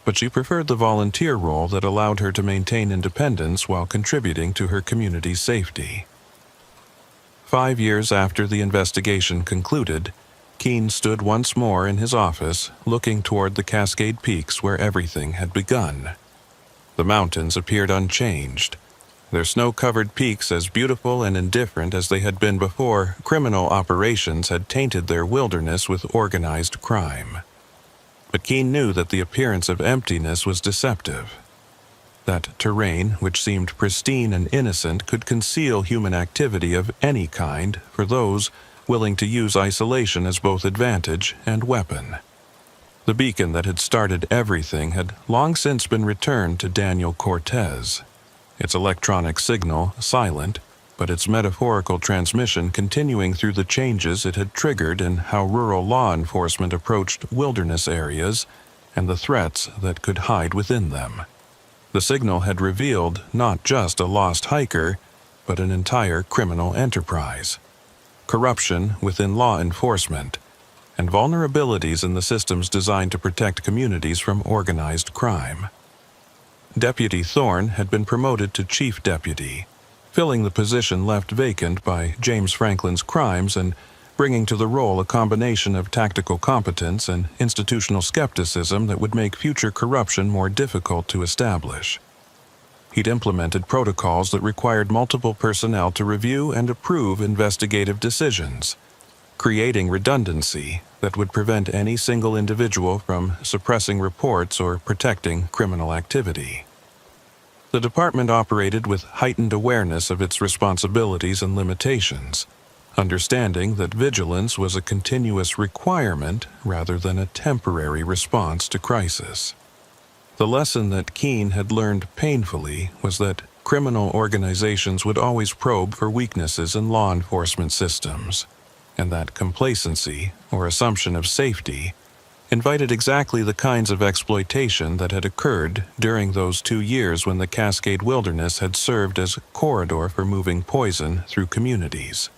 but she preferred the volunteer role that allowed her to maintain independence while contributing to her community's safety. 5 years after the investigation concluded, Keene stood once more in his office, looking toward the Cascade Peaks where everything had begun. The mountains appeared unchanged, their snow-covered peaks as beautiful and indifferent as they had been before criminal operations had tainted their wilderness with organized crime. But Keene knew that the appearance of emptiness was deceptive. That terrain, which seemed pristine and innocent, could conceal human activity of any kind for those willing to use isolation as both advantage and weapon. The beacon that had started everything had long since been returned to Daniel Cortez, its electronic signal silent, but its metaphorical transmission continuing through the changes it had triggered in how rural law enforcement approached wilderness areas and the threats that could hide within them. The signal had revealed not just a lost hiker, but an entire criminal enterprise, corruption within law enforcement, and vulnerabilities in the systems designed to protect communities from organized crime. Deputy Thorne had been promoted to chief deputy, filling the position left vacant by James Franklin's crimes and bringing to the role a combination of tactical competence and institutional skepticism that would make future corruption more difficult to establish. He'd implemented protocols that required multiple personnel to review and approve investigative decisions, creating redundancy that would prevent any single individual from suppressing reports or protecting criminal activity. The department operated with heightened awareness of its responsibilities and limitations, understanding that vigilance was a continuous requirement rather than a temporary response to crisis. The lesson that Keene had learned painfully was that criminal organizations would always probe for weaknesses in law enforcement systems, and that complacency, or assumption of safety, invited exactly the kinds of exploitation that had occurred during those 2 years when the Cascade Wilderness had served as a corridor for moving poison through communities.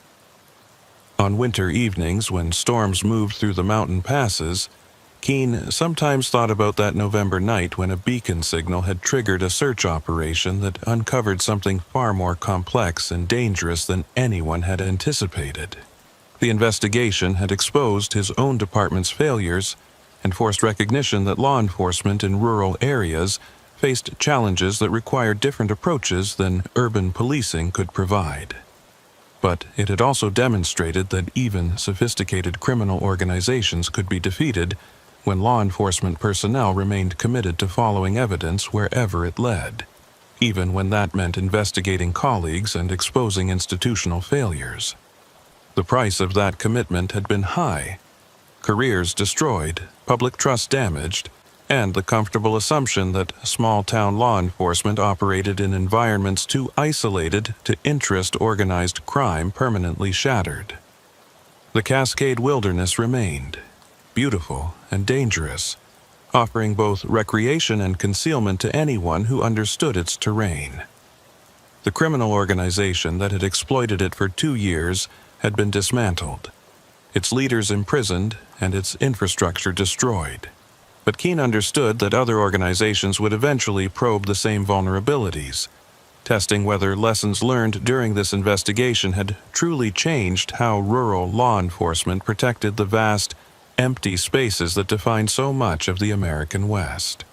On winter evenings, when storms moved through the mountain passes, Keene sometimes thought about that November night when a beacon signal had triggered a search operation that uncovered something far more complex and dangerous than anyone had anticipated. The investigation had exposed his own department's failures and forced recognition that law enforcement in rural areas faced challenges that required different approaches than urban policing could provide. But it had also demonstrated that even sophisticated criminal organizations could be defeated when law enforcement personnel remained committed to following evidence wherever it led, even when that meant investigating colleagues and exposing institutional failures. The price of that commitment had been high: careers destroyed, public trust damaged, and the comfortable assumption that small-town law enforcement operated in environments too isolated to interest organized crime permanently shattered. The Cascade Wilderness remained, beautiful and dangerous, offering both recreation and concealment to anyone who understood its terrain. The criminal organization that had exploited it for 2 years had been dismantled, its leaders imprisoned, and its infrastructure destroyed. But Keene understood that other organizations would eventually probe the same vulnerabilities, testing whether lessons learned during this investigation had truly changed how rural law enforcement protected the vast, empty spaces that defined so much of the American West.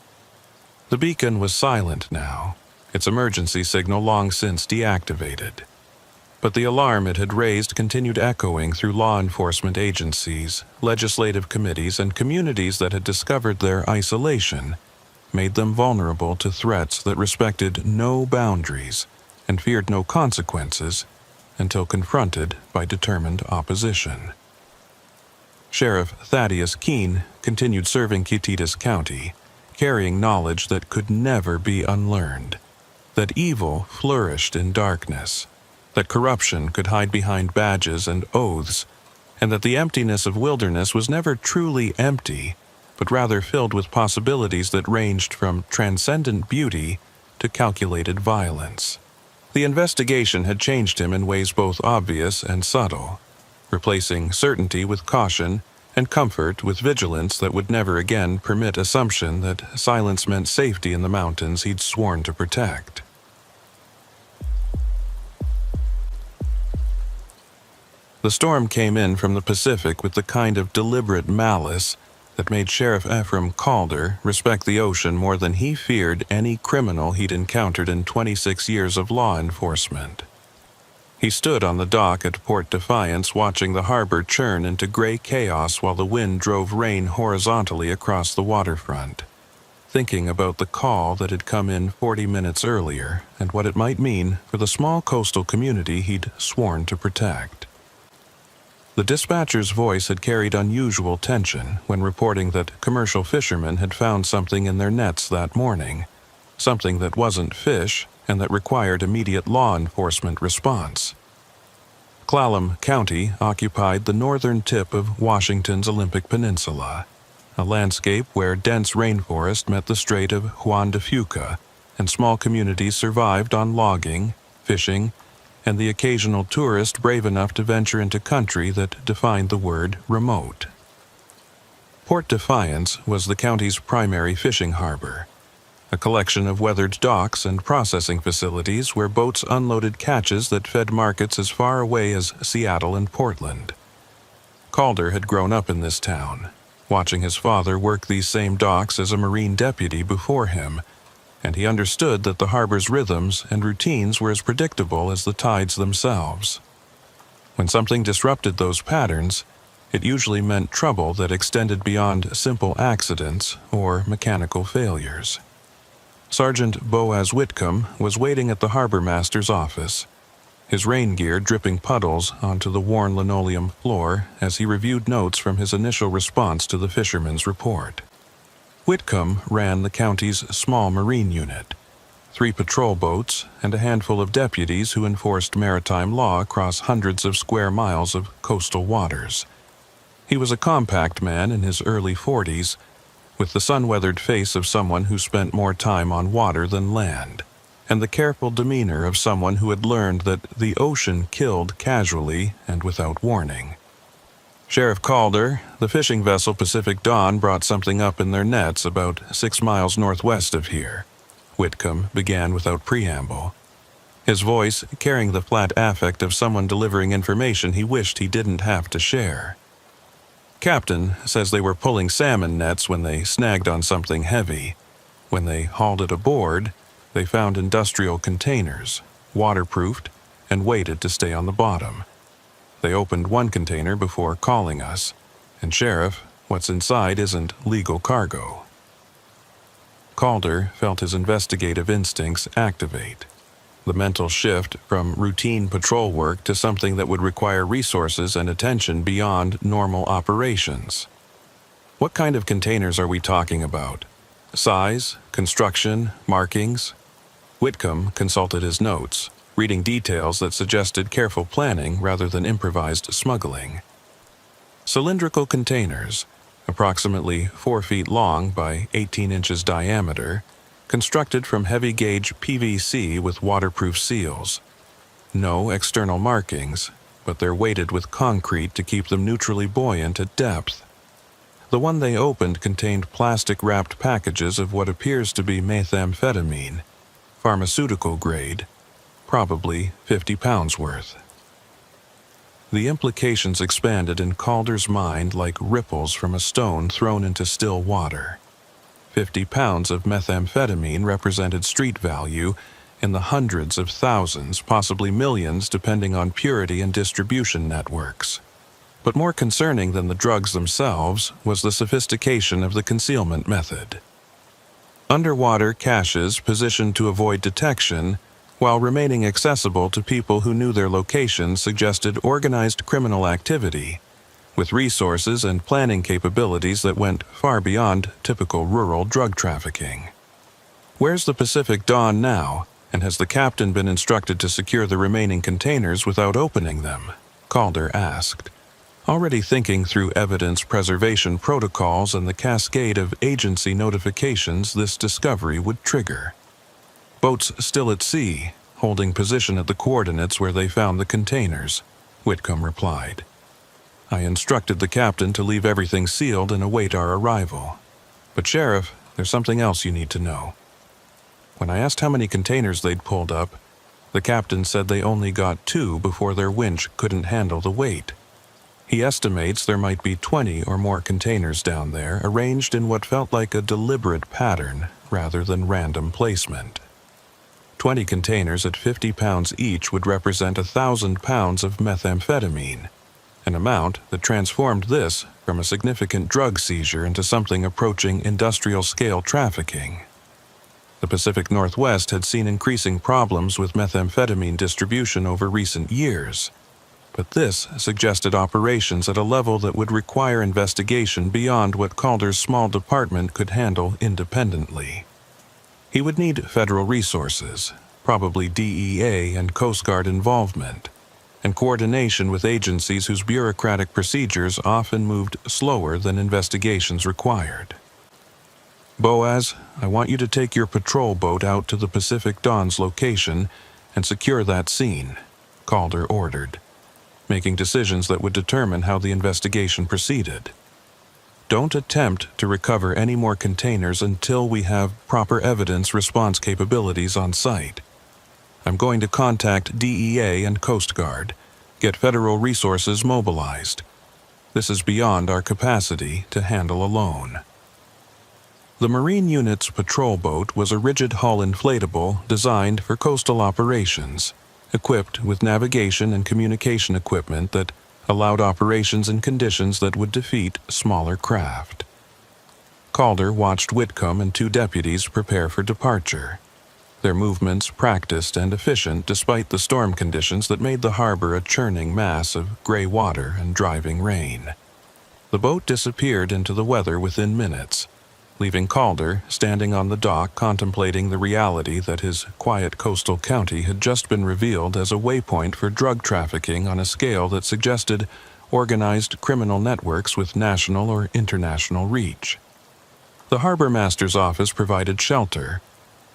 The beacon was silent now, its emergency signal long since deactivated. But the alarm it had raised continued echoing through law enforcement agencies, legislative committees, and communities that had discovered their isolation, made them vulnerable to threats that respected no boundaries and feared no consequences until confronted by determined opposition. Sheriff Thaddeus Keene continued serving Kittitas County, carrying knowledge that could never be unlearned, that evil flourished in darkness, that corruption could hide behind badges and oaths, and that the emptiness of wilderness was never truly empty, but rather filled with possibilities that ranged from transcendent beauty to calculated violence. The investigation had changed him in ways both obvious and subtle, replacing certainty with caution and comfort with vigilance that would never again permit assumption that silence meant safety in the mountains he'd sworn to protect. The storm came in from the Pacific with the kind of deliberate malice that made Sheriff Ephraim Calder respect the ocean more than he feared any criminal he'd encountered in 26 years of law enforcement. He stood on the dock at Port Defiance watching the harbor churn into gray chaos while the wind drove rain horizontally across the waterfront, thinking about the call that had come in 40 minutes earlier and what it might mean for the small coastal community he'd sworn to protect. The dispatcher's voice had carried unusual tension when reporting that commercial fishermen had found something in their nets that morning, something that wasn't fish and that required immediate law enforcement response. Clallam County occupied the northern tip of Washington's Olympic Peninsula, a landscape where dense rainforest met the Strait of Juan de Fuca, and small communities survived on logging, fishing, and the occasional tourist brave enough to venture into country that defined the word remote. Port Defiance was the county's primary fishing harbor, a collection of weathered docks and processing facilities where boats unloaded catches that fed markets as far away as Seattle and Portland. Calder had grown up in this town, watching his father work these same docks as a Marine deputy before him, and he understood that the harbor's rhythms and routines were as predictable as the tides themselves. When something disrupted those patterns, it usually meant trouble that extended beyond simple accidents or mechanical failures. Sergeant Boaz Whitcomb was waiting at the harbor master's office, his rain gear dripping puddles onto the worn linoleum floor as he reviewed notes from his initial response to the fisherman's report. Whitcomb ran the county's small marine unit, 3 patrol boats, and a handful of deputies who enforced maritime law across hundreds of square miles of coastal waters. He was a compact man in his early 40s, with the sun-weathered face of someone who spent more time on water than land, and the careful demeanor of someone who had learned that the ocean killed casually and without warning. "Sheriff Calder, the fishing vessel Pacific Dawn brought something up in their nets about 6 miles northwest of here," Whitcomb began without preamble, his voice carrying the flat affect of someone delivering information he wished he didn't have to share. "Captain says they were pulling salmon nets when they snagged on something heavy. When they hauled it aboard, they found industrial containers, waterproofed, and weighted to stay on the bottom. They opened one container before calling us, and Sheriff, what's inside isn't legal cargo." Calder felt his investigative instincts activate. The mental shift from routine patrol work to something that would require resources and attention beyond normal operations. "What kind of containers are we talking about? Size, construction, markings?" Whitcomb consulted his notes, reading details that suggested careful planning rather than improvised smuggling. "Cylindrical containers, approximately 4 feet long by 18 inches diameter, constructed from heavy-gauge PVC with waterproof seals. No external markings, but they're weighted with concrete to keep them neutrally buoyant at depth. The one they opened contained plastic-wrapped packages of what appears to be methamphetamine, pharmaceutical grade, probably 50 pounds worth." The implications expanded in Calder's mind like ripples from a stone thrown into still water. 50 pounds of methamphetamine represented street value in the hundreds of thousands, possibly millions, depending on purity and distribution networks. But more concerning than the drugs themselves was the sophistication of the concealment method. Underwater caches positioned to avoid detection while remaining accessible to people who knew their locations suggested organized criminal activity, with resources and planning capabilities that went far beyond typical rural drug trafficking. "Where's the Pacific Dawn now, and has the captain been instructed to secure the remaining containers without opening them?" Calder asked, already thinking through evidence preservation protocols and the cascade of agency notifications this discovery would trigger. "Boats still at sea, holding position at the coordinates where they found the containers," Whitcomb replied. "I instructed the captain to leave everything sealed and await our arrival. But Sheriff, there's something else you need to know. When I asked how many containers they'd pulled up, the captain said they only got 2 before their winch couldn't handle the weight. He estimates there might be 20 or more containers down there, arranged in what felt like a deliberate pattern rather than random placement. 20 containers at 50 pounds each would represent 1,000 pounds of methamphetamine, an amount that transformed this from a significant drug seizure into something approaching industrial-scale trafficking. The Pacific Northwest had seen increasing problems with methamphetamine distribution over recent years, but this suggested operations at a level that would require investigation beyond what Calder's small department could handle independently. He would need federal resources, probably DEA and Coast Guard involvement, and coordination with agencies whose bureaucratic procedures often moved slower than investigations required. "Boaz, I want you to take your patrol boat out to the Pacific Dawn's location and secure that scene," Calder ordered, making decisions that would determine how the investigation proceeded. "Don't attempt to recover any more containers until we have proper evidence response capabilities on site. I'm going to contact DEA and Coast Guard, get federal resources mobilized. This is beyond our capacity to handle alone. The Marine Unit's patrol boat was a rigid-hull inflatable designed for coastal operations, equipped with navigation and communication equipment that allowed operations in conditions that would defeat smaller craft. Calder watched Whitcomb and 2 deputies prepare for departure, their movements practiced and efficient despite the storm conditions that made the harbor a churning mass of gray water and driving rain. The boat disappeared into the weather within minutes, leaving Calder standing on the dock contemplating the reality that his quiet coastal county had just been revealed as a waypoint for drug trafficking on a scale that suggested organized criminal networks with national or international reach. The harbor master's office provided shelter,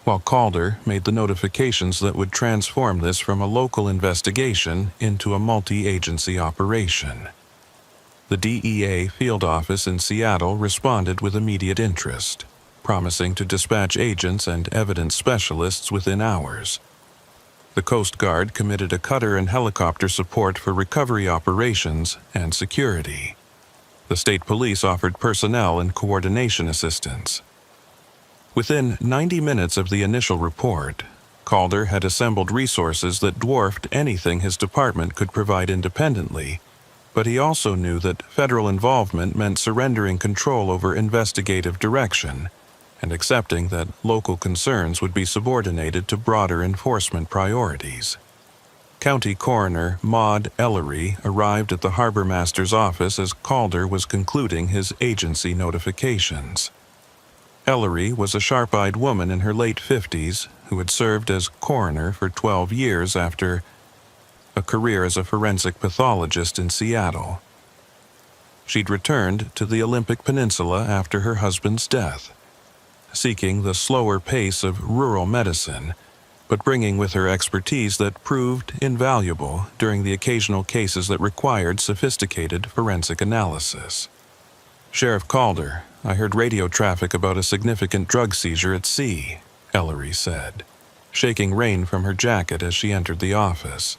while Calder made the notifications that would transform this from a local investigation into a multi-agency operation. The DEA field office in Seattle responded with immediate interest, promising to dispatch agents and evidence specialists within hours. The Coast Guard committed a cutter and helicopter support for recovery operations and security. The state police offered personnel and coordination assistance. Within 90 minutes of the initial report, Calder had assembled resources that dwarfed anything his department could provide independently, but he also knew that federal involvement meant surrendering control over investigative direction and accepting that local concerns would be subordinated to broader enforcement priorities. County Coroner Maud Ellery arrived at the harbor master's office as Calder was concluding his agency notifications. Ellery was a sharp-eyed woman in her late 50s who had served as coroner for 12 years after a career as a forensic pathologist in Seattle. She'd returned to the Olympic Peninsula after her husband's death, seeking the slower pace of rural medicine, but bringing with her expertise that proved invaluable during the occasional cases that required sophisticated forensic analysis. "Sheriff Calder, I heard radio traffic about a significant drug seizure at sea," Ellery said, shaking rain from her jacket as she entered the office.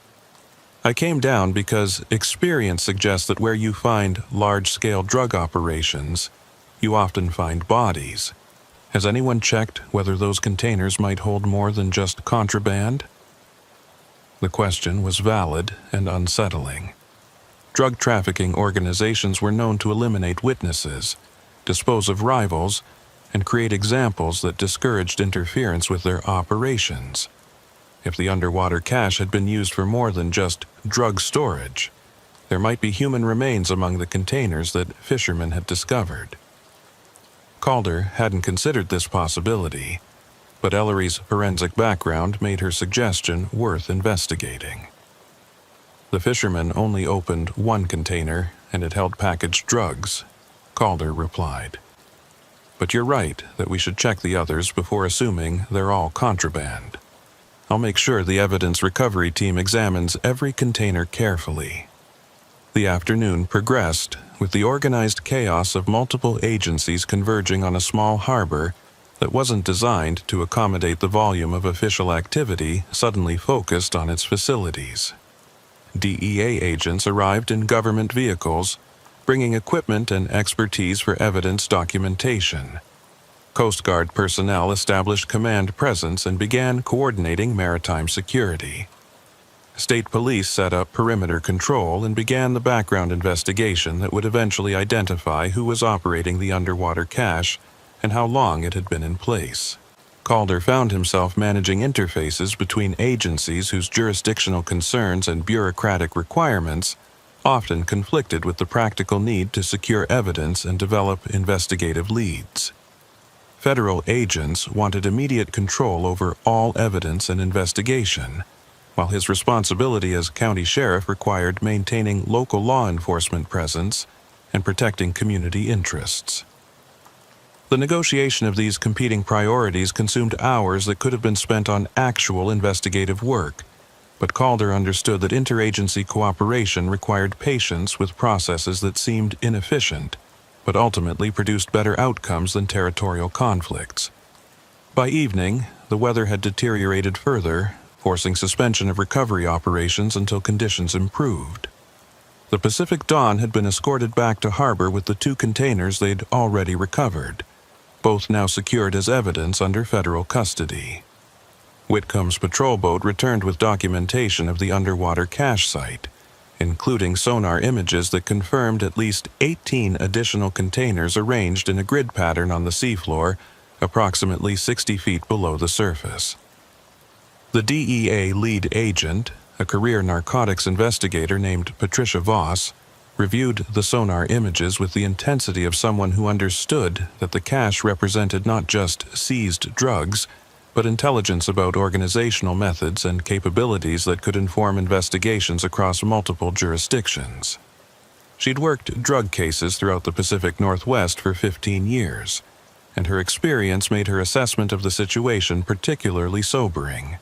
"I came down because experience suggests that where you find large-scale drug operations, you often find bodies. Has anyone checked whether those containers might hold more than just contraband?" The question was valid and unsettling. Drug trafficking organizations were known to eliminate witnesses, dispose of rivals, and create examples that discouraged interference with their operations. If the underwater cache had been used for more than just drug storage, there might be human remains among the containers that fishermen had discovered. Calder hadn't considered this possibility, but Ellery's forensic background made her suggestion worth investigating. "The fishermen only opened one container, and it held packaged drugs," Calder replied. "But you're right that we should check the others before assuming they're all contraband. I'll make sure the evidence recovery team examines every container carefully." The afternoon progressed, with the organized chaos of multiple agencies converging on a small harbor that wasn't designed to accommodate the volume of official activity suddenly focused on its facilities. DEA agents arrived in government vehicles, bringing equipment and expertise for evidence documentation. Coast Guard personnel established command presence and began coordinating maritime security. State police set up perimeter control and began the background investigation that would eventually identify who was operating the underwater cache and how long it had been in place. Calder found himself managing interfaces between agencies whose jurisdictional concerns and bureaucratic requirements often conflicted with the practical need to secure evidence and develop investigative leads. Federal agents wanted immediate control over all evidence and investigation, while his responsibility as county sheriff required maintaining local law enforcement presence and protecting community interests. The negotiation of these competing priorities consumed hours that could have been spent on actual investigative work, but Calder understood that interagency cooperation required patience with processes that seemed inefficient, but ultimately produced better outcomes than territorial conflicts. By evening, the weather had deteriorated further, forcing suspension of recovery operations until conditions improved. The Pacific Dawn had been escorted back to harbor with the 2 containers they'd already recovered, both now secured as evidence under federal custody. Whitcomb's patrol boat returned with documentation of the underwater cache site, including sonar images that confirmed at least 18 additional containers arranged in a grid pattern on the seafloor, approximately 60 feet below the surface. The DEA lead agent, a career narcotics investigator named Patricia Voss, reviewed the sonar images with the intensity of someone who understood that the cache represented not just seized drugs, but intelligence about organizational methods and capabilities that could inform investigations across multiple jurisdictions. She'd worked drug cases throughout the Pacific Northwest for 15 years, and her experience made her assessment of the situation particularly sobering.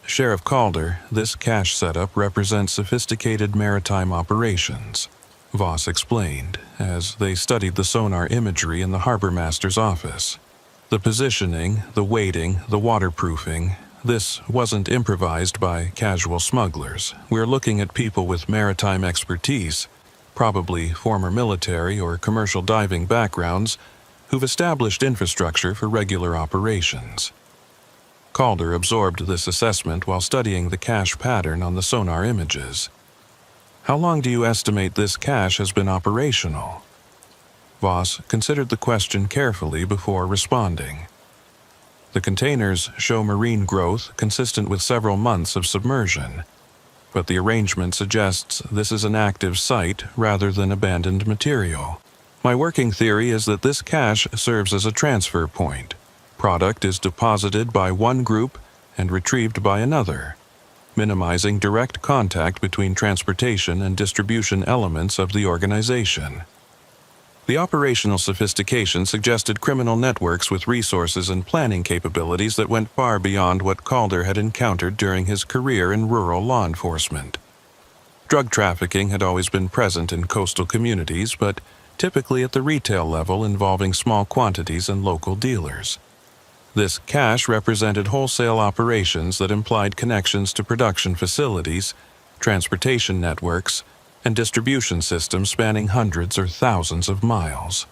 Sheriff Calder, this cache setup represents sophisticated maritime operations, Voss explained, as they studied the sonar imagery in the harbor master's office. The positioning, the weighting, the waterproofing, this wasn't improvised by casual smugglers. We're looking at people with maritime expertise, probably former military or commercial diving backgrounds, who've established infrastructure for regular operations. Calder absorbed this assessment while studying the cache pattern on the sonar images. How long do you estimate this cache has been operational? Voss considered the question carefully before responding. The containers show marine growth consistent with several months of submersion, but the arrangement suggests this is an active site rather than abandoned material. My working theory is that this cache serves as a transfer point. Product is deposited by one group and retrieved by another, minimizing direct contact between transportation and distribution elements of the organization. The operational sophistication suggested criminal networks with resources and planning capabilities that went far beyond what Calder had encountered during his career in rural law enforcement. Drug trafficking had always been present in coastal communities, but typically at the retail level involving small quantities and local dealers. This cache represented wholesale operations that implied connections to production facilities, transportation networks, and distribution systems spanning hundreds or thousands of miles.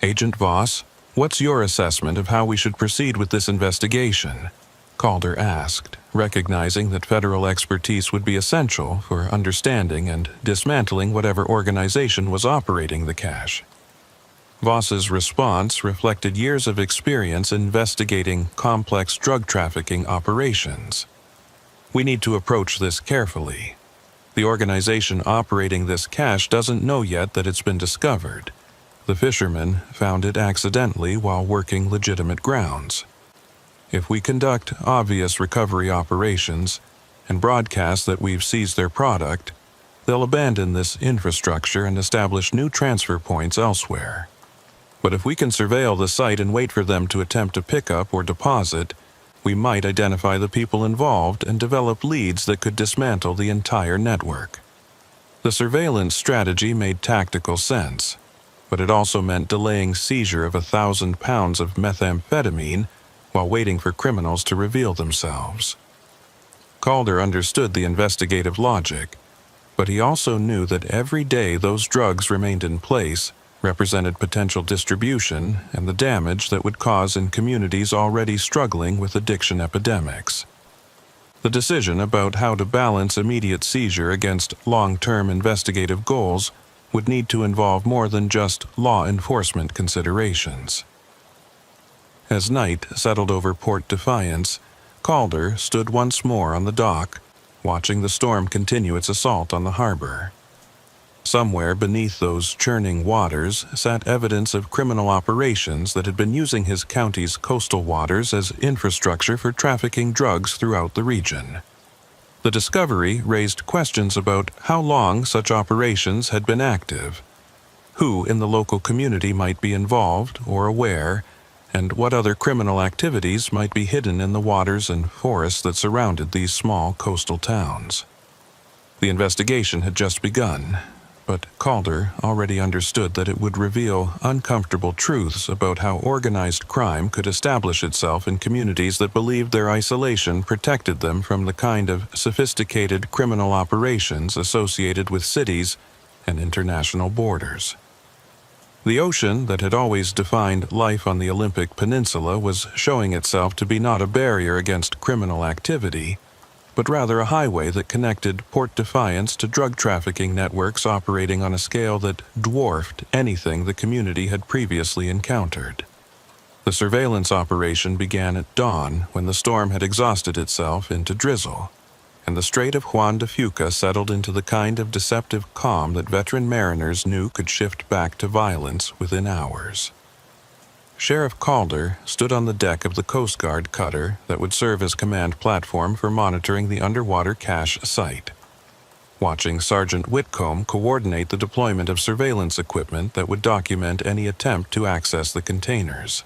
Agent Voss, what's your assessment of how we should proceed with this investigation? Calder asked, recognizing that federal expertise would be essential for understanding and dismantling whatever organization was operating the cache. Voss's response reflected years of experience investigating complex drug trafficking operations. We need to approach this carefully. The organization operating this cache doesn't know yet that it's been discovered. The fishermen found it accidentally while working legitimate grounds. If we conduct obvious recovery operations and broadcast that we've seized their product, they'll abandon this infrastructure and establish new transfer points elsewhere. But if we can surveil the site and wait for them to attempt a pickup or deposit, we might identify the people involved and develop leads that could dismantle the entire network. The surveillance strategy made tactical sense, but it also meant delaying seizure of 1,000 pounds of methamphetamine while waiting for criminals to reveal themselves. Calder understood the investigative logic, but he also knew that every day those drugs remained in place represented potential distribution and the damage that would cause in communities already struggling with addiction epidemics. The decision about how to balance immediate seizure against long-term investigative goals would need to involve more than just law enforcement considerations. As night settled over Port Defiance, Calder stood once more on the dock, watching the storm continue its assault on the harbor. Somewhere beneath those churning waters sat evidence of criminal operations that had been using his county's coastal waters as infrastructure for trafficking drugs throughout the region. The discovery raised questions about how long such operations had been active, who in the local community might be involved or aware, and what other criminal activities might be hidden in the waters and forests that surrounded these small coastal towns. The investigation had just begun, but Calder already understood that it would reveal uncomfortable truths about how organized crime could establish itself in communities that believed their isolation protected them from the kind of sophisticated criminal operations associated with cities and international borders. The ocean that had always defined life on the Olympic Peninsula was showing itself to be not a barrier against criminal activity, but rather a highway that connected Port Defiance to drug trafficking networks operating on a scale that dwarfed anything the community had previously encountered. The surveillance operation began at dawn when the storm had exhausted itself into drizzle, and the Strait of Juan de Fuca settled into the kind of deceptive calm that veteran mariners knew could shift back to violence within hours. Sheriff Calder stood on the deck of the Coast Guard cutter that would serve as command platform for monitoring the underwater cache site, watching Sergeant Whitcomb coordinate the deployment of surveillance equipment that would document any attempt to access the containers.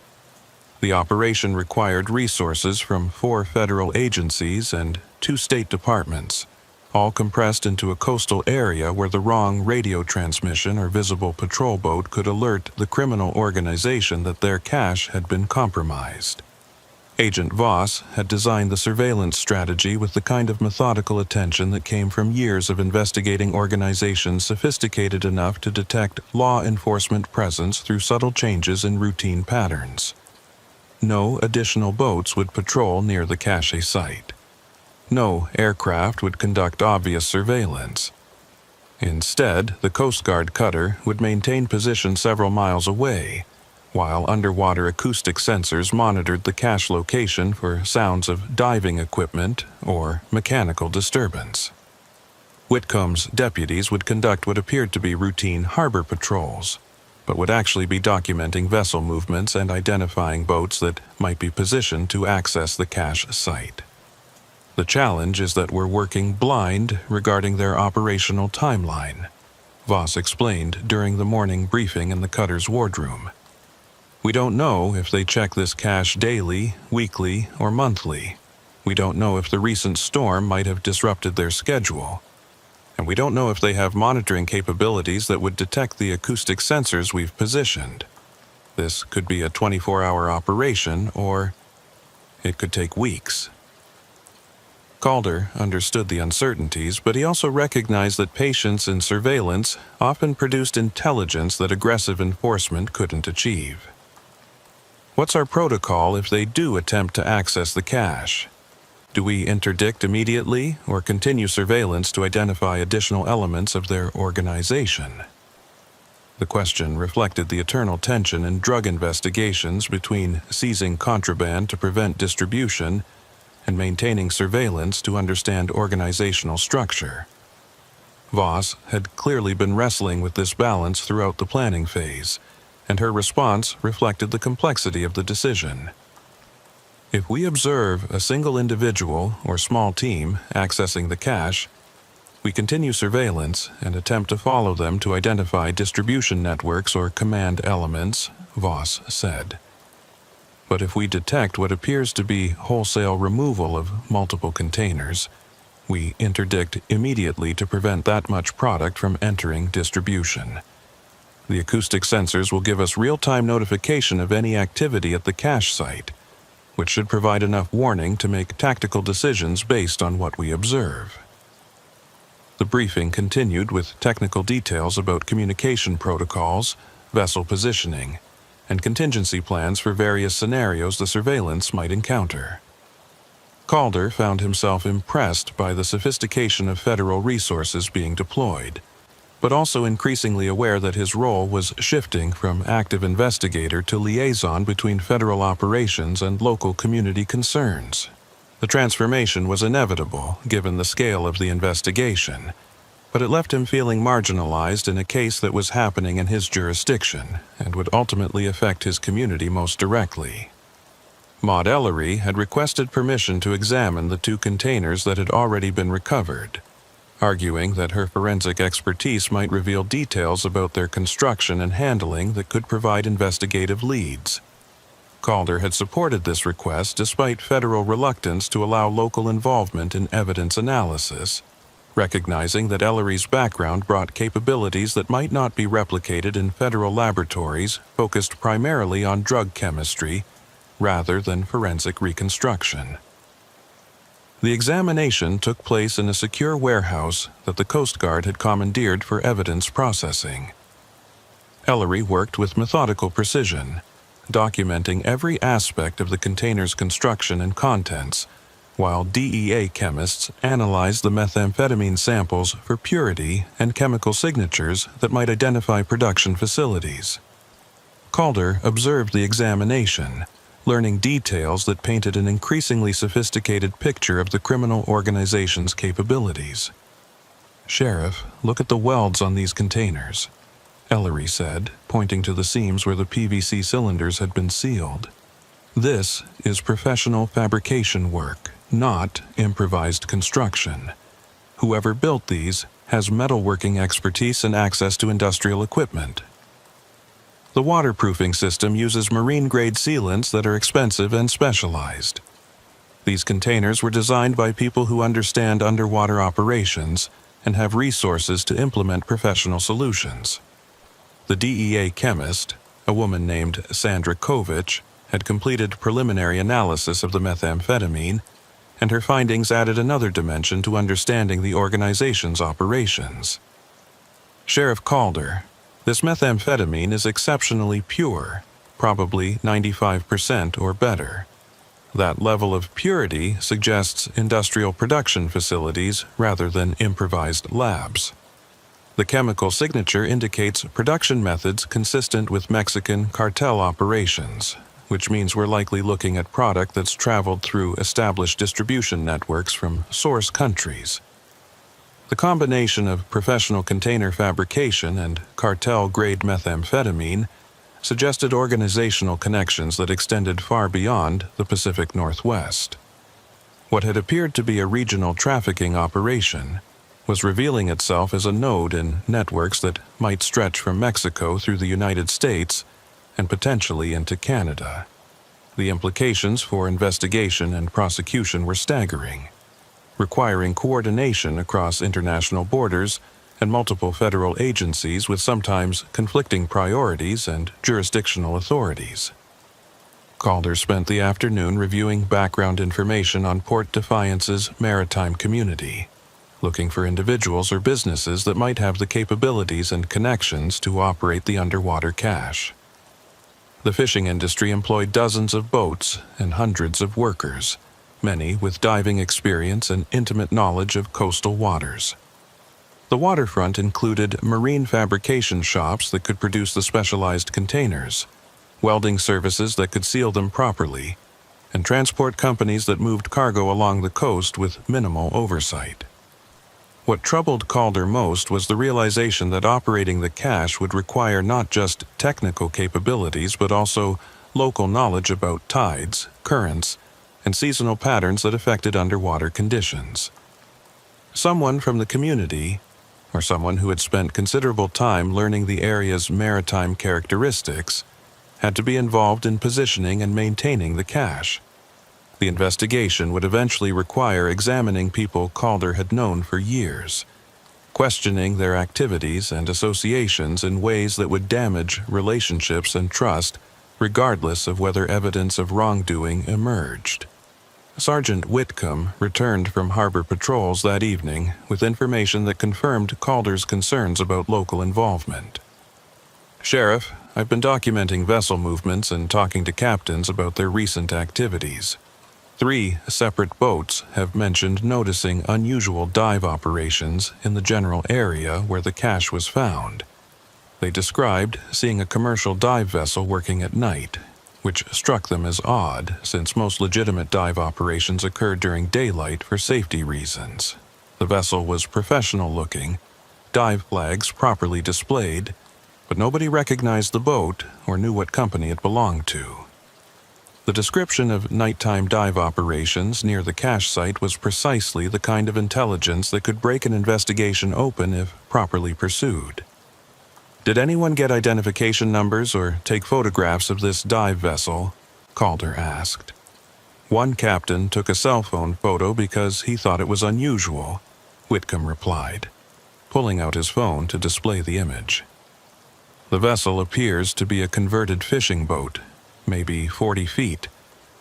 The operation required resources from 4 federal agencies and 2 state departments, all compressed into a coastal area where the wrong radio transmission or visible patrol boat could alert the criminal organization that their cache had been compromised. Agent Voss had designed the surveillance strategy with the kind of methodical attention that came from years of investigating organizations sophisticated enough to detect law enforcement presence through subtle changes in routine patterns. No additional boats would patrol near the cache site. No aircraft would conduct obvious surveillance. Instead, the Coast Guard cutter would maintain position several miles away, while underwater acoustic sensors monitored the cache location for sounds of diving equipment or mechanical disturbance. Whitcomb's deputies would conduct what appeared to be routine harbor patrols, but would actually be documenting vessel movements and identifying boats that might be positioned to access the cache site. The challenge is that we're working blind regarding their operational timeline, Voss explained during the morning briefing in the cutter's wardroom. We don't know if they check this cache daily, weekly, or monthly. We don't know if the recent storm might have disrupted their schedule. And we don't know if they have monitoring capabilities that would detect the acoustic sensors we've positioned. This could be a 24-hour operation, or it could take weeks. Calder understood the uncertainties, but he also recognized that patience in surveillance often produced intelligence that aggressive enforcement couldn't achieve. What's our protocol if they do attempt to access the cache? Do we interdict immediately or continue surveillance to identify additional elements of their organization? The question reflected the eternal tension in drug investigations between seizing contraband to prevent distribution and maintaining surveillance to understand organizational structure. Voss had clearly been wrestling with this balance throughout the planning phase, and her response reflected the complexity of the decision. If we observe a single individual or small team accessing the cache, we continue surveillance and attempt to follow them to identify distribution networks or command elements, Voss said. But if we detect what appears to be wholesale removal of multiple containers, we interdict immediately to prevent that much product from entering distribution. The acoustic sensors will give us real-time notification of any activity at the cache site, which should provide enough warning to make tactical decisions based on what we observe. The briefing continued with technical details about communication protocols, vessel positioning, and contingency plans for various scenarios the surveillance might encounter. Calder found himself impressed by the sophistication of federal resources being deployed, but also increasingly aware that his role was shifting from active investigator to liaison between federal operations and local community concerns. The transformation was inevitable, given the scale of the investigation, but it left him feeling marginalized in a case that was happening in his jurisdiction and would ultimately affect his community most directly. Maud Ellery had requested permission to examine the 2 containers that had already been recovered, arguing that her forensic expertise might reveal details about their construction and handling that could provide investigative leads. Calder had supported this request despite federal reluctance to allow local involvement in evidence analysis, recognizing that Ellery's background brought capabilities that might not be replicated in federal laboratories focused primarily on drug chemistry rather than forensic reconstruction. The examination took place in a secure warehouse that the Coast Guard had commandeered for evidence processing. Ellery worked with methodical precision, documenting every aspect of the container's construction and contents, while DEA chemists analyzed the methamphetamine samples for purity and chemical signatures that might identify production facilities. Calder observed the examination, learning details that painted an increasingly sophisticated picture of the criminal organization's capabilities. "Sheriff, look at the welds on these containers," Ellery said, pointing to the seams where the PVC cylinders had been sealed. "This is professional fabrication work, not improvised construction. Whoever built these has metalworking expertise and access to industrial equipment. The waterproofing system uses marine-grade sealants that are expensive and specialized. These containers were designed by people who understand underwater operations and have resources to implement professional solutions." The DEA chemist, a woman named Sandra Kovich, had completed preliminary analysis of the methamphetamine, and her findings added another dimension to understanding the organization's operations. "Sheriff Calder, this methamphetamine is exceptionally pure, probably 95% or better. That level of purity suggests industrial production facilities rather than improvised labs. The chemical signature indicates production methods consistent with Mexican cartel operations, which means we're likely looking at product that's traveled through established distribution networks from source countries. The combination of professional container fabrication and cartel-grade methamphetamine suggested organizational connections that extended far beyond the Pacific Northwest. What had appeared to be a regional trafficking operation was revealing itself as a node in networks that might stretch from Mexico through the United States and potentially into Canada. The implications for investigation and prosecution were staggering, requiring coordination across international borders and multiple federal agencies with sometimes conflicting priorities and jurisdictional authorities. Calder spent the afternoon reviewing background information on Port Defiance's maritime community, looking for individuals or businesses that might have the capabilities and connections to operate the underwater cache. The fishing industry employed dozens of boats and hundreds of workers, many with diving experience and intimate knowledge of coastal waters. The waterfront included marine fabrication shops that could produce the specialized containers, welding services that could seal them properly, and transport companies that moved cargo along the coast with minimal oversight. What troubled Calder most was the realization that operating the cache would require not just technical capabilities but also local knowledge about tides, currents, and seasonal patterns that affected underwater conditions. Someone from the community, or someone who had spent considerable time learning the area's maritime characteristics, had to be involved in positioning and maintaining the cache. The investigation would eventually require examining people Calder had known for years, questioning their activities and associations in ways that would damage relationships and trust, regardless of whether evidence of wrongdoing emerged. Sergeant Whitcomb returned from harbor patrols that evening with information that confirmed Calder's concerns about local involvement. "Sheriff, I've been documenting vessel movements and talking to captains about their recent activities. 3 separate boats have mentioned noticing unusual dive operations in the general area where the cache was found. They described seeing a commercial dive vessel working at night, which struck them as odd since most legitimate dive operations occurred during daylight for safety reasons. The vessel was professional-looking, dive flags properly displayed, but nobody recognized the boat or knew what company it belonged to." The description of nighttime dive operations near the cache site was precisely the kind of intelligence that could break an investigation open if properly pursued. "Did anyone get identification numbers or take photographs of this dive vessel?" Calder asked. One captain took a cell phone photo because he thought it was unusual, Whitcomb replied, pulling out his phone to display the image. The vessel appears to be a converted fishing boat, maybe 40 feet,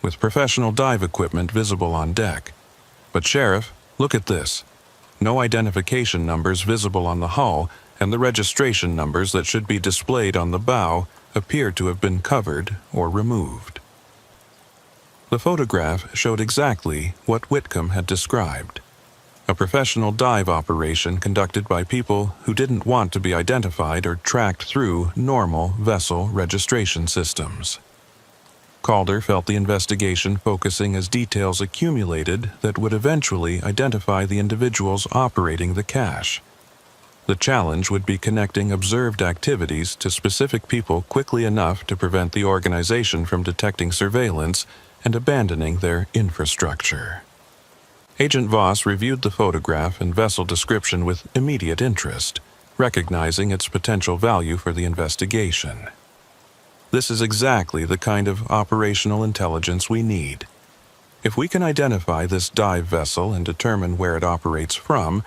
with professional dive equipment visible on deck. But Sheriff, look at this. No identification numbers visible on the hull, and the registration numbers that should be displayed on the bow appear to have been covered or removed. The photograph showed exactly what Whitcomb had described. A professional dive operation conducted by people who didn't want to be identified or tracked through normal vessel registration systems. Calder felt the investigation focusing as details accumulated that would eventually identify the individuals operating the cache. The challenge would be connecting observed activities to specific people quickly enough to prevent the organization from detecting surveillance and abandoning their infrastructure. Agent Voss reviewed the photograph and vessel description with immediate interest, recognizing its potential value for the investigation. This is exactly the kind of operational intelligence we need. If we can identify this dive vessel and determine where it operates from,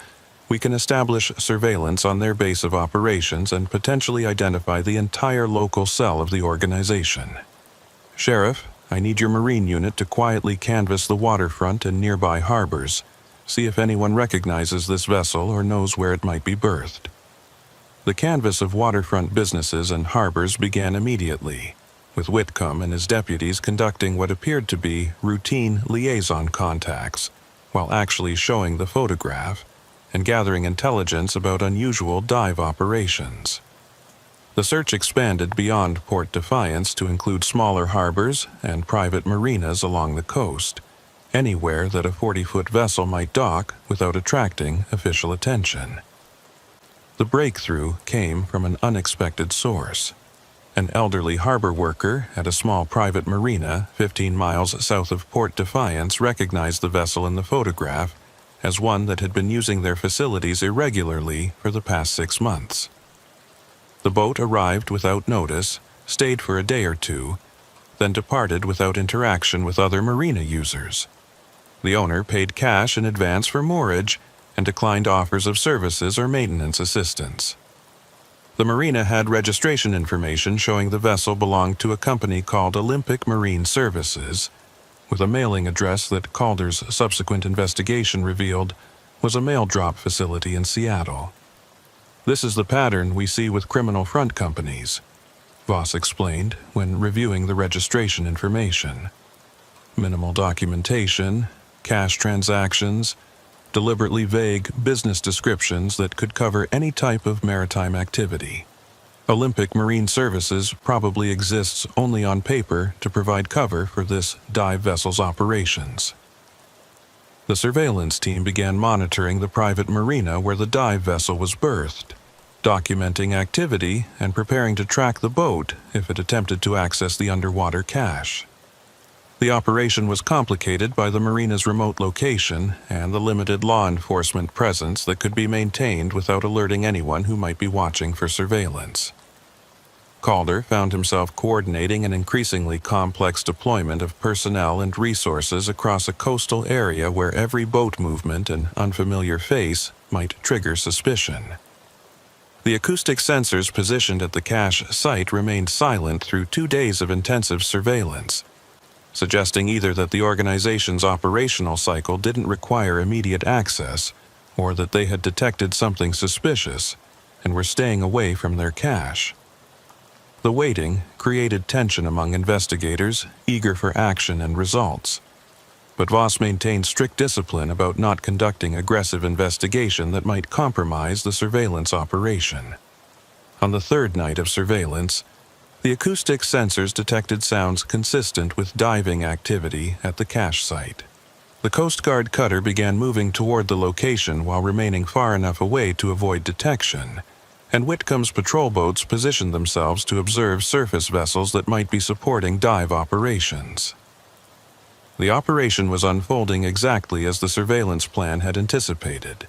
we can establish surveillance on their base of operations and potentially identify the entire local cell of the organization. Sheriff, I need your Marine unit to quietly canvass the waterfront and nearby harbors, see if anyone recognizes this vessel or knows where it might be berthed. The canvass of waterfront businesses and harbors began immediately, with Whitcomb and his deputies conducting what appeared to be routine liaison contacts, while actually showing the photograph and gathering intelligence about unusual dive operations. The search expanded beyond Port Defiance to include smaller harbors and private marinas along the coast, anywhere that a 40-foot vessel might dock without attracting official attention. The breakthrough came from an unexpected source. An elderly harbor worker at a small private marina 15 miles south of Port Defiance recognized the vessel in the photograph as one that had been using their facilities irregularly for the past 6 months. The boat arrived without notice, stayed for a day or two, then departed without interaction with other marina users. The owner paid cash in advance for moorage and declined offers of services or maintenance assistance. The marina had registration information showing the vessel belonged to a company called Olympic Marine Services, with a mailing address that Calder's subsequent investigation revealed was a mail drop facility in Seattle. This is the pattern we see with criminal front companies, Voss explained when reviewing the registration information. Minimal documentation, cash transactions, deliberately vague business descriptions that could cover any type of maritime activity. Olympic Marine Services probably exists only on paper to provide cover for this dive vessel's operations. The surveillance team began monitoring the private marina where the dive vessel was berthed, documenting activity and preparing to track the boat if it attempted to access the underwater cache. The operation was complicated by the marina's remote location and the limited law enforcement presence that could be maintained without alerting anyone who might be watching for surveillance. Calder found himself coordinating an increasingly complex deployment of personnel and resources across a coastal area where every boat movement and unfamiliar face might trigger suspicion. The acoustic sensors positioned at the cache site remained silent through 2 days of intensive surveillance, suggesting either that the organization's operational cycle didn't require immediate access, or that they had detected something suspicious and were staying away from their cache. The waiting created tension among investigators, eager for action and results. But Voss maintained strict discipline about not conducting aggressive investigation that might compromise the surveillance operation. On the third night of surveillance, the acoustic sensors detected sounds consistent with diving activity at the cache site. The Coast Guard cutter began moving toward the location while remaining far enough away to avoid detection, and Whitcomb's patrol boats positioned themselves to observe surface vessels that might be supporting dive operations. The operation was unfolding exactly as the surveillance plan had anticipated,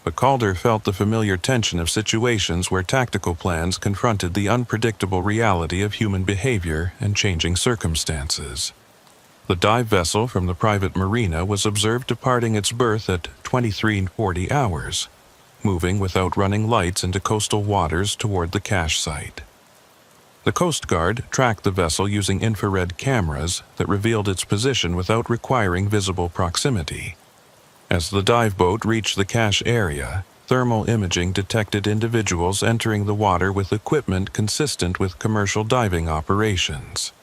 but Calder felt the familiar tension of situations where tactical plans confronted the unpredictable reality of human behavior and changing circumstances. The dive vessel from the private marina was observed departing its berth at 23:40 hours, moving without running lights into coastal waters toward the cache site. The Coast Guard tracked the vessel using infrared cameras that revealed its position without requiring visible proximity. As the dive boat reached the cache area, thermal imaging detected individuals entering the water with equipment consistent with commercial diving operations.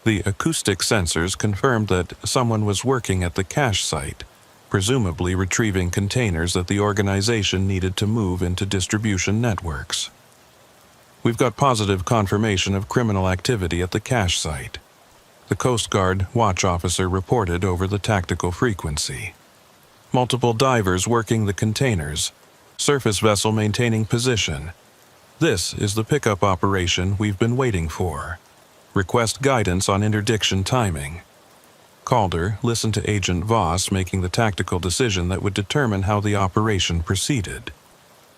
The acoustic sensors confirmed that someone was working at the cache site, presumably retrieving containers that the organization needed to move into distribution networks. We've got positive confirmation of criminal activity at the cache site, the Coast Guard watch officer reported over the tactical frequency. Multiple divers working the containers, surface vessel maintaining position. This is the pickup operation we've been waiting for. Request guidance on interdiction timing. Calder listened to Agent Voss making the tactical decision that would determine how the operation proceeded.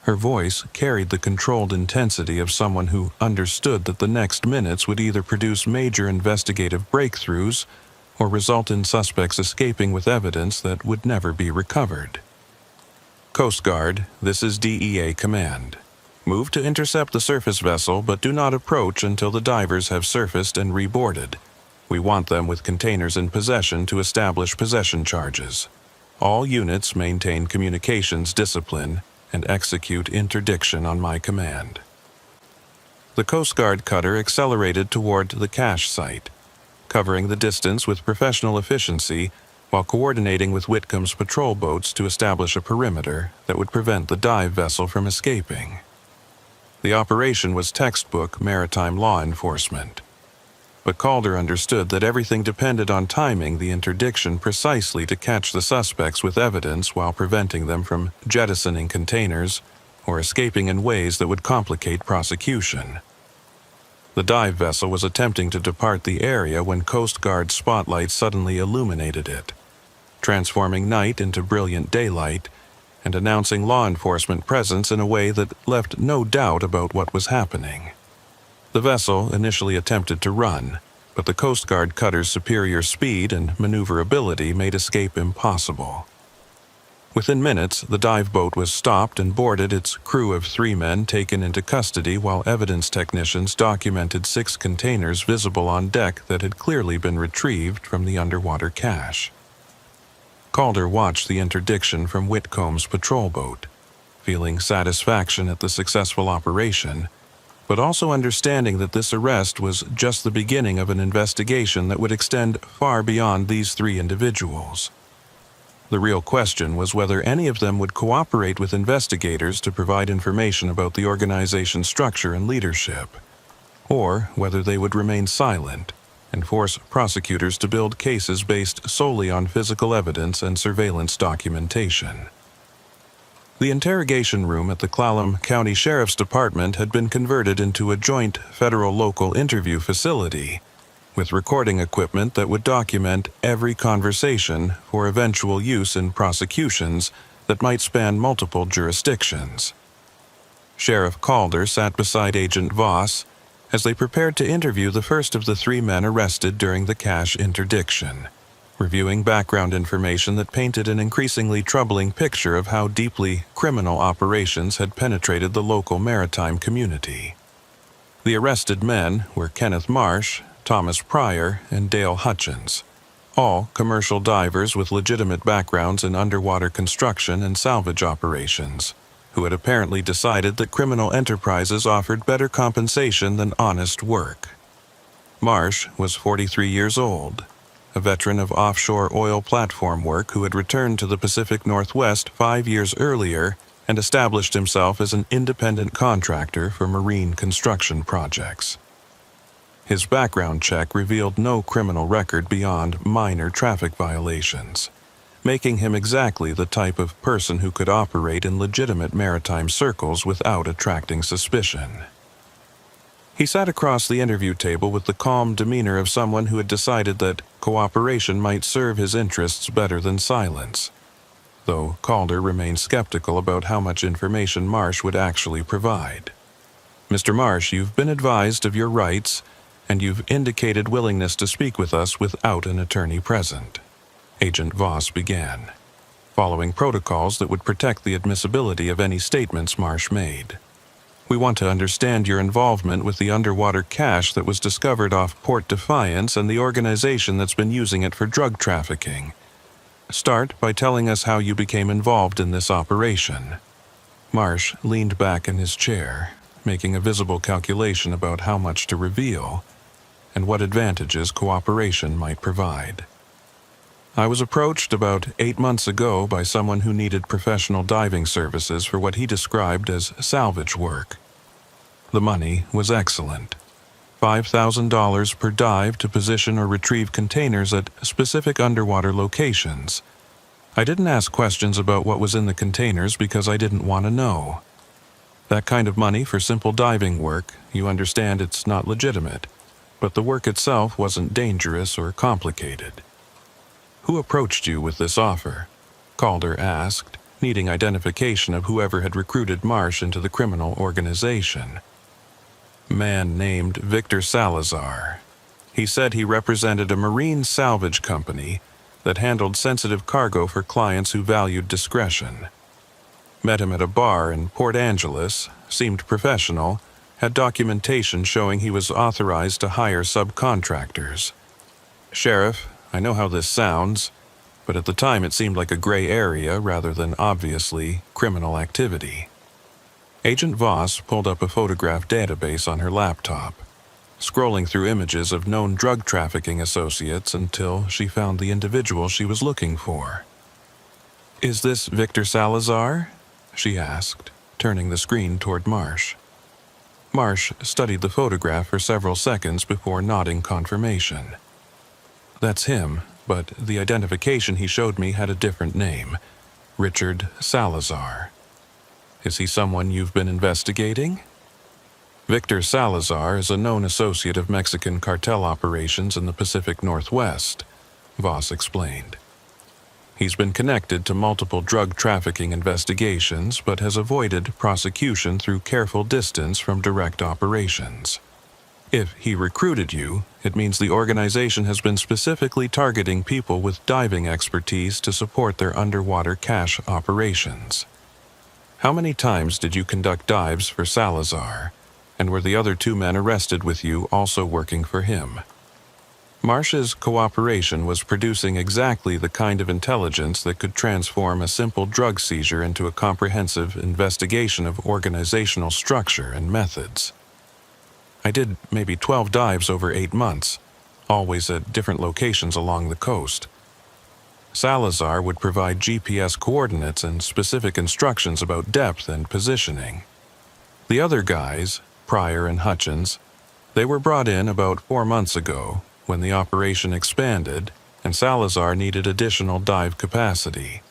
Her voice carried the controlled intensity of someone who understood that the next minutes would either produce major investigative breakthroughs or result in suspects escaping with evidence that would never be recovered. Coast Guard, this is DEA Command. Move to intercept the surface vessel, but do not approach until the divers have surfaced and reboarded. We want them with containers in possession to establish possession charges. All units maintain communications discipline and execute interdiction on my command. The Coast Guard cutter accelerated toward the cache site, covering the distance with professional efficiency while coordinating with Whitcomb's patrol boats to establish a perimeter that would prevent the dive vessel from escaping. The operation was textbook maritime law enforcement, but Calder understood that everything depended on timing the interdiction precisely to catch the suspects with evidence while preventing them from jettisoning containers or escaping in ways that would complicate prosecution. The dive vessel was attempting to depart the area when Coast Guard spotlights suddenly illuminated it, transforming night into brilliant daylight and announcing law enforcement presence in a way that left no doubt about what was happening. The vessel initially attempted to run, but the Coast Guard cutter's superior speed and maneuverability made escape impossible. Within minutes, the dive boat was stopped and boarded, its crew of 3 men taken into custody while evidence technicians documented 6 containers visible on deck that had clearly been retrieved from the underwater cache. Calder watched the interdiction from Whitcomb's patrol boat, feeling satisfaction at the successful operation, but also understanding that this arrest was just the beginning of an investigation that would extend far beyond these 3 individuals. The real question was whether any of them would cooperate with investigators to provide information about the organization's structure and leadership, or whether they would remain silent and force prosecutors to build cases based solely on physical evidence and surveillance documentation. The interrogation room at the Clallam County Sheriff's Department had been converted into a joint federal-local interview facility, with recording equipment that would document every conversation for eventual use in prosecutions that might span multiple jurisdictions. Sheriff Calder sat beside Agent Voss as they prepared to interview the first of the 3 men arrested during the cache interdiction, reviewing background information that painted an increasingly troubling picture of how deeply criminal operations had penetrated the local maritime community. The arrested men were Kenneth Marsh, Thomas Pryor, and Dale Hutchins, all commercial divers with legitimate backgrounds in underwater construction and salvage operations, who had apparently decided that criminal enterprises offered better compensation than honest work. Marsh was 43 years old, a veteran of offshore oil platform work who had returned to the Pacific Northwest 5 years earlier and established himself as an independent contractor for marine construction projects. His background check revealed no criminal record beyond minor traffic violations, making him exactly the type of person who could operate in legitimate maritime circles without attracting suspicion. He sat across the interview table with the calm demeanor of someone who had decided that cooperation might serve his interests better than silence, though Calder remained skeptical about how much information Marsh would actually provide. "Mr. Marsh, you've been advised of your rights and you've indicated willingness to speak with us without an attorney present," Agent Voss began, following protocols that would protect the admissibility of any statements Marsh made. "We want to understand your involvement with the underwater cache that was discovered off Port Defiance and the organization that's been using it for drug trafficking. Start by telling us how you became involved in this operation." Marsh leaned back in his chair, making a visible calculation about how much to reveal and what advantages cooperation might provide. "I was approached about 8 months ago by someone who needed professional diving services for what he described as salvage work. The money was excellent. $5,000 per dive to position or retrieve containers at specific underwater locations. I didn't ask questions about what was in the containers because I didn't want to know. That kind of money for simple diving work, you understand it's not legitimate, but the work itself wasn't dangerous or complicated." "Who approached you with this offer?" Calder asked, needing identification of whoever had recruited Marsh into the criminal organization. "Man named Victor Salazar. He said he represented a marine salvage company that handled sensitive cargo for clients who valued discretion. Met him at a bar in Port Angeles, seemed professional, had documentation showing he was authorized to hire subcontractors. Sheriff, I know how this sounds, but at the time it seemed like a gray area rather than obviously criminal activity." Agent Voss pulled up a photograph database on her laptop, scrolling through images of known drug trafficking associates until she found the individual she was looking for. "Is this Victor Salazar?" she asked, turning the screen toward Marsh. Marsh studied the photograph for several seconds before nodding confirmation. "That's him, but the identification he showed me had a different name, Richard Salazar. Is he someone you've been investigating?" "Victor Salazar is a known associate of Mexican cartel operations in the Pacific Northwest," Voss explained. "He's been connected to multiple drug trafficking investigations but has avoided prosecution through careful distance from direct operations. If he recruited you, it means the organization has been specifically targeting people with diving expertise to support their underwater cache operations. How many times did you conduct dives for Salazar, and were the other 2 men arrested with you also working for him?" Marsh's cooperation was producing exactly the kind of intelligence that could transform a simple drug seizure into a comprehensive investigation of organizational structure and methods. "I did maybe 12 dives over 8 months, always at different locations along the coast. Salazar would provide GPS coordinates and specific instructions about depth and positioning. The other guys, Pryor and Hutchins, they were brought in about 4 months ago when the operation expanded and Salazar needed additional dive capacity.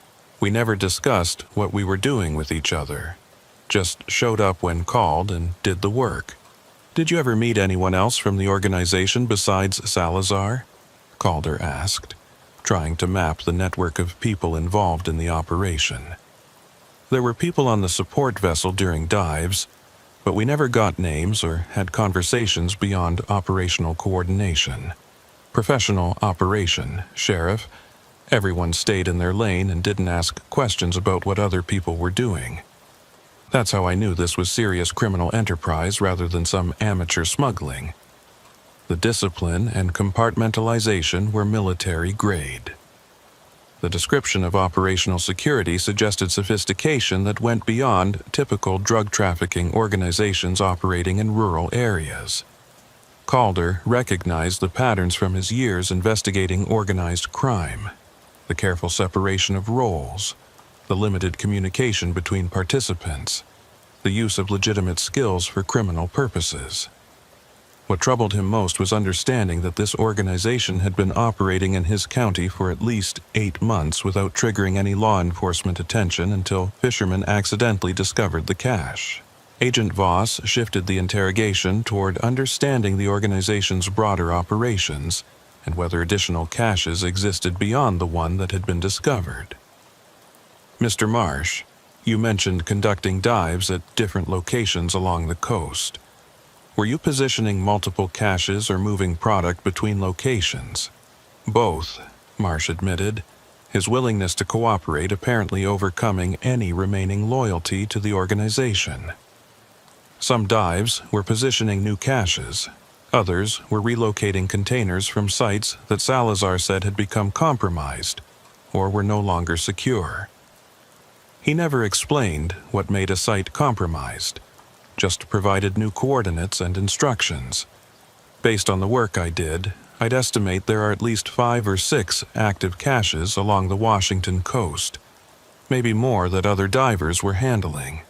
We never discussed what we were doing with each other, just showed up when called and did the work. Did you ever meet anyone else from the organization besides Salazar?" Calder asked, trying to map the network of people involved in the operation. "There were people on the support vessel during dives, but we never got names or had conversations beyond operational coordination. Professional operation, Sheriff. Everyone stayed in their lane and didn't ask questions about what other people were doing. That's how I knew this was serious criminal enterprise rather than some amateur smuggling. The discipline and compartmentalization were military grade. The description of operational security suggested sophistication that went beyond typical drug trafficking organizations operating in rural areas. Calder recognized the patterns from his years investigating organized crime, the careful separation of roles, the limited communication between participants, the use of legitimate skills for criminal purposes. What troubled him most was understanding that this organization had been operating in his county for at least 8 months without triggering any law enforcement attention until fishermen accidentally discovered the cache. Agent Voss shifted the interrogation toward understanding the organization's broader operations and whether additional caches existed beyond the one that had been discovered. "Mr. Marsh, you mentioned conducting dives at different locations along the coast. Were you positioning multiple caches or moving product between locations? Both, Marsh admitted, his willingness to cooperate apparently overcoming any remaining loyalty to the organization. Some dives were positioning new caches. Others were relocating containers from sites that Salazar said had become compromised or were no longer secure. He never explained what made a site compromised, just provided new coordinates and instructions. Based on the work I did, I'd estimate there are at least 5 or 6 active caches along the Washington coast, maybe more that other divers were handling.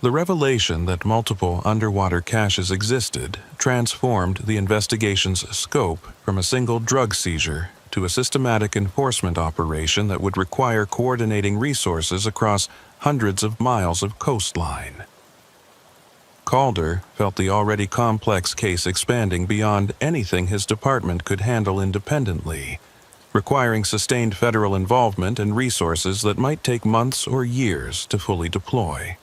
The revelation that multiple underwater caches existed transformed the investigation's scope from a single drug seizure to a systematic enforcement operation that would require coordinating resources across hundreds of miles of coastline. Calder felt the already complex case expanding beyond anything his department could handle independently, requiring sustained federal involvement and resources that might take months or years to fully deploy.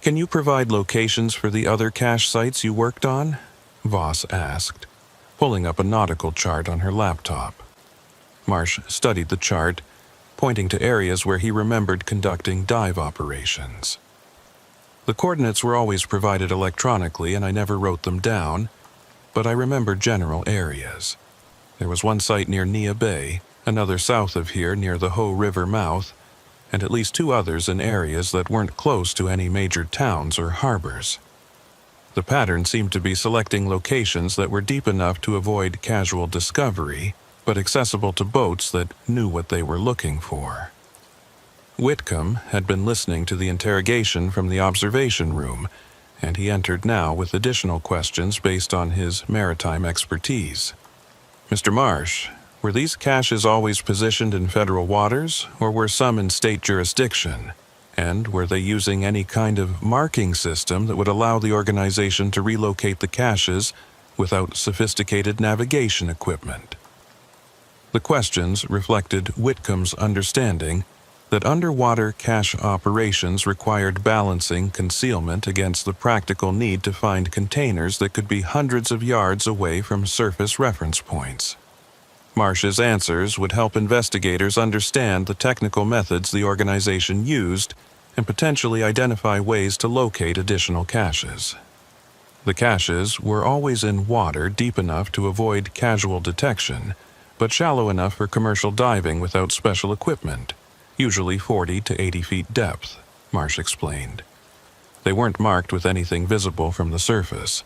"Can you provide locations for the other cache sites you worked on?" Voss asked, pulling up a nautical chart on her laptop. Marsh studied the chart, pointing to areas where he remembered conducting dive operations. "The coordinates were always provided electronically and I never wrote them down, but I remember general areas. There was one site near Nia Bay, another south of here near the Ho River mouth, and at least 2 others in areas that weren't close to any major towns or harbors. The pattern seemed to be selecting locations that were deep enough to avoid casual discovery, but accessible to boats that knew what they were looking for." Whitcomb had been listening to the interrogation from the observation room, and he entered now with additional questions based on his maritime expertise. "Mr. Marsh, were these caches always positioned in federal waters, or were some in state jurisdiction? And were they using any kind of marking system that would allow the organization to relocate the caches without sophisticated navigation equipment?" The questions reflected Whitcomb's understanding that underwater cache operations required balancing concealment against the practical need to find containers that could be hundreds of yards away from surface reference points. Marsh's answers would help investigators understand the technical methods the organization used and potentially identify ways to locate additional caches. The caches were always in water deep enough to avoid casual detection, but shallow enough for commercial diving without special equipment, usually 40 to 80 feet depth, Marsh explained. They weren't marked with anything visible from the surface,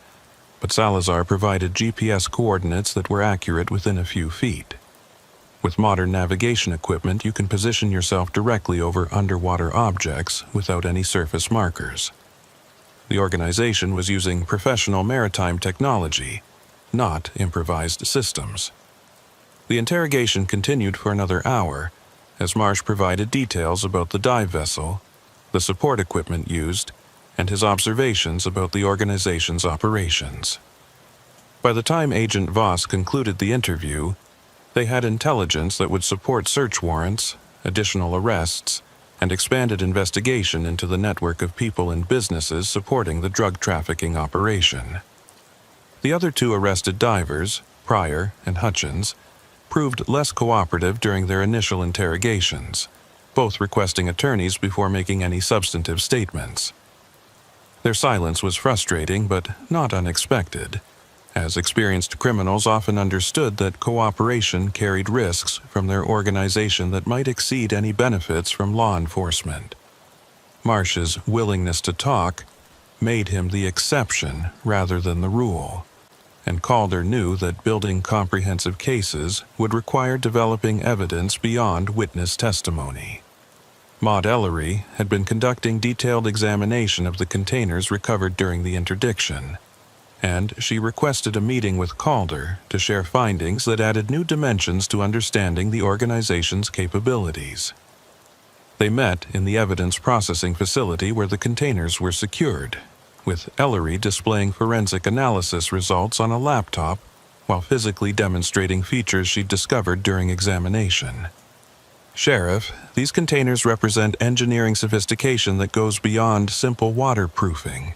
but Salazar provided GPS coordinates that were accurate within a few feet. With modern navigation equipment, you can position yourself directly over underwater objects without any surface markers. The organization was using professional maritime technology, not improvised systems. The interrogation continued for another hour, as Marsh provided details about the dive vessel, the support equipment used, and his observations about the organization's operations. By the time Agent Voss concluded the interview, they had intelligence that would support search warrants, additional arrests, and expanded investigation into the network of people and businesses supporting the drug trafficking operation. The other 2 arrested divers, Pryor and Hutchins, proved less cooperative during their initial interrogations, both requesting attorneys before making any substantive statements. Their silence was frustrating but not unexpected, as experienced criminals often understood that cooperation carried risks from their organization that might exceed any benefits from law enforcement. Marsh's willingness to talk made him the exception rather than the rule, and Calder knew that building comprehensive cases would require developing evidence beyond witness testimony. Maud Ellery had been conducting detailed examination of the containers recovered during the interdiction, and she requested a meeting with Calder to share findings that added new dimensions to understanding the organization's capabilities. They met in the evidence processing facility where the containers were secured, with Ellery displaying forensic analysis results on a laptop while physically demonstrating features she'd discovered during examination. "Sheriff, these containers represent engineering sophistication that goes beyond simple waterproofing.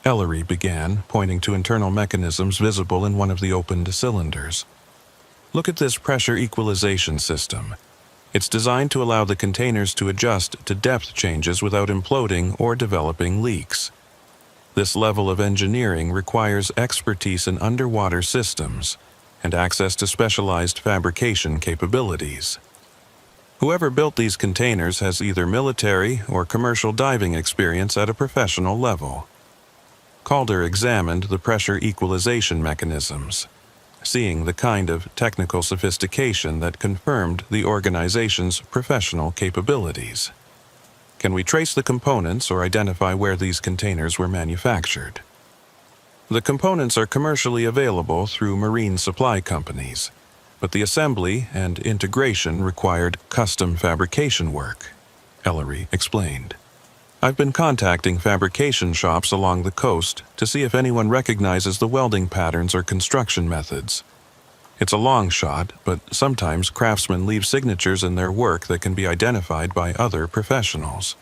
Ellery began, pointing to internal mechanisms visible in one of the opened cylinders. Look at this pressure equalization system. It's designed to allow the containers to adjust to depth changes without imploding or developing leaks. This level of engineering requires expertise in underwater systems and access to specialized fabrication capabilities. Whoever built these containers has either military or commercial diving experience at a professional level. Calder examined the pressure equalization mechanisms, seeing the kind of technical sophistication that confirmed the organization's professional capabilities. Can we trace the components or identify where these containers were manufactured? The components are commercially available through marine supply companies, but the assembly and integration required custom fabrication work, Ellery explained. I've been contacting fabrication shops along the coast to see if anyone recognizes the welding patterns or construction methods. It's a long shot, but sometimes craftsmen leave signatures in their work that can be identified by other professionals.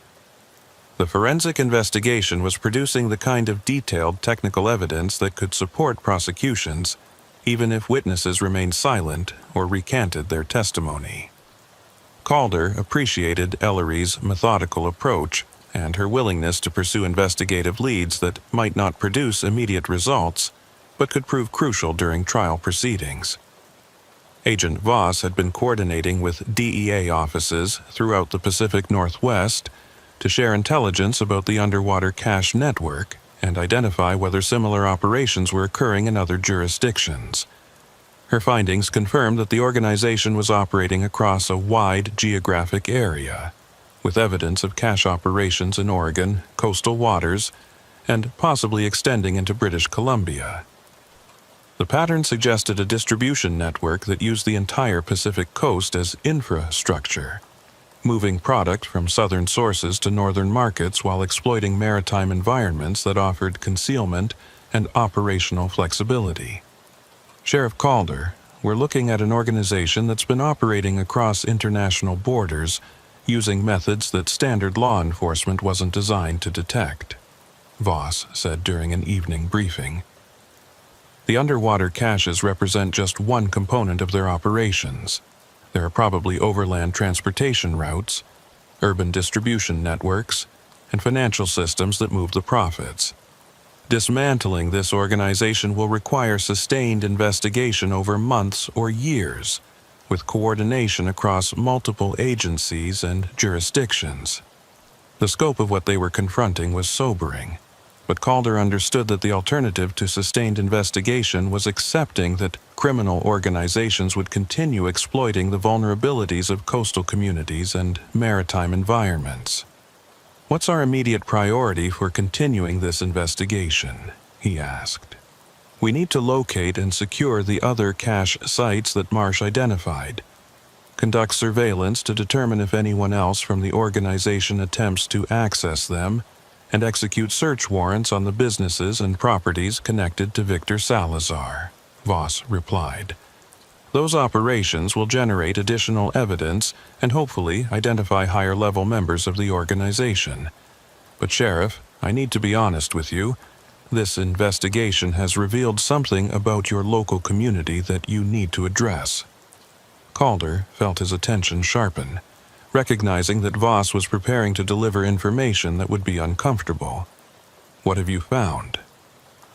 The forensic investigation was producing the kind of detailed technical evidence that could support prosecutions, even if witnesses remained silent or recanted their testimony. Calder appreciated Ellery's methodical approach and her willingness to pursue investigative leads that might not produce immediate results, but could prove crucial during trial proceedings. Agent Voss had been coordinating with DEA offices throughout the Pacific Northwest to share intelligence about the underwater cache network and identify whether similar operations were occurring in other jurisdictions. Her findings confirmed that the organization was operating across a wide geographic area, with evidence of cache operations in Oregon, coastal waters, and possibly extending into British Columbia. The pattern suggested a distribution network that used the entire Pacific coast as infrastructure, moving product from southern sources to northern markets while exploiting maritime environments that offered concealment and operational flexibility. Sheriff Calder, we're looking at an organization that's been operating across international borders using methods that standard law enforcement wasn't designed to detect, Voss said during an evening briefing. The underwater caches represent just one component of their operations. There are probably overland transportation routes, urban distribution networks, and financial systems that move the profits. Dismantling this organization will require sustained investigation over months or years, with coordination across multiple agencies and jurisdictions. The scope of what they were confronting was sobering, but Calder understood that the alternative to sustained investigation was accepting that criminal organizations would continue exploiting the vulnerabilities of coastal communities and maritime environments. What's our immediate priority for continuing this investigation? He asked. We need to locate and secure the other cache sites that Marsh identified, conduct surveillance to determine if anyone else from the organization attempts to access them, and execute search warrants on the businesses and properties connected to Victor Salazar, Voss replied. Those operations will generate additional evidence and hopefully identify higher-level members of the organization. But Sheriff, I need to be honest with you. This investigation has revealed something about your local community that you need to address. Calder felt his attention sharpen, recognizing that Voss was preparing to deliver information that would be uncomfortable. What have you found?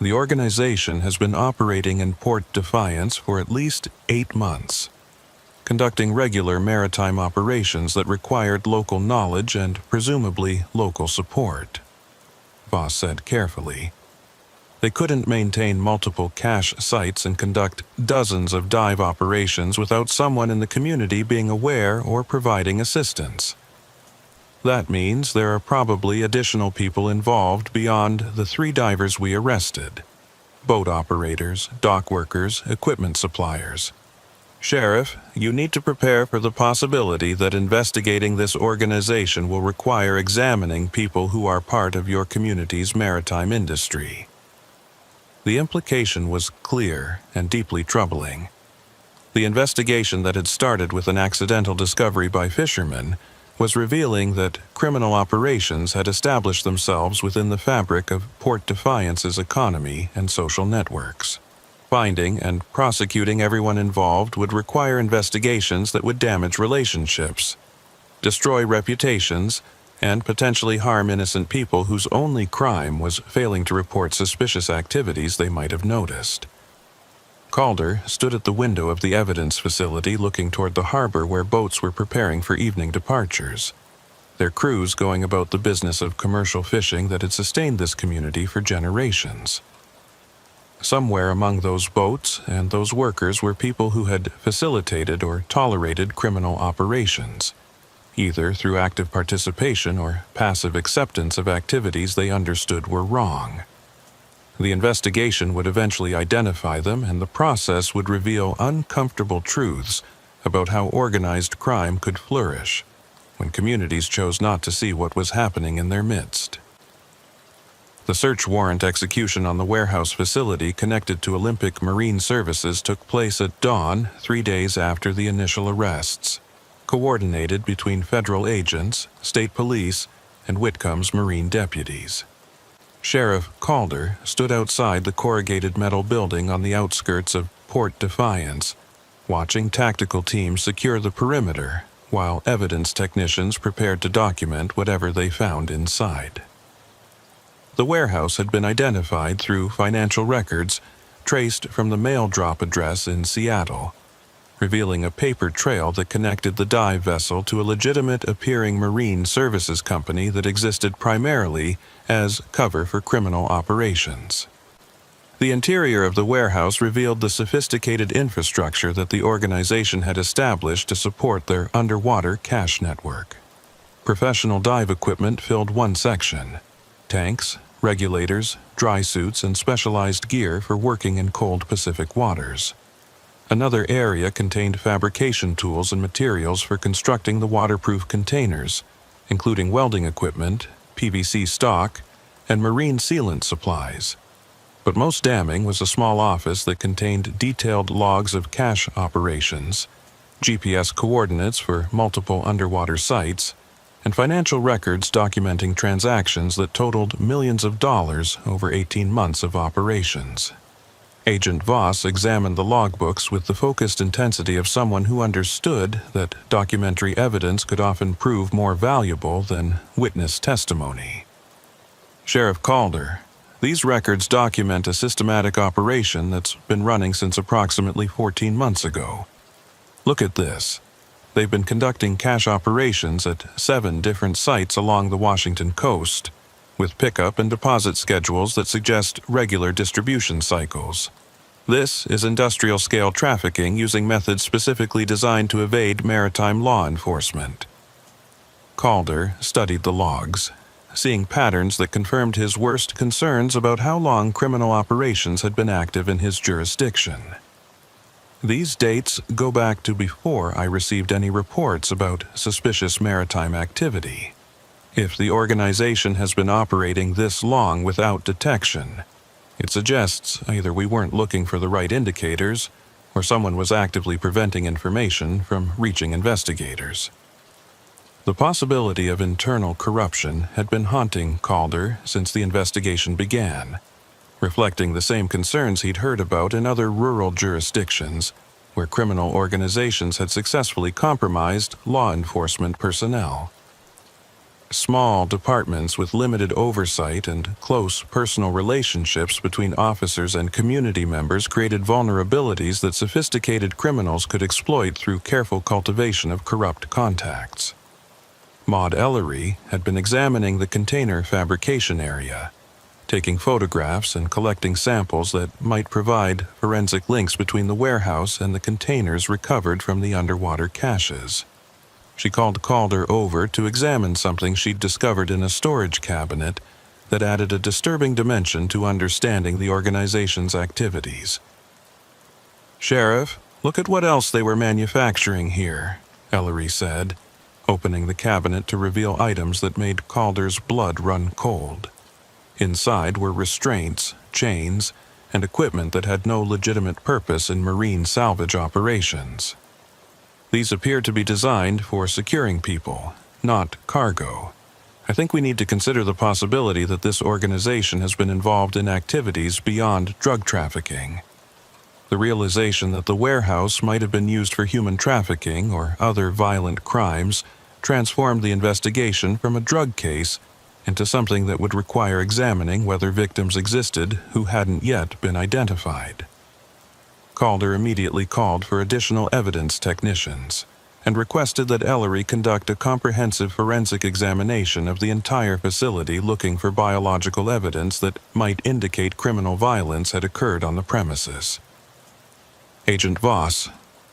The organization has been operating in Port Defiance for at least 8 months, conducting regular maritime operations that required local knowledge and presumably local support, Voss said carefully. They couldn't maintain multiple cache sites and conduct dozens of dive operations without someone in the community being aware or providing assistance. That means there are probably additional people involved beyond the 3 divers we arrested: boat operators, dock workers, equipment suppliers. Sheriff, you need to prepare for the possibility that investigating this organization will require examining people who are part of your community's maritime industry. The implication was clear and deeply troubling. The investigation that had started with an accidental discovery by fishermen was revealing that criminal operations had established themselves within the fabric of Port Defiance's economy and social networks. Finding and prosecuting everyone involved would require investigations that would damage relationships, destroy reputations, and potentially harm innocent people whose only crime was failing to report suspicious activities they might have noticed. Calder stood at the window of the evidence facility looking toward the harbor where boats were preparing for evening departures, their crews going about the business of commercial fishing that had sustained this community for generations. Somewhere among those boats and those workers were people who had facilitated or tolerated criminal operations, either through active participation or passive acceptance of activities they understood were wrong. The investigation would eventually identify them, and the process would reveal uncomfortable truths about how organized crime could flourish when communities chose not to see what was happening in their midst. The search warrant execution on the warehouse facility connected to Olympic Marine Services took place at dawn 3 days after the initial arrests, coordinated between federal agents, state police, and Whitcomb's Marine deputies. Sheriff Calder stood outside the corrugated metal building on the outskirts of Port Defiance, watching tactical teams secure the perimeter while evidence technicians prepared to document whatever they found inside. The warehouse had been identified through financial records traced from the mail drop address in Seattle, revealing a paper trail that connected the dive vessel to a legitimate-appearing marine services company that existed primarily as cover for criminal operations. The interior of the warehouse revealed the sophisticated infrastructure that the organization had established to support their underwater cash network. Professional dive equipment filled one section: tanks, regulators, dry suits, and specialized gear for working in cold Pacific waters. Another area contained fabrication tools and materials for constructing the waterproof containers, including welding equipment, PVC stock, and marine sealant supplies. But most damning was a small office that contained detailed logs of cache operations, GPS coordinates for multiple underwater sites, and financial records documenting transactions that totaled millions of dollars over 18 months of operations. Agent Voss examined the logbooks with the focused intensity of someone who understood that documentary evidence could often prove more valuable than witness testimony. Sheriff Calder, these records document a systematic operation that's been running since approximately 14 months ago. Look at this. They've been conducting cache operations at 7 different sites along the Washington coast, with pickup and deposit schedules that suggest regular distribution cycles. This is industrial-scale trafficking using methods specifically designed to evade maritime law enforcement. Calder studied the logs, seeing patterns that confirmed his worst concerns about how long criminal operations had been active in his jurisdiction. These dates go back to before I received any reports about suspicious maritime activity. If the organization has been operating this long without detection, it suggests either we weren't looking for the right indicators or someone was actively preventing information from reaching investigators. The possibility of internal corruption had been haunting Calder since the investigation began, reflecting the same concerns he'd heard about in other rural jurisdictions where criminal organizations had successfully compromised law enforcement personnel. Small departments with limited oversight and close personal relationships between officers and community members created vulnerabilities that sophisticated criminals could exploit through careful cultivation of corrupt contacts. Maud Ellery had been examining the container fabrication area, taking photographs and collecting samples that might provide forensic links between the warehouse and the containers recovered from the underwater caches. She called Calder over to examine something she'd discovered in a storage cabinet that added a disturbing dimension to understanding the organization's activities. "Sheriff, look at what else they were manufacturing here," Ellery said, opening the cabinet to reveal items that made Calder's blood run cold. Inside were restraints, chains, and equipment that had no legitimate purpose in marine salvage operations. These appeared to be designed for securing people, not cargo. I think we need to consider the possibility that this organization has been involved in activities beyond drug trafficking. The realization that the warehouse might have been used for human trafficking or other violent crimes transformed the investigation from a drug case into something that would require examining whether victims existed who hadn't yet been identified. Calder immediately called for additional evidence technicians and requested that Ellery conduct a comprehensive forensic examination of the entire facility looking for biological evidence that might indicate criminal violence had occurred on the premises. Agent Voss,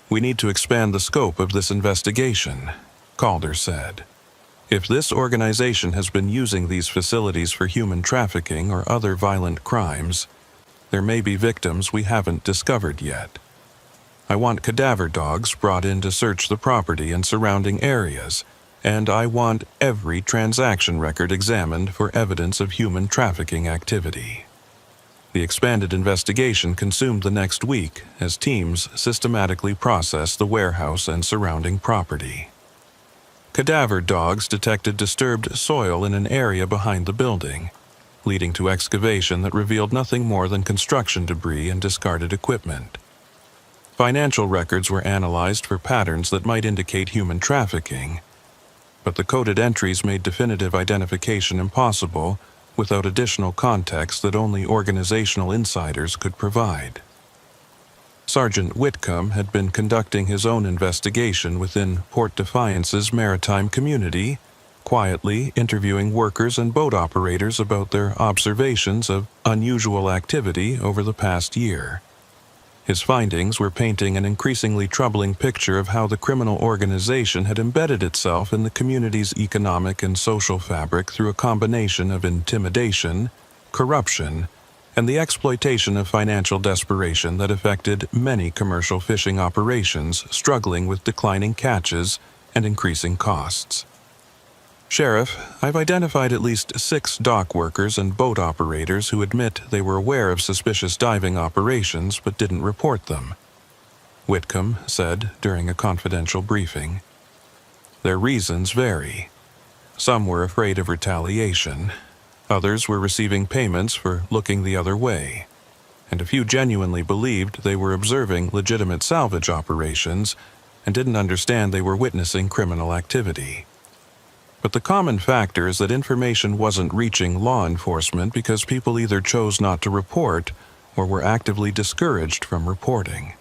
we need to expand the scope of this investigation, Calder said. If this organization has been using these facilities for human trafficking or other violent crimes, there may be victims we haven't discovered yet. I want cadaver dogs brought in to search the property and surrounding areas, and I want every transaction record examined for evidence of human trafficking activity. The expanded investigation consumed the next week as teams systematically processed the warehouse and surrounding property. Cadaver dogs detected disturbed soil in an area behind the building, leading to excavation that revealed nothing more than construction debris and discarded equipment. Financial records were analyzed for patterns that might indicate human trafficking, but the coded entries made definitive identification impossible without additional context that only organizational insiders could provide. Sergeant Whitcomb had been conducting his own investigation within Port Defiance's maritime community, quietly interviewing workers and boat operators about their observations of unusual activity over the past year. His findings were painting an increasingly troubling picture of how the criminal organization had embedded itself in the community's economic and social fabric through a combination of intimidation, corruption, and the exploitation of financial desperation that affected many commercial fishing operations struggling with declining catches and increasing costs. Sheriff, I've identified at least 6 dock workers and boat operators who admit they were aware of suspicious diving operations but didn't report them, Whitcomb said during a confidential briefing. Their reasons vary. Some were afraid of retaliation. Others were receiving payments for looking the other way, and a few genuinely believed they were observing legitimate salvage operations and didn't understand they were witnessing criminal activity. But the common factor is that information wasn't reaching law enforcement because people either chose not to report or were actively discouraged from reporting.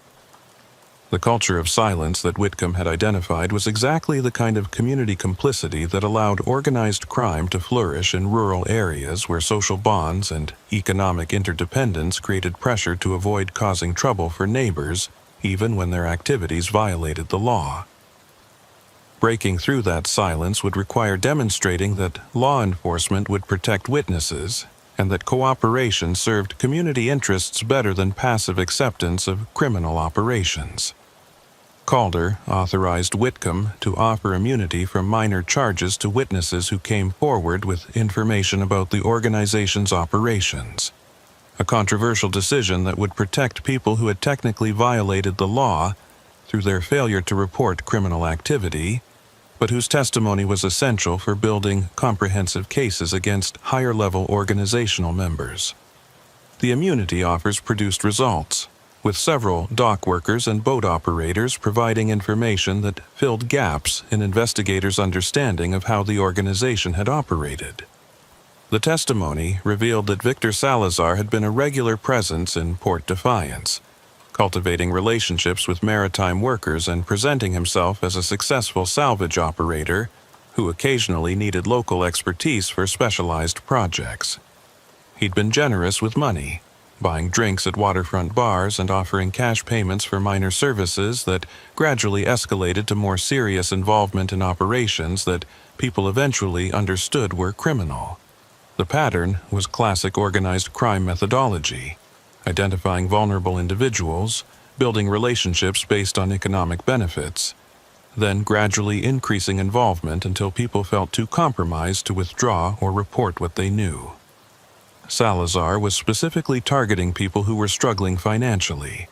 The culture of silence that Whitcomb had identified was exactly the kind of community complicity that allowed organized crime to flourish in rural areas where social bonds and economic interdependence created pressure to avoid causing trouble for neighbors, even when their activities violated the law. Breaking through that silence would require demonstrating that law enforcement would protect witnesses and that cooperation served community interests better than passive acceptance of criminal operations. Calder authorized Whitcomb to offer immunity from minor charges to witnesses who came forward with information about the organization's operations, a controversial decision that would protect people who had technically violated the law through their failure to report criminal activity, but whose testimony was essential for building comprehensive cases against higher-level organizational members. The immunity offers produced results, with several dock workers and boat operators providing information that filled gaps in investigators' understanding of how the organization had operated. The testimony revealed that Victor Salazar had been a regular presence in Port Defiance, cultivating relationships with maritime workers and presenting himself as a successful salvage operator who occasionally needed local expertise for specialized projects. He'd been generous with money, buying drinks at waterfront bars and offering cash payments for minor services that gradually escalated to more serious involvement in operations that people eventually understood were criminal. The pattern was classic organized crime methodology: identifying vulnerable individuals, building relationships based on economic benefits, then gradually increasing involvement until people felt too compromised to withdraw or report what they knew. Salazar was specifically targeting people who were struggling financially,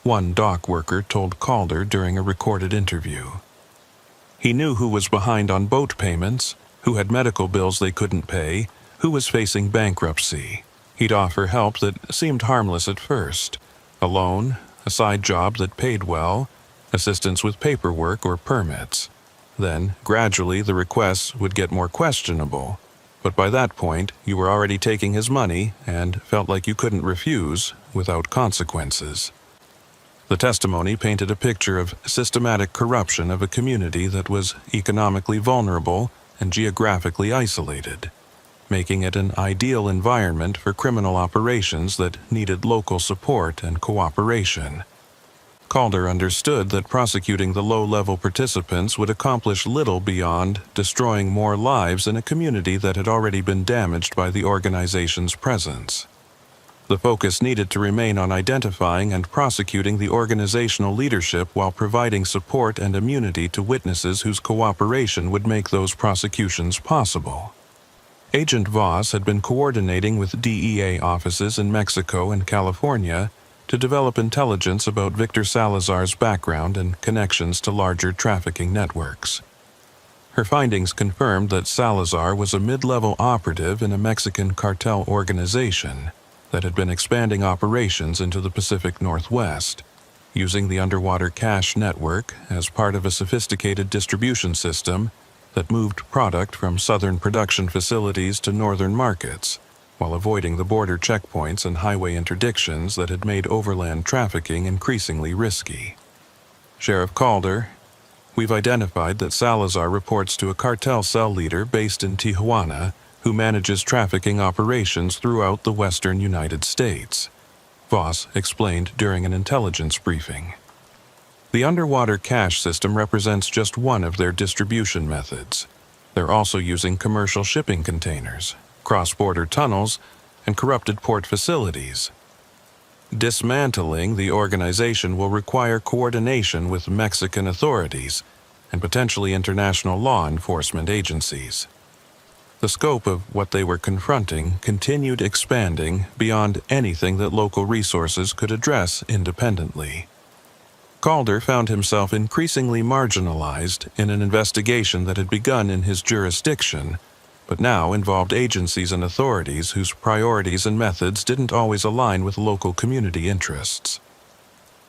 one dock worker told Calder during a recorded interview. He knew who was behind on boat payments, who had medical bills they couldn't pay, who was facing bankruptcy. He'd offer help that seemed harmless at first: a loan, a side job that paid well, assistance with paperwork or permits. Then, gradually, the requests would get more questionable. But by that point, you were already taking his money and felt like you couldn't refuse without consequences. The testimony painted a picture of systematic corruption of a community that was economically vulnerable and geographically isolated, making it an ideal environment for criminal operations that needed local support and cooperation. Calder understood that prosecuting the low-level participants would accomplish little beyond destroying more lives in a community that had already been damaged by the organization's presence. The focus needed to remain on identifying and prosecuting the organizational leadership while providing support and immunity to witnesses whose cooperation would make those prosecutions possible. Agent Voss had been coordinating with DEA offices in Mexico and California to develop intelligence about Victor Salazar's background and connections to larger trafficking networks. Her findings confirmed that Salazar was a mid-level operative in a Mexican cartel organization that had been expanding operations into the Pacific Northwest, using the underwater cache network as part of a sophisticated distribution system that moved product from southern production facilities to northern markets, while avoiding the border checkpoints and highway interdictions that had made overland trafficking increasingly risky. Sheriff Calder, we've identified that Salazar reports to a cartel cell leader based in Tijuana who manages trafficking operations throughout the western United States, Voss explained during an intelligence briefing. The underwater cache system represents just one of their distribution methods. They're also using commercial shipping containers, cross-border tunnels, and corrupted port facilities. Dismantling the organization will require coordination with Mexican authorities and potentially international law enforcement agencies. The scope of what they were confronting continued expanding beyond anything that local resources could address independently. Calder found himself increasingly marginalized in an investigation that had begun in his jurisdiction, but now involved agencies and authorities whose priorities and methods didn't always align with local community interests.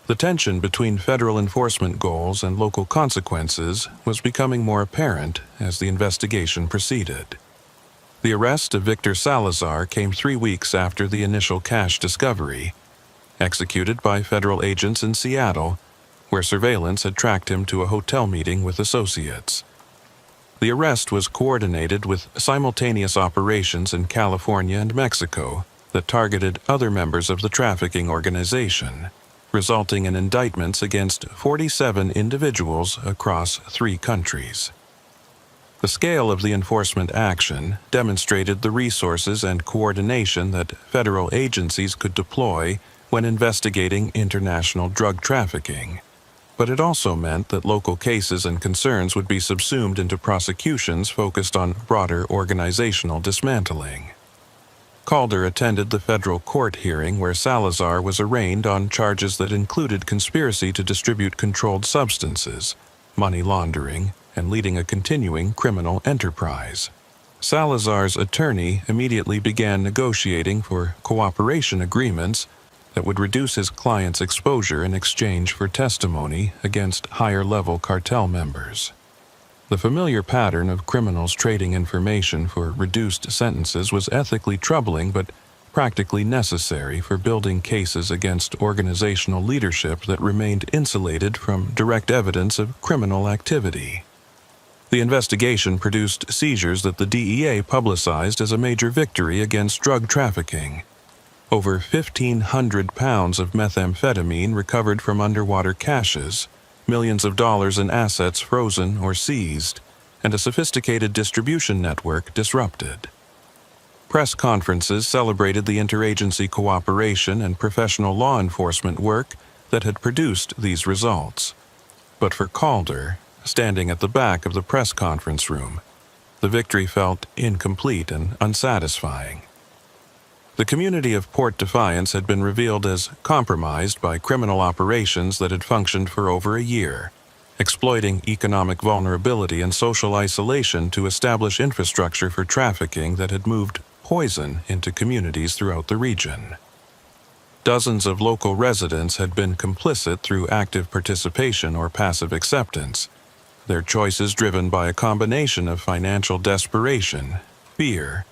The tension between federal enforcement goals and local consequences was becoming more apparent as the investigation proceeded. The arrest of Victor Salazar came 3 weeks after the initial cache discovery, executed by federal agents in Seattle, where surveillance had tracked him to a hotel meeting with associates. The arrest was coordinated with simultaneous operations in California and Mexico that targeted other members of the trafficking organization, resulting in indictments against 47 individuals across 3 countries. The scale of the enforcement action demonstrated the resources and coordination that federal agencies could deploy when investigating international drug trafficking, but it also meant that local cases and concerns would be subsumed into prosecutions focused on broader organizational dismantling. Calder attended the federal court hearing where Salazar was arraigned on charges that included conspiracy to distribute controlled substances, money laundering, and leading a continuing criminal enterprise. Salazar's attorney immediately began negotiating for cooperation agreements that would reduce his client's exposure in exchange for testimony against higher-level cartel members. The familiar pattern of criminals trading information for reduced sentences was ethically troubling but practically necessary for building cases against organizational leadership that remained insulated from direct evidence of criminal activity. The investigation produced seizures that the DEA publicized as a major victory against drug trafficking. Over 1,500 pounds of methamphetamine recovered from underwater caches, millions of dollars in assets frozen or seized, and a sophisticated distribution network disrupted. Press conferences celebrated the interagency cooperation and professional law enforcement work that had produced these results. But for Calder, standing at the back of the press conference room, the victory felt incomplete and unsatisfying. The community of Port Defiance had been revealed as compromised by criminal operations that had functioned for over a year, exploiting economic vulnerability and social isolation to establish infrastructure for trafficking that had moved poison into communities throughout the region. Dozens of local residents had been complicit through active participation or passive acceptance, their choices driven by a combination of financial desperation, fear,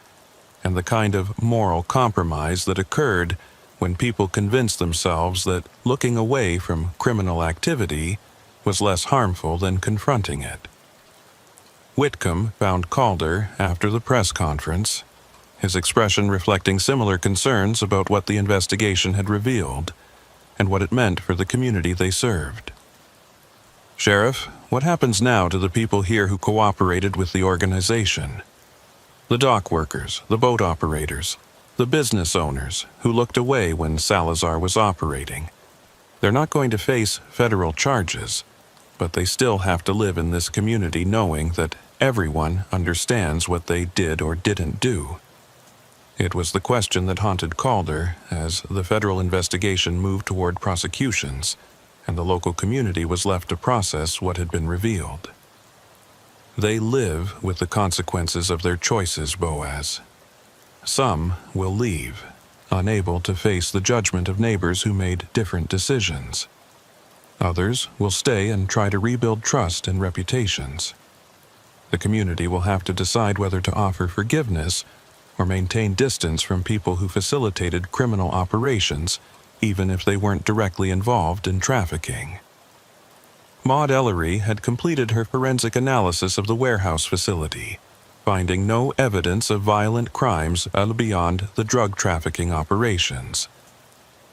and the kind of moral compromise that occurred when people convinced themselves that looking away from criminal activity was less harmful than confronting it. Whitcomb found Calder after the press conference, his expression reflecting similar concerns about what the investigation had revealed and what it meant for the community they served. "Sheriff, what happens now to the people here who cooperated with the organization? The dock workers, the boat operators, the business owners who looked away when Salazar was operating. They're not going to face federal charges, but they still have to live in this community knowing that everyone understands what they did or didn't do." It was the question that haunted Calder as the federal investigation moved toward prosecutions, and the local community was left to process what had been revealed. They live with the consequences of their choices, Boaz. Some will leave, unable to face the judgment of neighbors who made different decisions. Others will stay and try to rebuild trust and reputations. The community will have to decide whether to offer forgiveness or maintain distance from people who facilitated criminal operations, even if they weren't directly involved in trafficking. Maud Ellery had completed her forensic analysis of the warehouse facility, finding no evidence of violent crimes beyond the drug trafficking operations.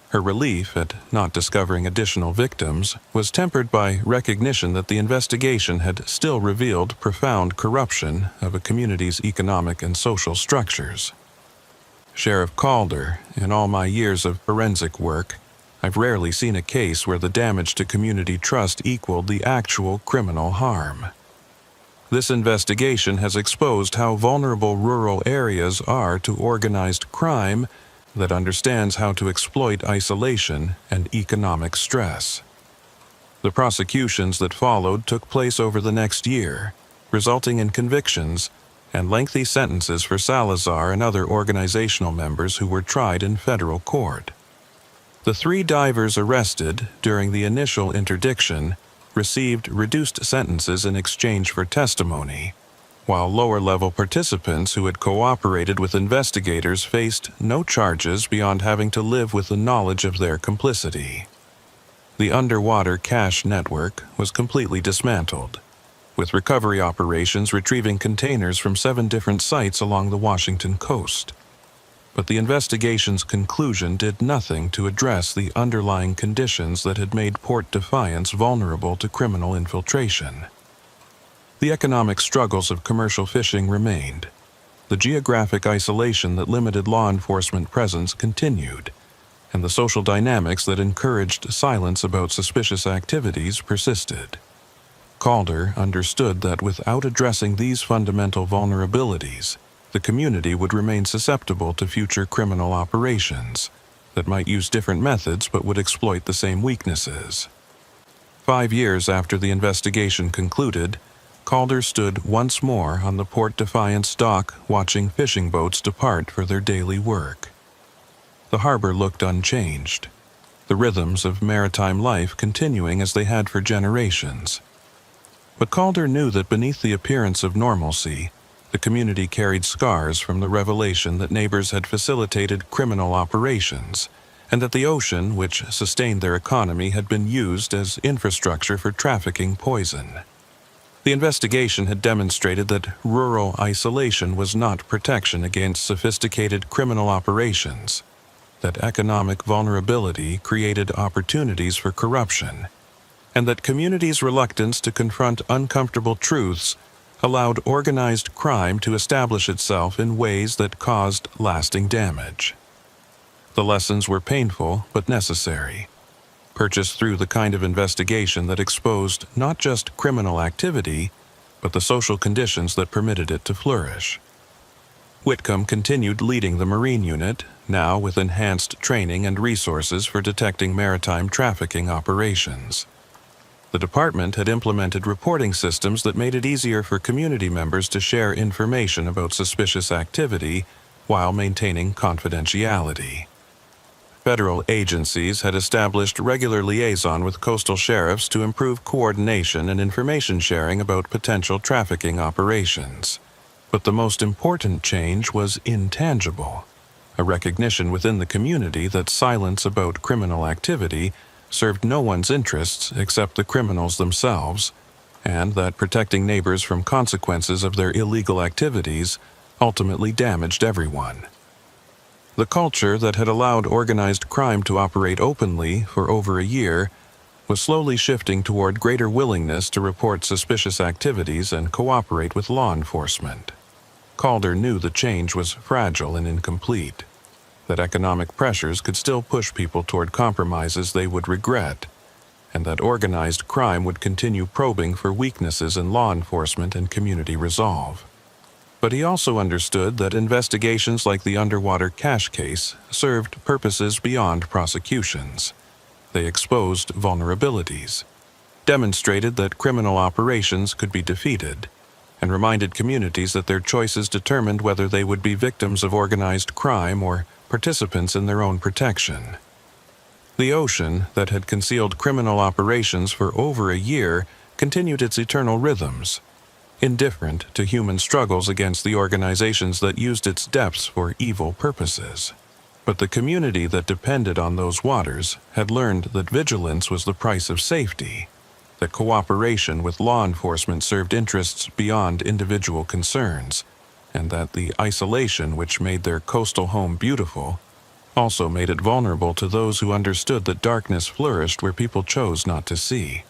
Her relief at not discovering additional victims was tempered by recognition that the investigation had still revealed profound corruption of a community's economic and social structures. "Sheriff Calder, in all my years of forensic work, I've rarely seen a case where the damage to community trust equaled the actual criminal harm. This investigation has exposed how vulnerable rural areas are to organized crime that understands how to exploit isolation and economic stress." The prosecutions that followed took place over the next year, resulting in convictions and lengthy sentences for Salazar and other organizational members who were tried in federal court. The 3 divers arrested during the initial interdiction received reduced sentences in exchange for testimony, while lower-level participants who had cooperated with investigators faced no charges beyond having to live with the knowledge of their complicity. The underwater cache network was completely dismantled, with recovery operations retrieving containers from 7 different sites along the Washington coast. But the investigation's conclusion did nothing to address the underlying conditions that had made Port Defiance vulnerable to criminal infiltration. The economic struggles of commercial fishing remained. The geographic isolation that limited law enforcement presence continued, and the social dynamics that encouraged silence about suspicious activities persisted. Calder understood that without addressing these fundamental vulnerabilities, the community would remain susceptible to future criminal operations that might use different methods but would exploit the same weaknesses. 5 years after the investigation concluded, Calder stood once more on the Port Defiance dock watching fishing boats depart for their daily work. The harbor looked unchanged, the rhythms of maritime life continuing as they had for generations. But Calder knew that beneath the appearance of normalcy, the community carried scars from the revelation that neighbors had facilitated criminal operations, and that the ocean, which sustained their economy, had been used as infrastructure for trafficking poison. The investigation had demonstrated that rural isolation was not protection against sophisticated criminal operations, that economic vulnerability created opportunities for corruption, and that communities' reluctance to confront uncomfortable truths allowed organized crime to establish itself in ways that caused lasting damage. The lessons were painful but necessary, purchased through the kind of investigation that exposed not just criminal activity, but the social conditions that permitted it to flourish. Whitcomb continued leading the Marine Unit, now with enhanced training and resources for detecting maritime trafficking operations. The department had implemented reporting systems that made it easier for community members to share information about suspicious activity while maintaining confidentiality. Federal agencies had established regular liaison with coastal sheriffs to improve coordination and information sharing about potential trafficking operations. But the most important change was intangible, a recognition within the community that silence about criminal activity served no one's interests except the criminals themselves, and that protecting neighbors from consequences of their illegal activities ultimately damaged everyone. The culture that had allowed organized crime to operate openly for over a year was slowly shifting toward greater willingness to report suspicious activities and cooperate with law enforcement. Calder knew the change was fragile and incomplete, that economic pressures could still push people toward compromises they would regret, and that organized crime would continue probing for weaknesses in law enforcement and community resolve. But he also understood that investigations like the underwater cache case served purposes beyond prosecutions. They exposed vulnerabilities, demonstrated that criminal operations could be defeated, and reminded communities that their choices determined whether they would be victims of organized crime or participants in their own protection. The ocean that had concealed criminal operations for over a year continued its eternal rhythms, indifferent to human struggles against the organizations that used its depths for evil purposes. But the community that depended on those waters had learned that vigilance was the price of safety, that cooperation with law enforcement served interests beyond individual concerns, and that the isolation which made their coastal home beautiful also made it vulnerable to those who understood that darkness flourished where people chose not to see.